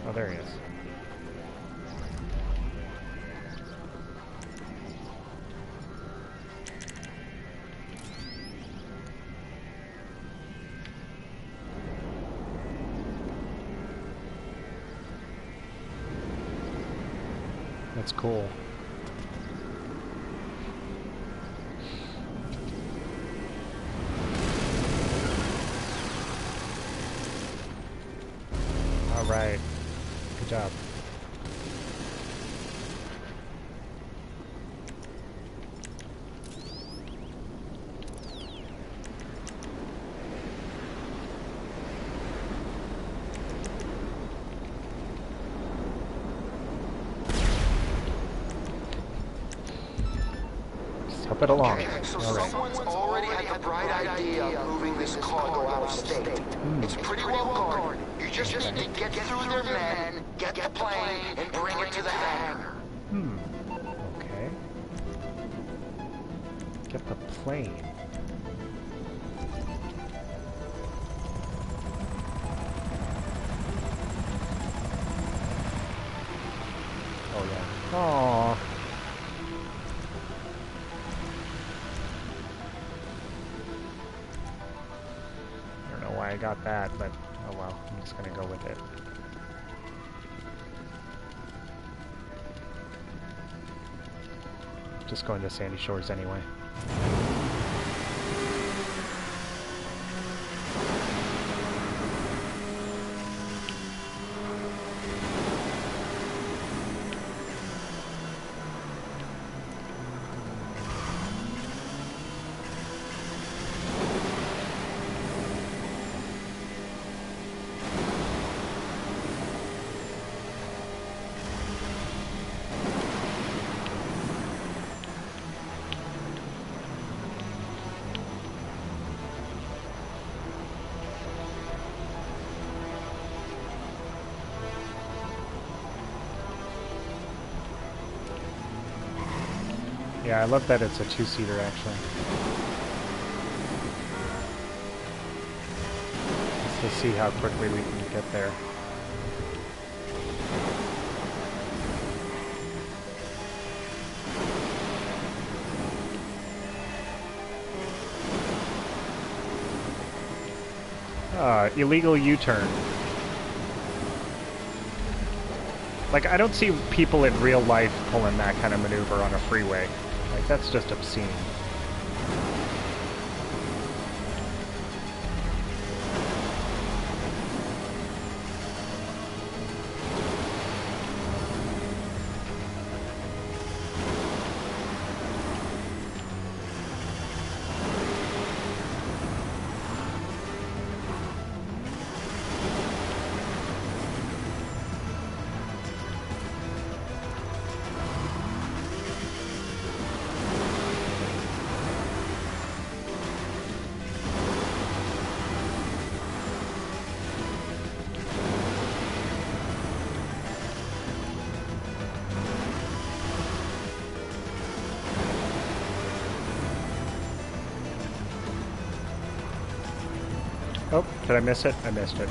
Oh, there he is. That's cool. Alright. Good job. Just help it along. Okay, so Alright. someone's already had the bright idea of moving this cargo out of state. It's pretty well guarded. You just need to get through their men, get the plane, and bring it to the hangar. Okay. Get the plane. Oh yeah. Aww. I don't know why I got that, but oh well. I'm just gonna go with it. Just going to Sandy Shores anyway. Yeah, I love that it's a two-seater, actually. Just to see how quickly we can get there. Illegal U-turn. Like, I don't see people in real life pulling that kind of maneuver on a freeway. Like, that's just obscene. Oh, did I miss it? I missed it.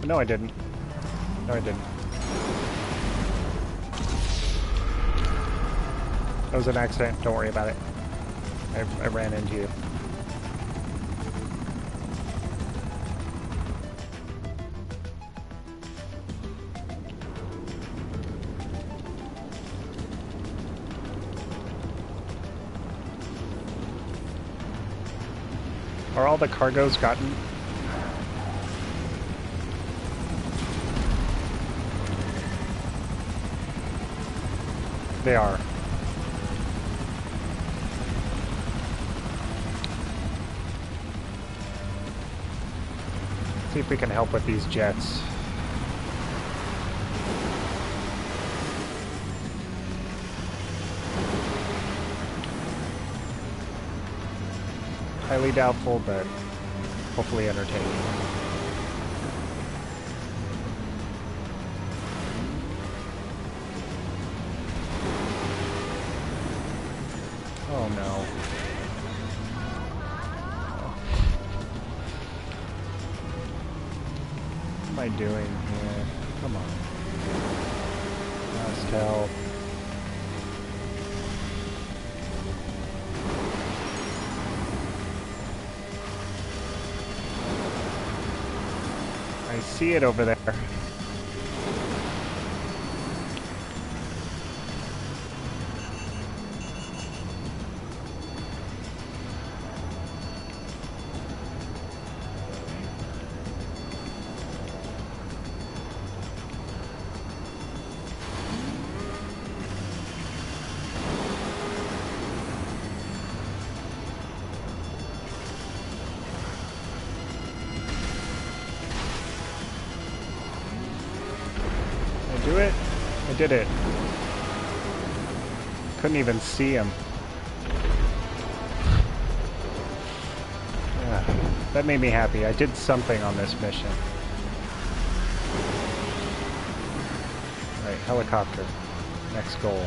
No, I didn't. No, I didn't. That was an accident. Don't worry about it. I ran into you. Are all the cargos gotten? They are. See if we can help with these jets. Highly doubtful, but hopefully entertaining. Oh no. What am I doing here? Come on. Last help. I see it over there. did it. Couldn't even see him. That made me happy. I did something on this mission. Alright, helicopter. Next goal.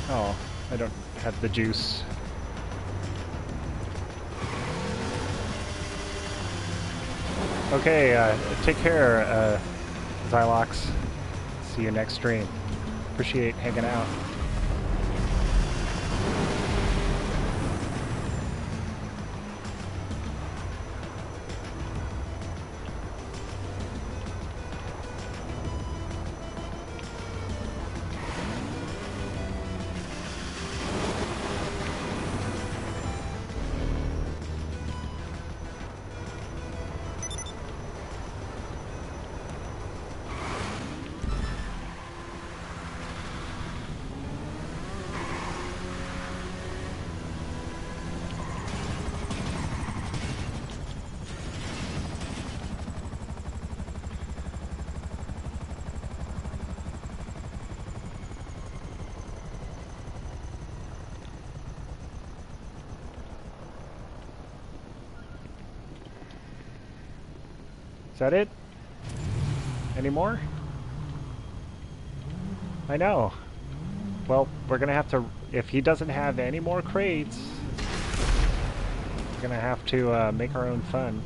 Oh, I don't have the juice. Okay, take care, Xylox. See you next stream. Appreciate hanging out. Is that it? Any more? I know. Well, we're gonna have to, if he doesn't have any more crates, we're gonna have to make our own fun.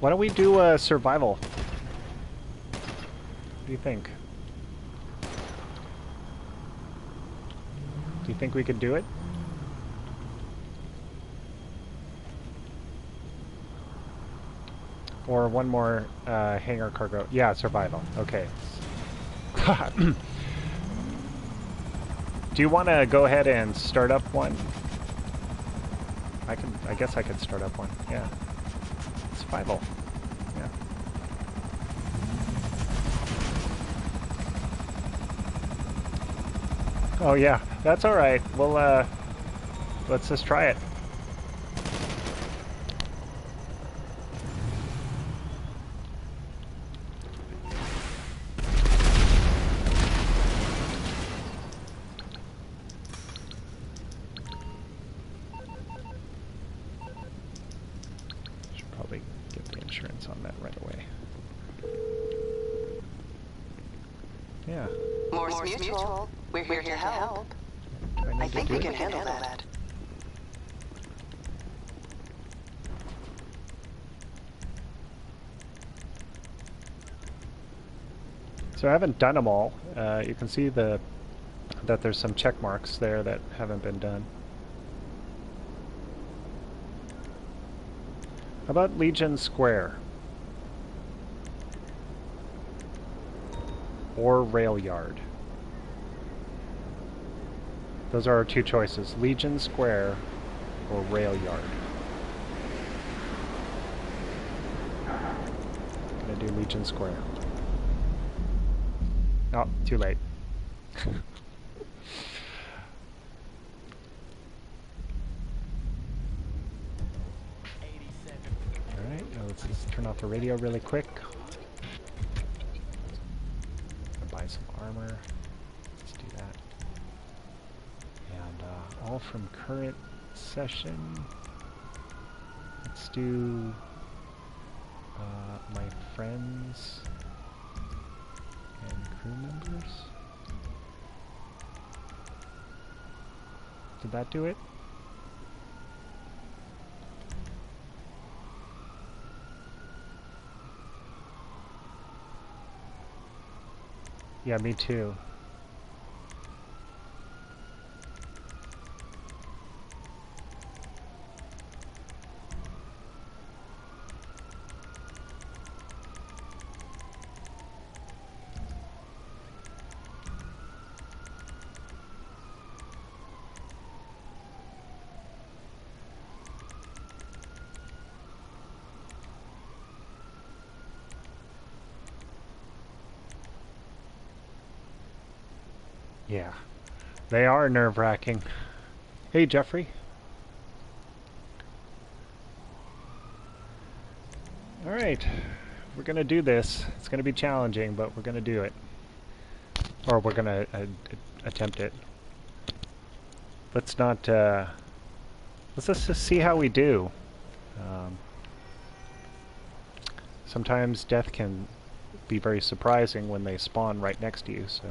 Why don't we do survival? What do you think? Do you think we could do it? Or one more hangar cargo. Yeah, survival. Okay. Do you want to go ahead and start up one? I guess I could start up one. Yeah. Survival. Yeah. Oh yeah, that's all right. Well, let's just try it. Mutual. We're here to help. I think we can handle that. So I haven't done them all. You can see that there's some check marks there that haven't been done. How about Legion Square? Or Rail Yard? Those are our two choices, Legion Square or Rail Yard. I'm gonna do Legion Square. Oh, too late. Alright, now let's just turn off the radio really quick. Buy some armor. Let's do that. And all from current session. Let's do my friends and crew members. Did that do it? Yeah, me too. Yeah, they are nerve-wracking. Hey, Jeffrey. Alright, we're gonna do this. It's gonna be challenging, but we're gonna do it. Or we're gonna attempt it. Let's not, let's just see how we do. Sometimes death can be very surprising when they spawn right next to you, so...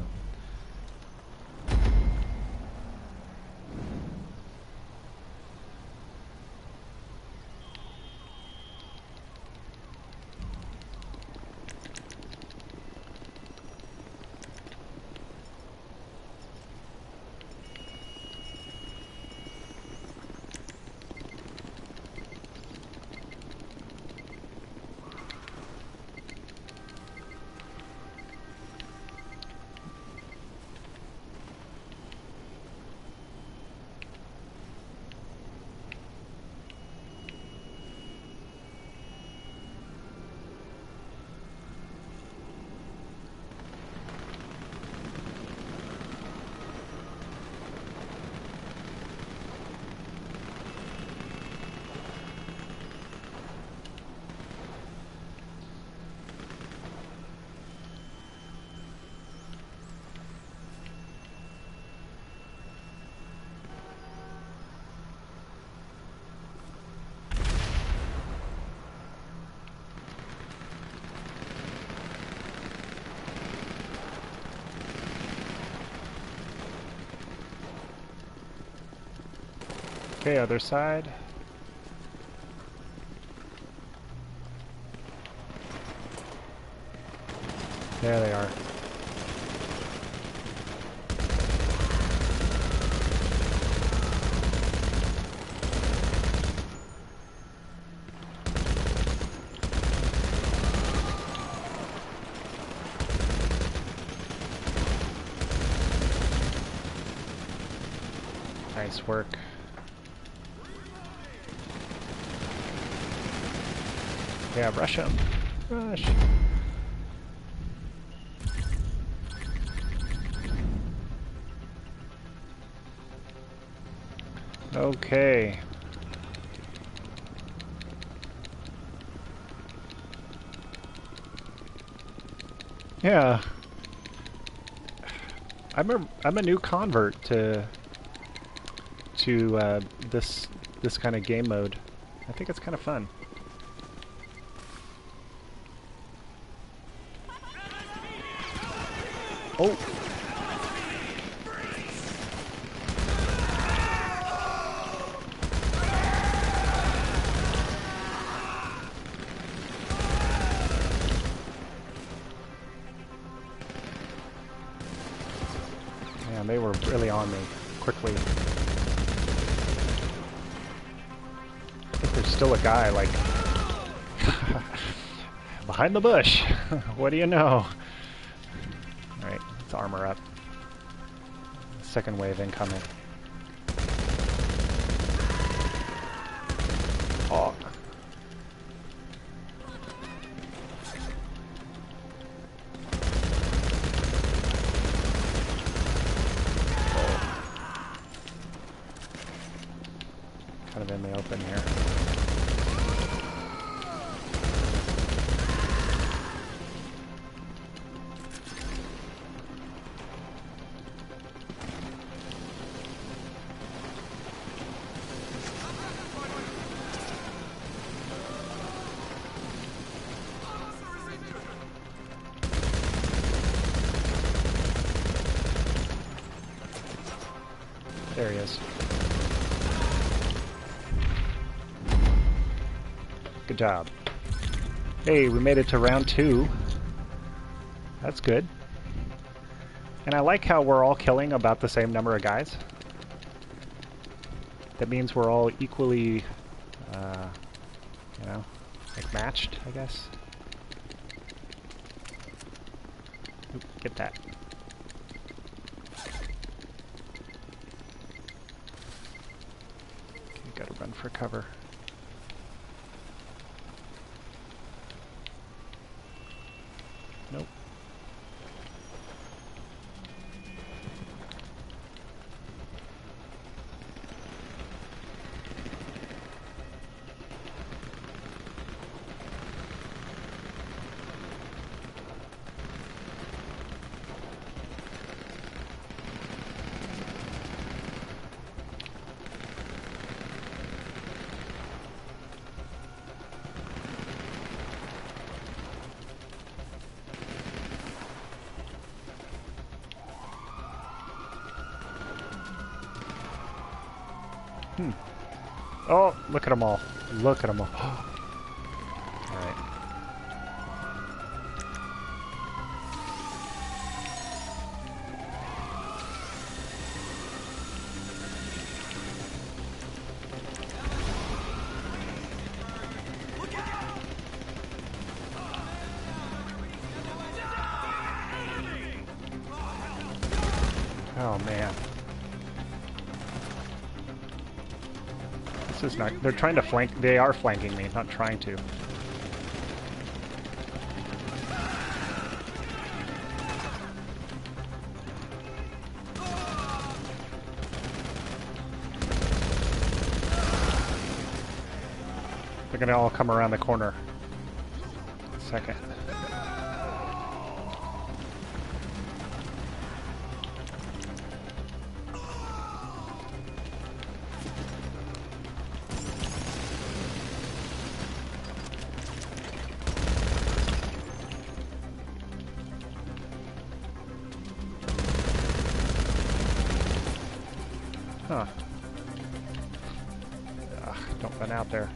Okay, other side. There they are. Nice work. Yeah, rush him. Rush. Okay. Yeah. I'm a new convert to this kind of game mode. I think it's kind of fun. Oh. Man, they were really on me quickly. I think there's still a guy like behind the bush. What do you know? Alright, let's armor up. Second wave incoming. Oh. Kind of in the open here. There he is. Good job. Hey, we made it to round 2. That's good. And I like how we're all killing about the same number of guys. That means we're all equally, you know, like matched, I guess. Oop, get that. Okay, gotta run for cover. Nope. Oh, look at them all. Look at them all. Alright. Oh, man. This is not... They're trying to flank... They are flanking me, not trying to. They're gonna all come around the corner. Second. Huh. Ugh, don't run out there.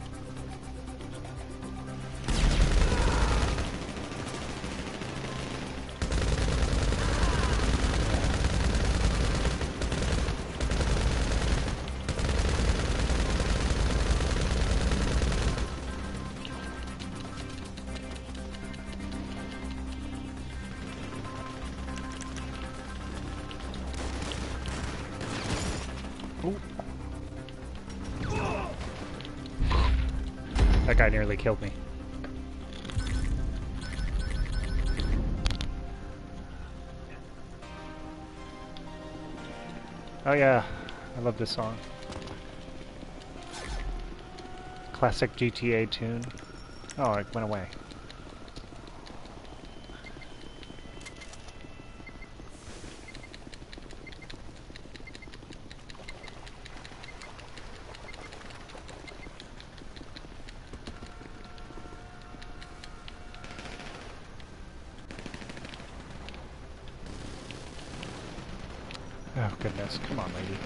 That guy nearly killed me. Oh yeah, I love this song. Classic GTA tune. Oh, it went away. Oh goodness, come on, lady.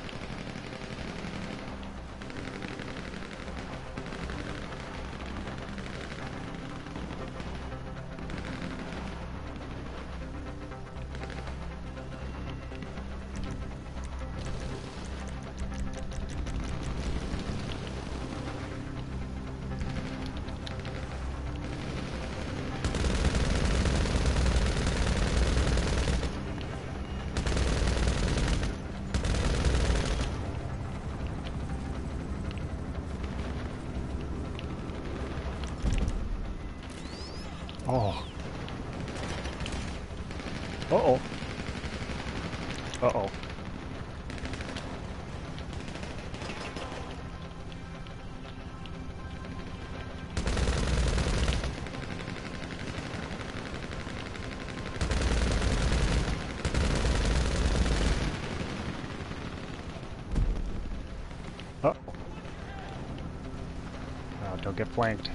Oh. Uh-oh. Uh-oh. Oh. Oh, don't get flanked.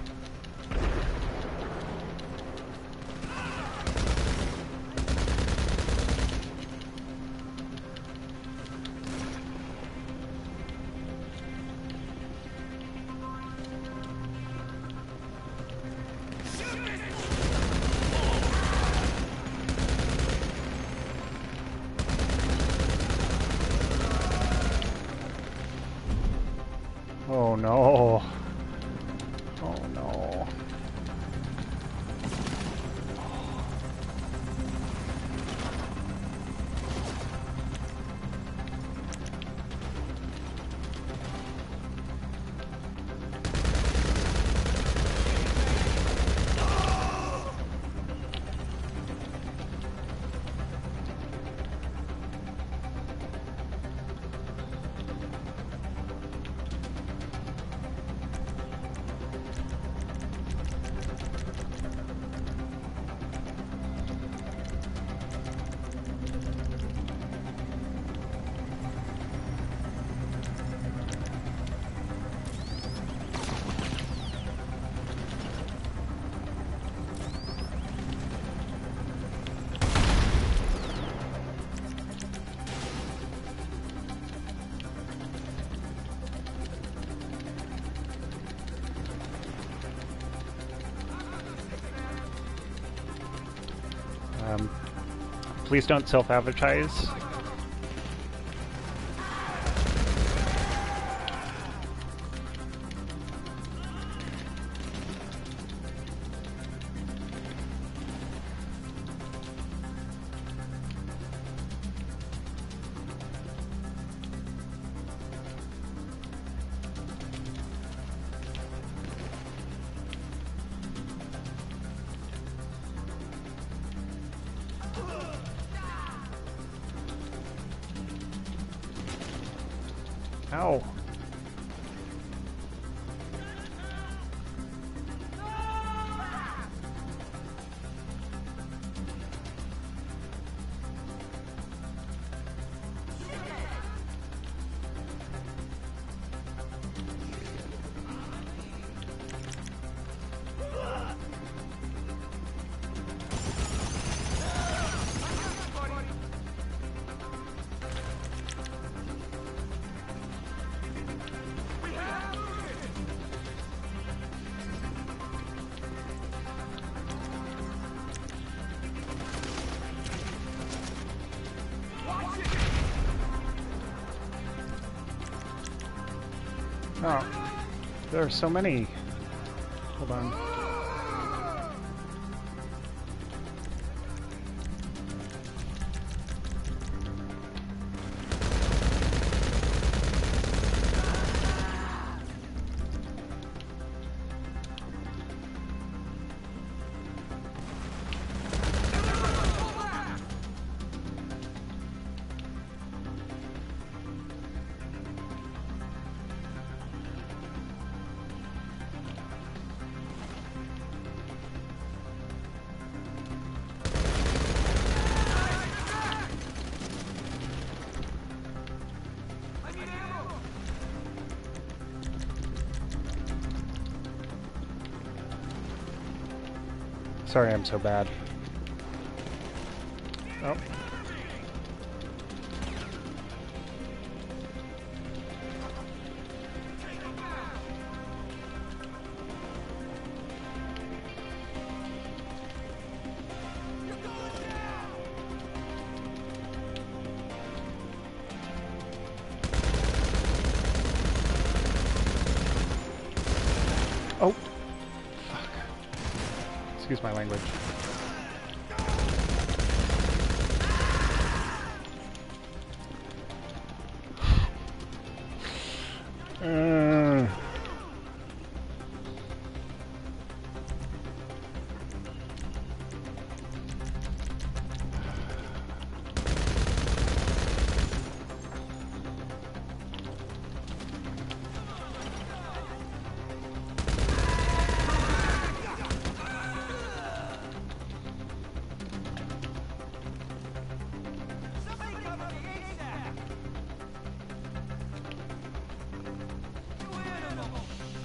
Oh no. Oh no. Please don't self-advertise. Ow. Oh, there are so many. Hold on. Sorry, I'm so bad. Oh. Oh. Fuck. Excuse my language.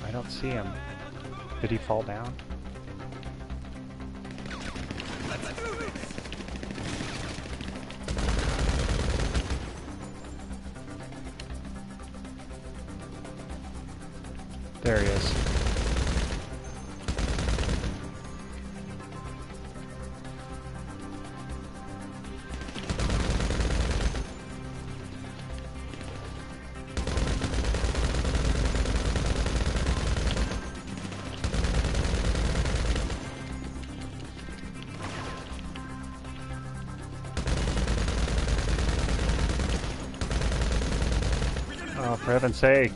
I don't see him. Did he fall down? There he is. for heaven's sake.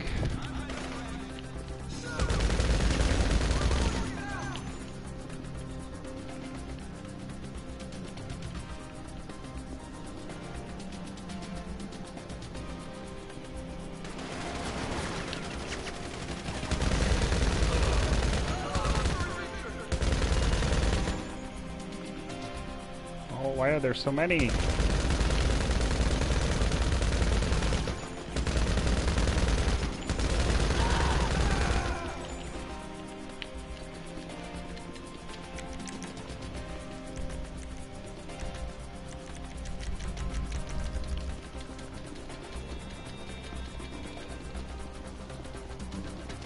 Oh, why are there so many?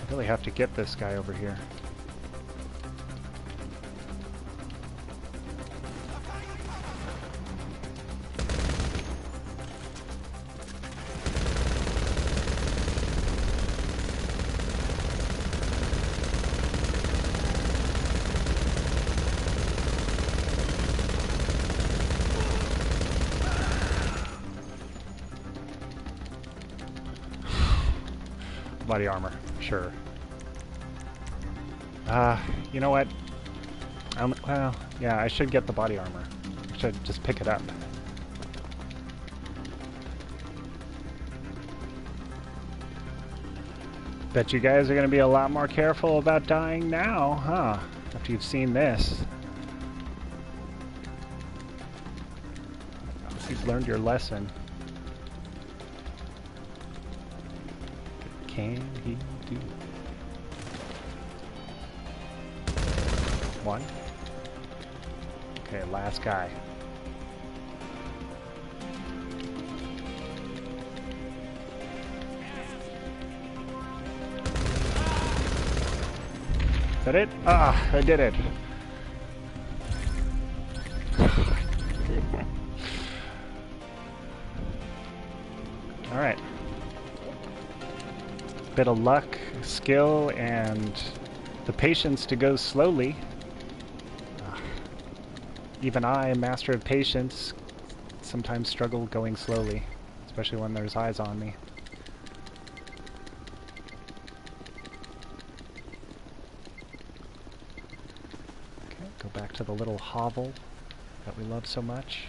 I really have to get this guy over here. Body armor, sure. You know what? Well, yeah, I should get the body armor. I should just pick it up. Bet you guys are going to be a lot more careful about dying now, huh? After you've seen this. I hope you've learned your lesson. Can he do? One. Okay, last guy. Is that it? Ah, I did it. All right. Bit of luck, skill, and the patience to go slowly. Even I, master of patience, sometimes struggle going slowly, especially when there's eyes on me. Okay, go back to the little hovel that we love so much.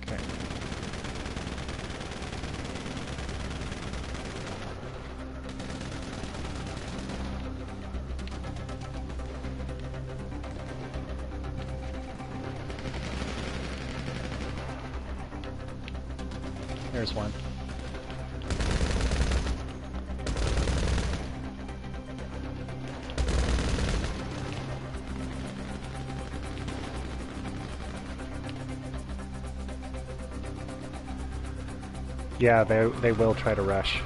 Okay. There's one. Yeah, they will try to rush.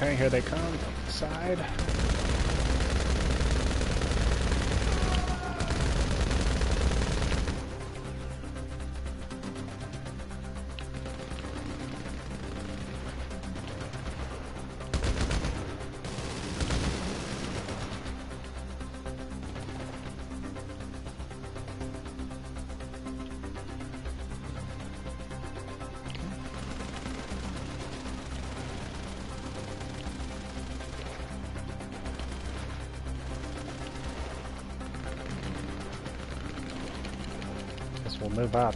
Okay, here they come from the side. We'll move up.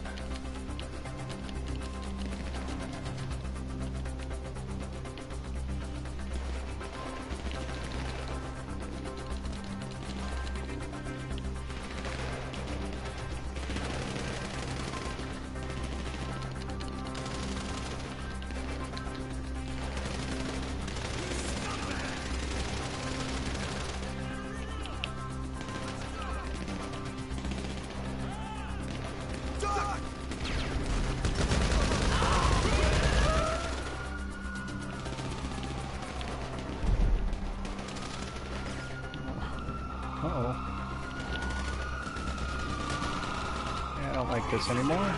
I don't like this anymore.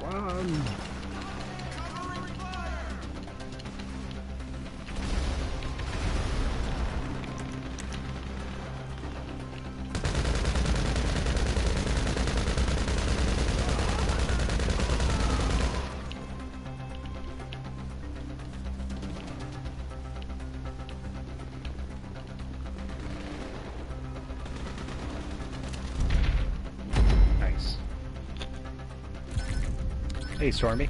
Run! Hey, Stormy.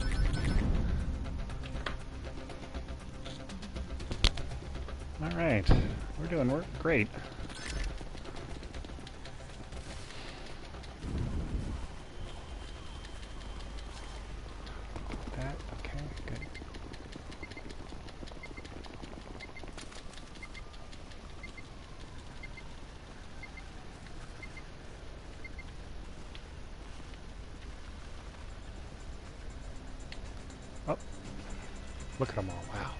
All right, we're doing great. That, okay, good. Oh, look at them all, wow.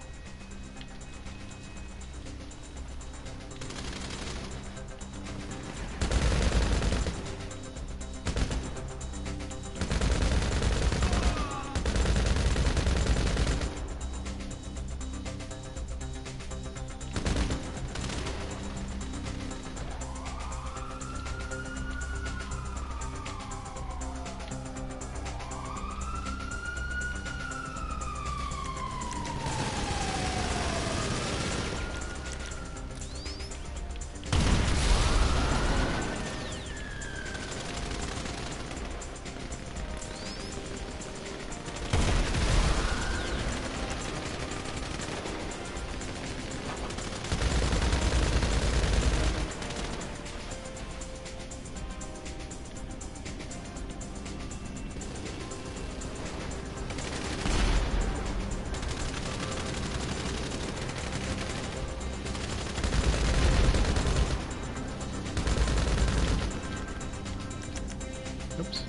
Oops.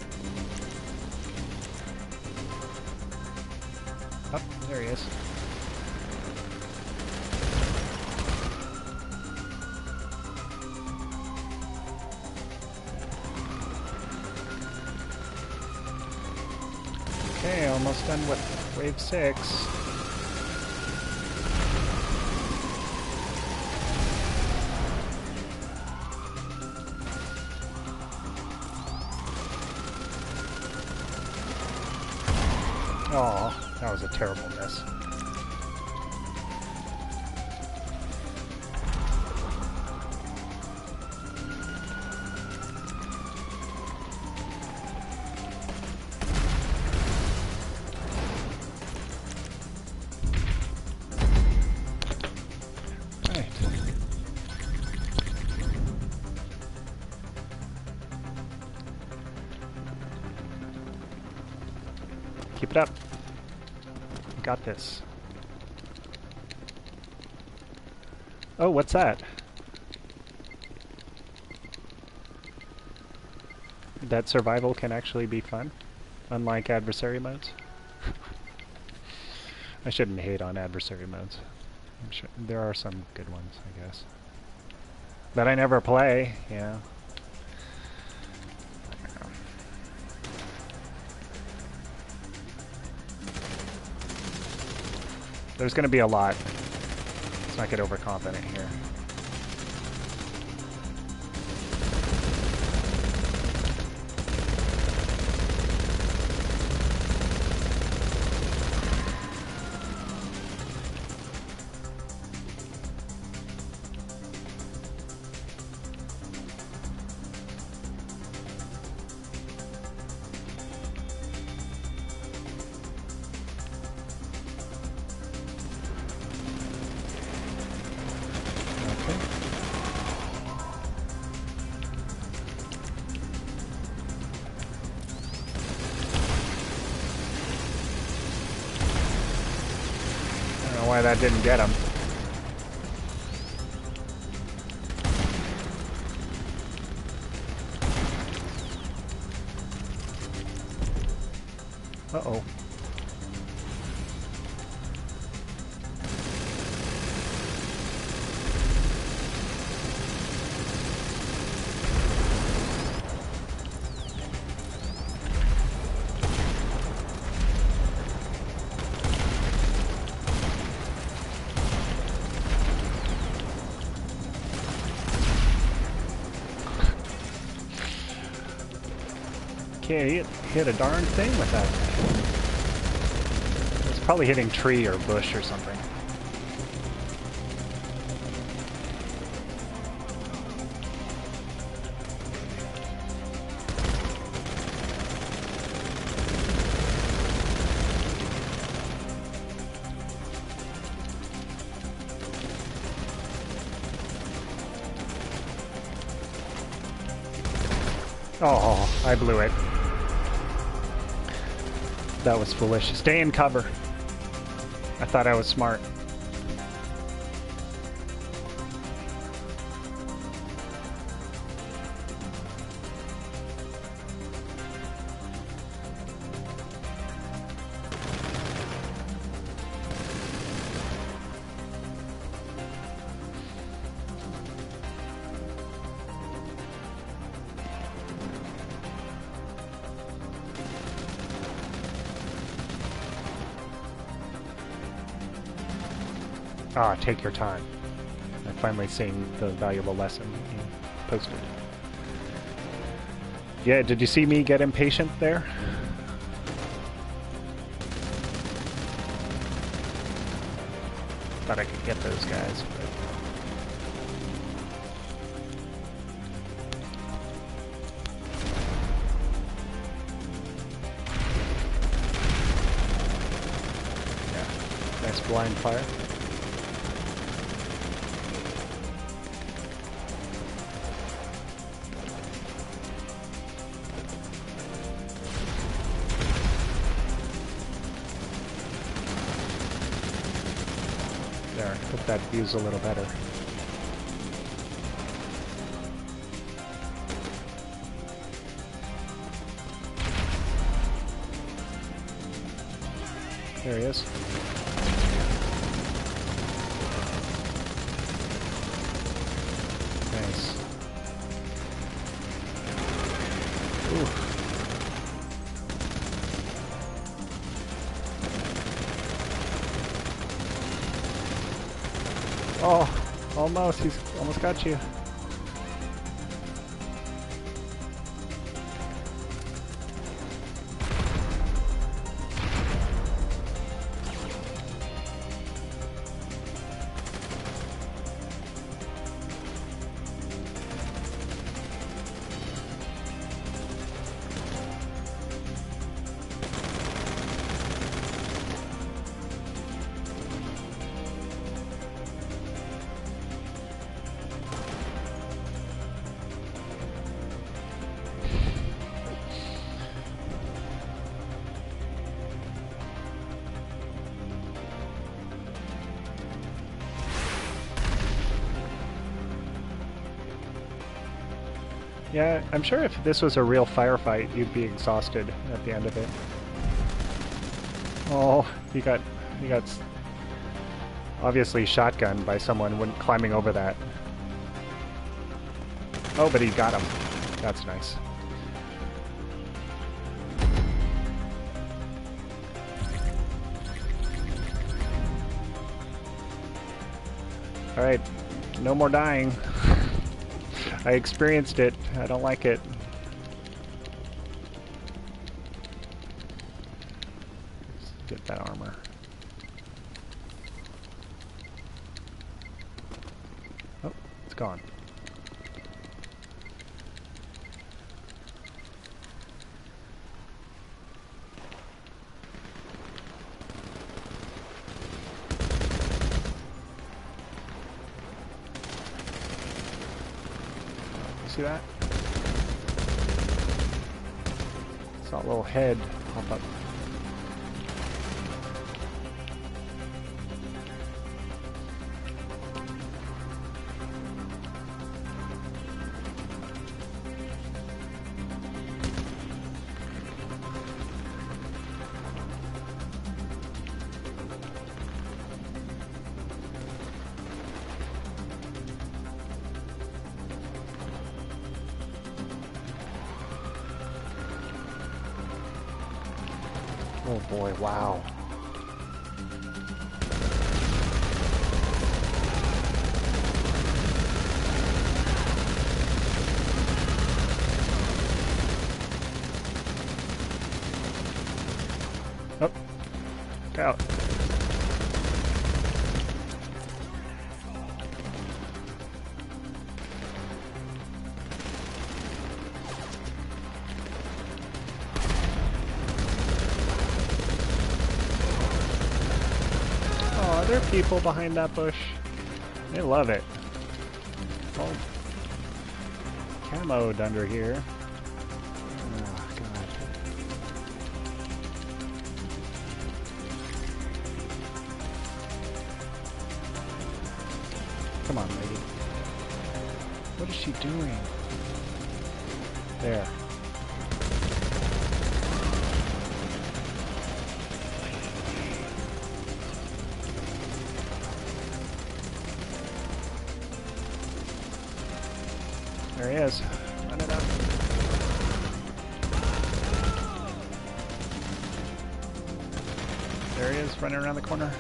Oh, there he is. Okay, almost done with wave 6. Oh, that was a terrible miss. Right. Keep it up. Got this. Oh, what's that? That survival can actually be fun, unlike adversary modes. I shouldn't hate on adversary modes. I'm sure there are some good ones, I guess. But I never play, yeah. There's going to be a lot. Let's not get overconfident here. Why that didn't get him. Uh-oh. Can't hit a darn thing with that thing. It's probably hitting tree or bush or something. Oh, I blew it. That was foolish. Stay in cover. I thought I was smart. Ah, take your time. I'm finally seeing the valuable lesson you posted. Yeah, did you see me get impatient there? Thought I could get those guys. But... yeah, nice blind fire. Hope that view's a little better. There he is. Nice. Ooh. Oh, almost. He's almost got you. Yeah, I'm sure if this was a real firefight, you'd be exhausted at the end of it. Oh, he got obviously shotgunned by someone when climbing over that. Oh, but he got him. That's nice. All right, no more dying. I experienced it. I don't like it. Let's get that armor. Oh, it's gone. See that? Saw a little head pop up. Oh boy, wow. Oh, look out. Oh, there are people behind that bush. They love it. It's all camoed under here. Oh, God. Come on, lady. What is she doing? There. There he is. Run it up. There he is, running around the corner.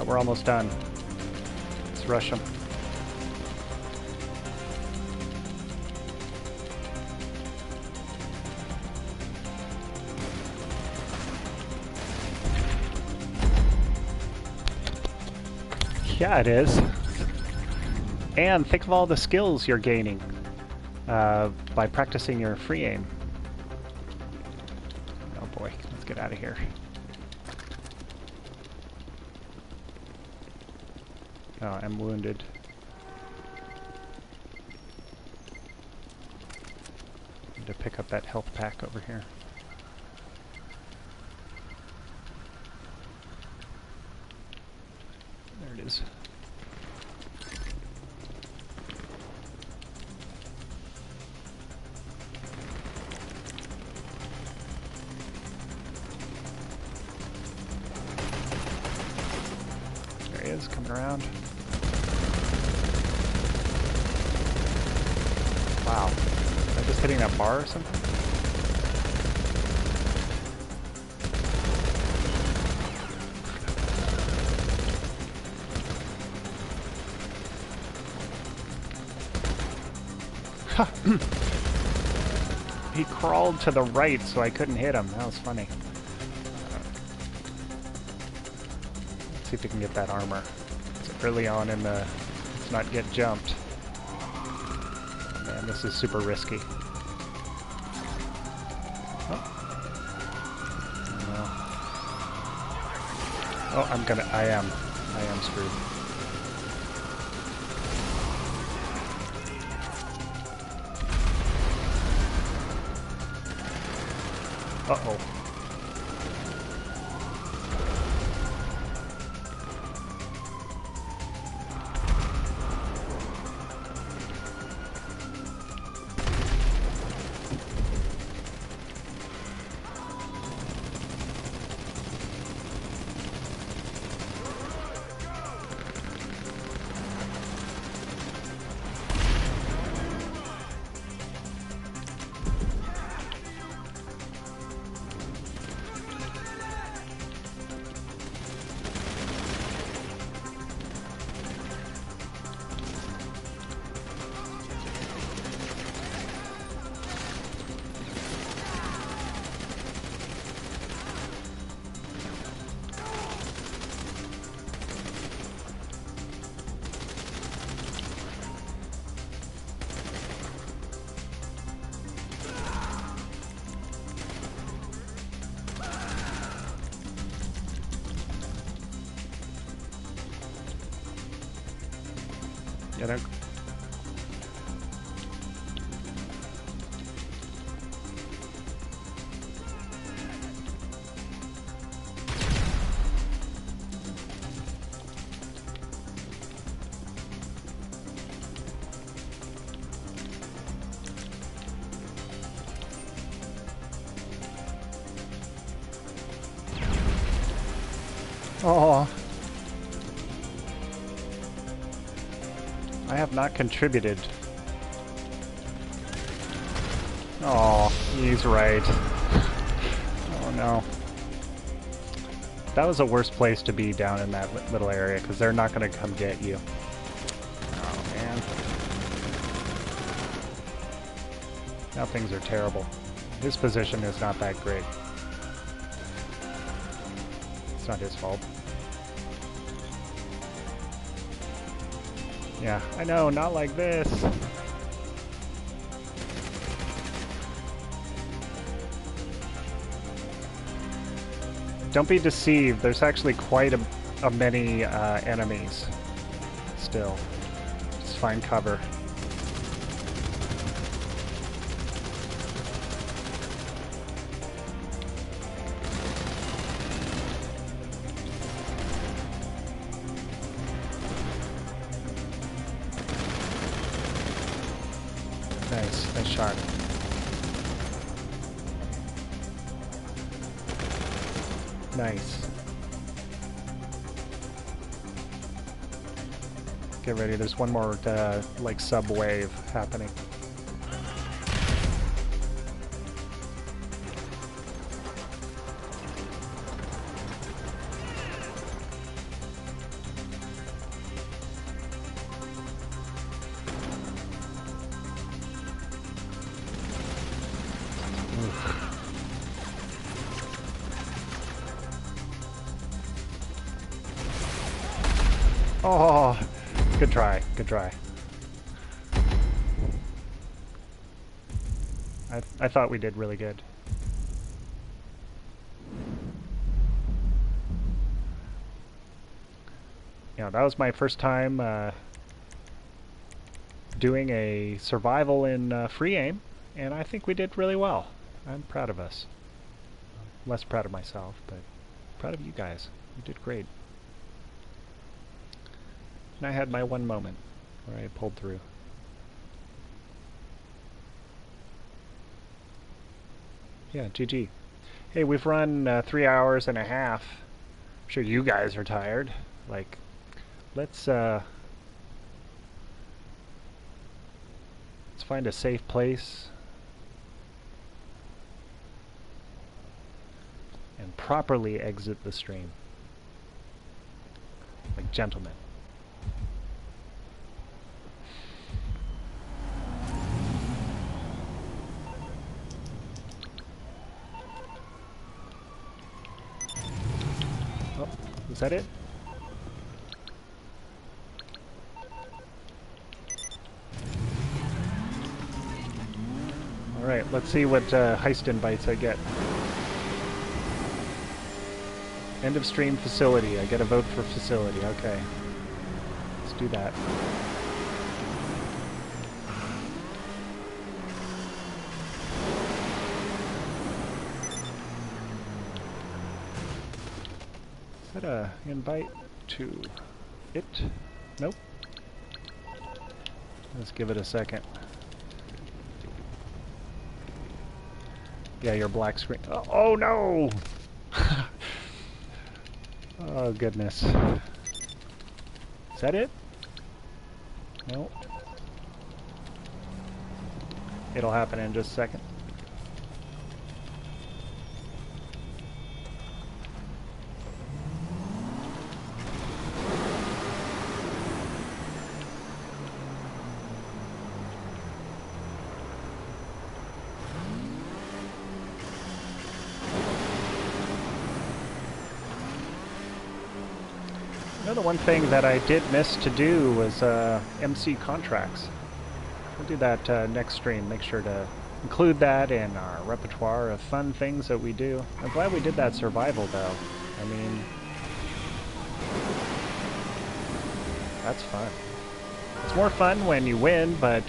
We're almost done. Let's rush them. Yeah, it is. And think of all the skills you're gaining by practicing your free aim. Oh boy, let's get out of here. Oh, I'm wounded. Need to pick up that health pack over here. There it is. There he is, coming around. Wow. Am I just hitting that bar or something? He crawled to the right so I couldn't hit him. That was funny. Let's see if we can get that armor. It's early on in the... Let's not get jumped. Man, this is super risky. Oh. No. Oh, I am screwed. Uh-oh. Yeah, don't... Oh. I have not contributed. Oh, he's right. Oh no. That was the worst place to be down in that little area, because they're not going to come get you. Oh man. Now things are terrible. His position is not that great. It's not his fault. Yeah, I know, not like this. Don't be deceived. There's actually quite a many enemies still. Just find cover. Nice, nice shot. Nice. Get ready, there's one more, like, sub-wave happening. Oh, good try, good try. I thought we did really good. You know, that was my first time doing a survival in free aim, and I think we did really well. I'm proud of us. Less proud of myself, but proud of you guys. You did great. And I had my one moment where I pulled through. Yeah, GG. Hey, we've run 3 hours and a half. I'm sure you guys are tired. Like, let's find a safe place and properly exit the stream. Like gentlemen. Oh, is that it? Alright, let's see what heist invites I get. End of stream facility. I get a vote for facility. Okay. Let's do that. Is that a invite to it? Nope. Let's give it a second. Yeah, your black screen. Oh no! Oh goodness. Is that it? No. It'll happen in just a second. The one thing that I did miss to do was MC contracts. We'll do that next stream. Make sure to include that in our repertoire of fun things that we do. I'm glad we did that survival though. I mean, that's fun. It's more fun when you win, but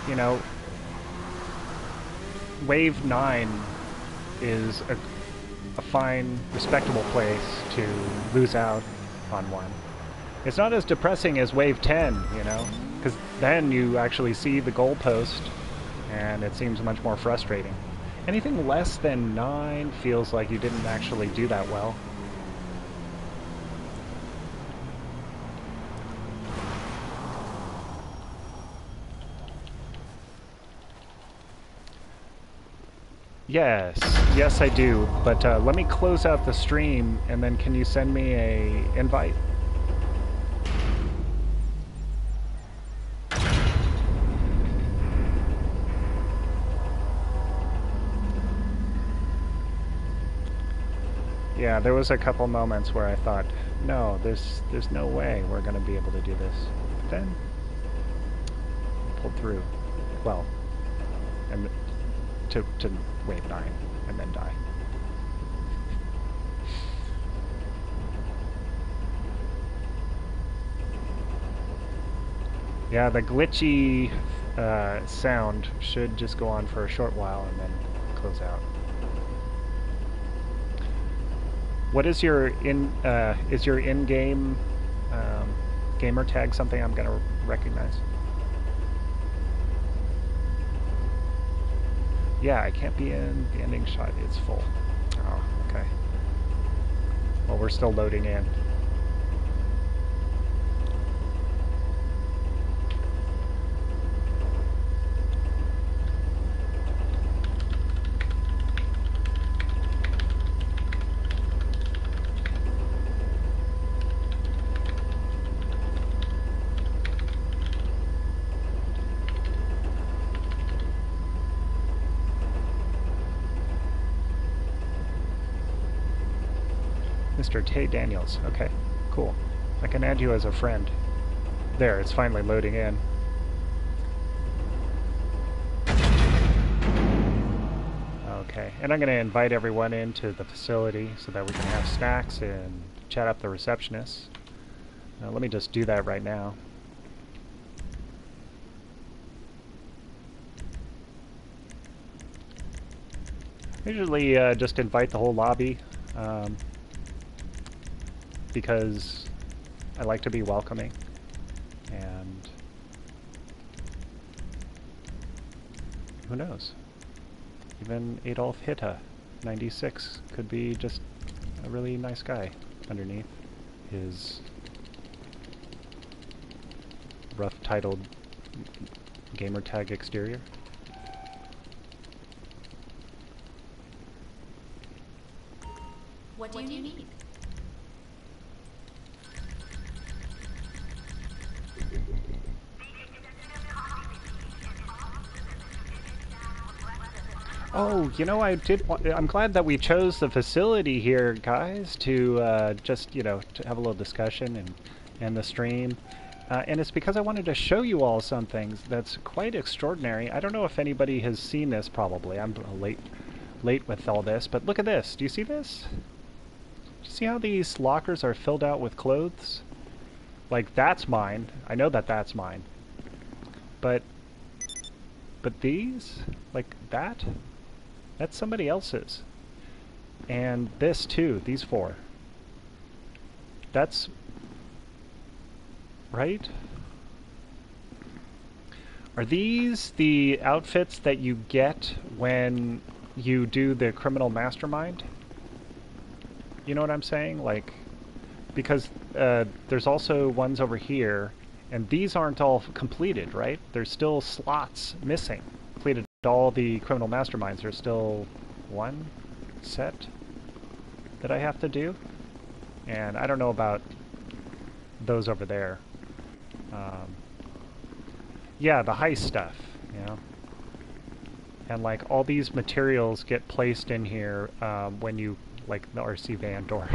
you know, Wave 9 is a fine, respectable place to lose out on one. It's not as depressing as Wave 10, you know, because then you actually see the goalpost and it seems much more frustrating. Anything less than 9 feels like you didn't actually do that well. Yes, yes I do, but let me close out the stream and then can you send me a invite? Yeah, there was a couple moments where I thought, no, there's no way we're going to be able to do this. But then, I pulled through. Well, and to wave 9 and then die. Yeah, the glitchy sound should just go on for a short while and then close out. What is your in-game gamer tag something I'm gonna recognize? Yeah, I can't be in the ending shot. It's full. Oh, okay. Well, we're still loading in. Mr. Tay Daniels. Okay, cool. I can add you as a friend. There, it's finally loading in. Okay, and I'm going to invite everyone into the facility so that we can have snacks and chat up the receptionists. Let me just do that right now. Usually just invite the whole lobby. Because I like to be welcoming, and who knows, even Adolf Hitler 96 could be just a really nice guy underneath his rough titled gamertag exterior. What do you need? Oh, you know, I'm glad that we chose the facility here, guys, to just, you know, to have a little discussion and the stream. And it's because I wanted to show you all something that's quite extraordinary. I don't know if anybody has seen this, probably. I'm late with all this, but look at this. Do you see this? Do you see how these lockers are filled out with clothes? Like, that's mine. I know that that's mine. But these? Like, that? That's somebody else's. And this too, these 4. That's... right? Are these the outfits that you get when you do the criminal mastermind? You know what I'm saying? Like, because there's also ones over here, and these aren't all completed, right? There's still slots missing. Completed all the criminal masterminds. There's still one set that I have to do, and I don't know about those over there. Yeah, the heist stuff, you know, and like all these materials get placed in here when you, like the RC van door,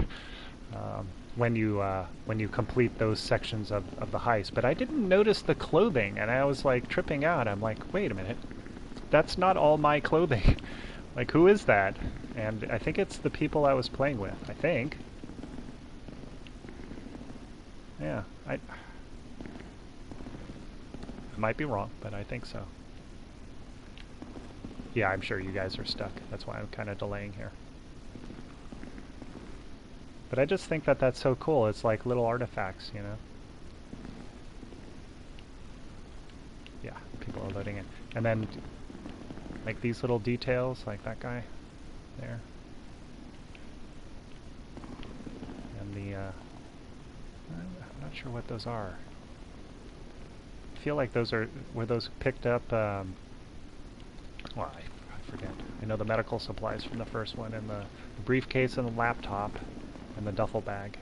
when you complete those sections of the heist. But I didn't notice the clothing, and I was like tripping out. I'm like, wait a minute. That's not all my clothing. Like, who is that? And I think it's the people I was playing with, I think. Yeah, I might be wrong, but I think so. Yeah, I'm sure you guys are stuck. That's why I'm kind of delaying here. But I just think that that's so cool. It's like little artifacts, you know? Yeah, people are loading in. And then Like these little details, like that guy there. And the, I'm not sure what those are. I feel like those were those picked up, well, I forget. I know the medical supplies from the first one, and the briefcase and the laptop, and the duffel bag.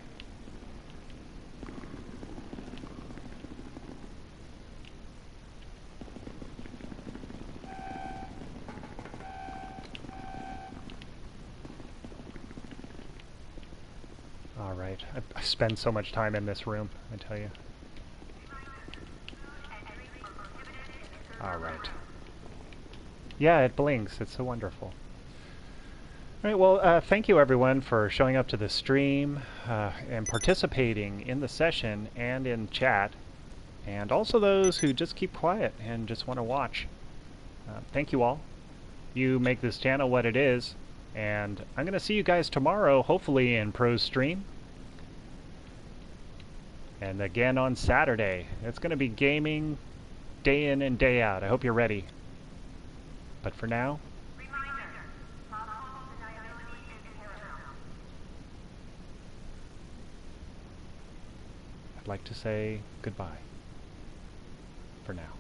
Alright, I spend so much time in this room, I tell you. Alright. Yeah, it blinks. It's so wonderful. Alright, well, thank you everyone for showing up to the stream and participating in the session and in chat. And also those who just keep quiet and just want to watch. Thank you all. You make this channel what it is. And I'm going to see you guys tomorrow, hopefully in Pro's stream. And again on Saturday. It's going to be gaming day in and day out. I hope you're ready. But for now, I'd like to say goodbye for now.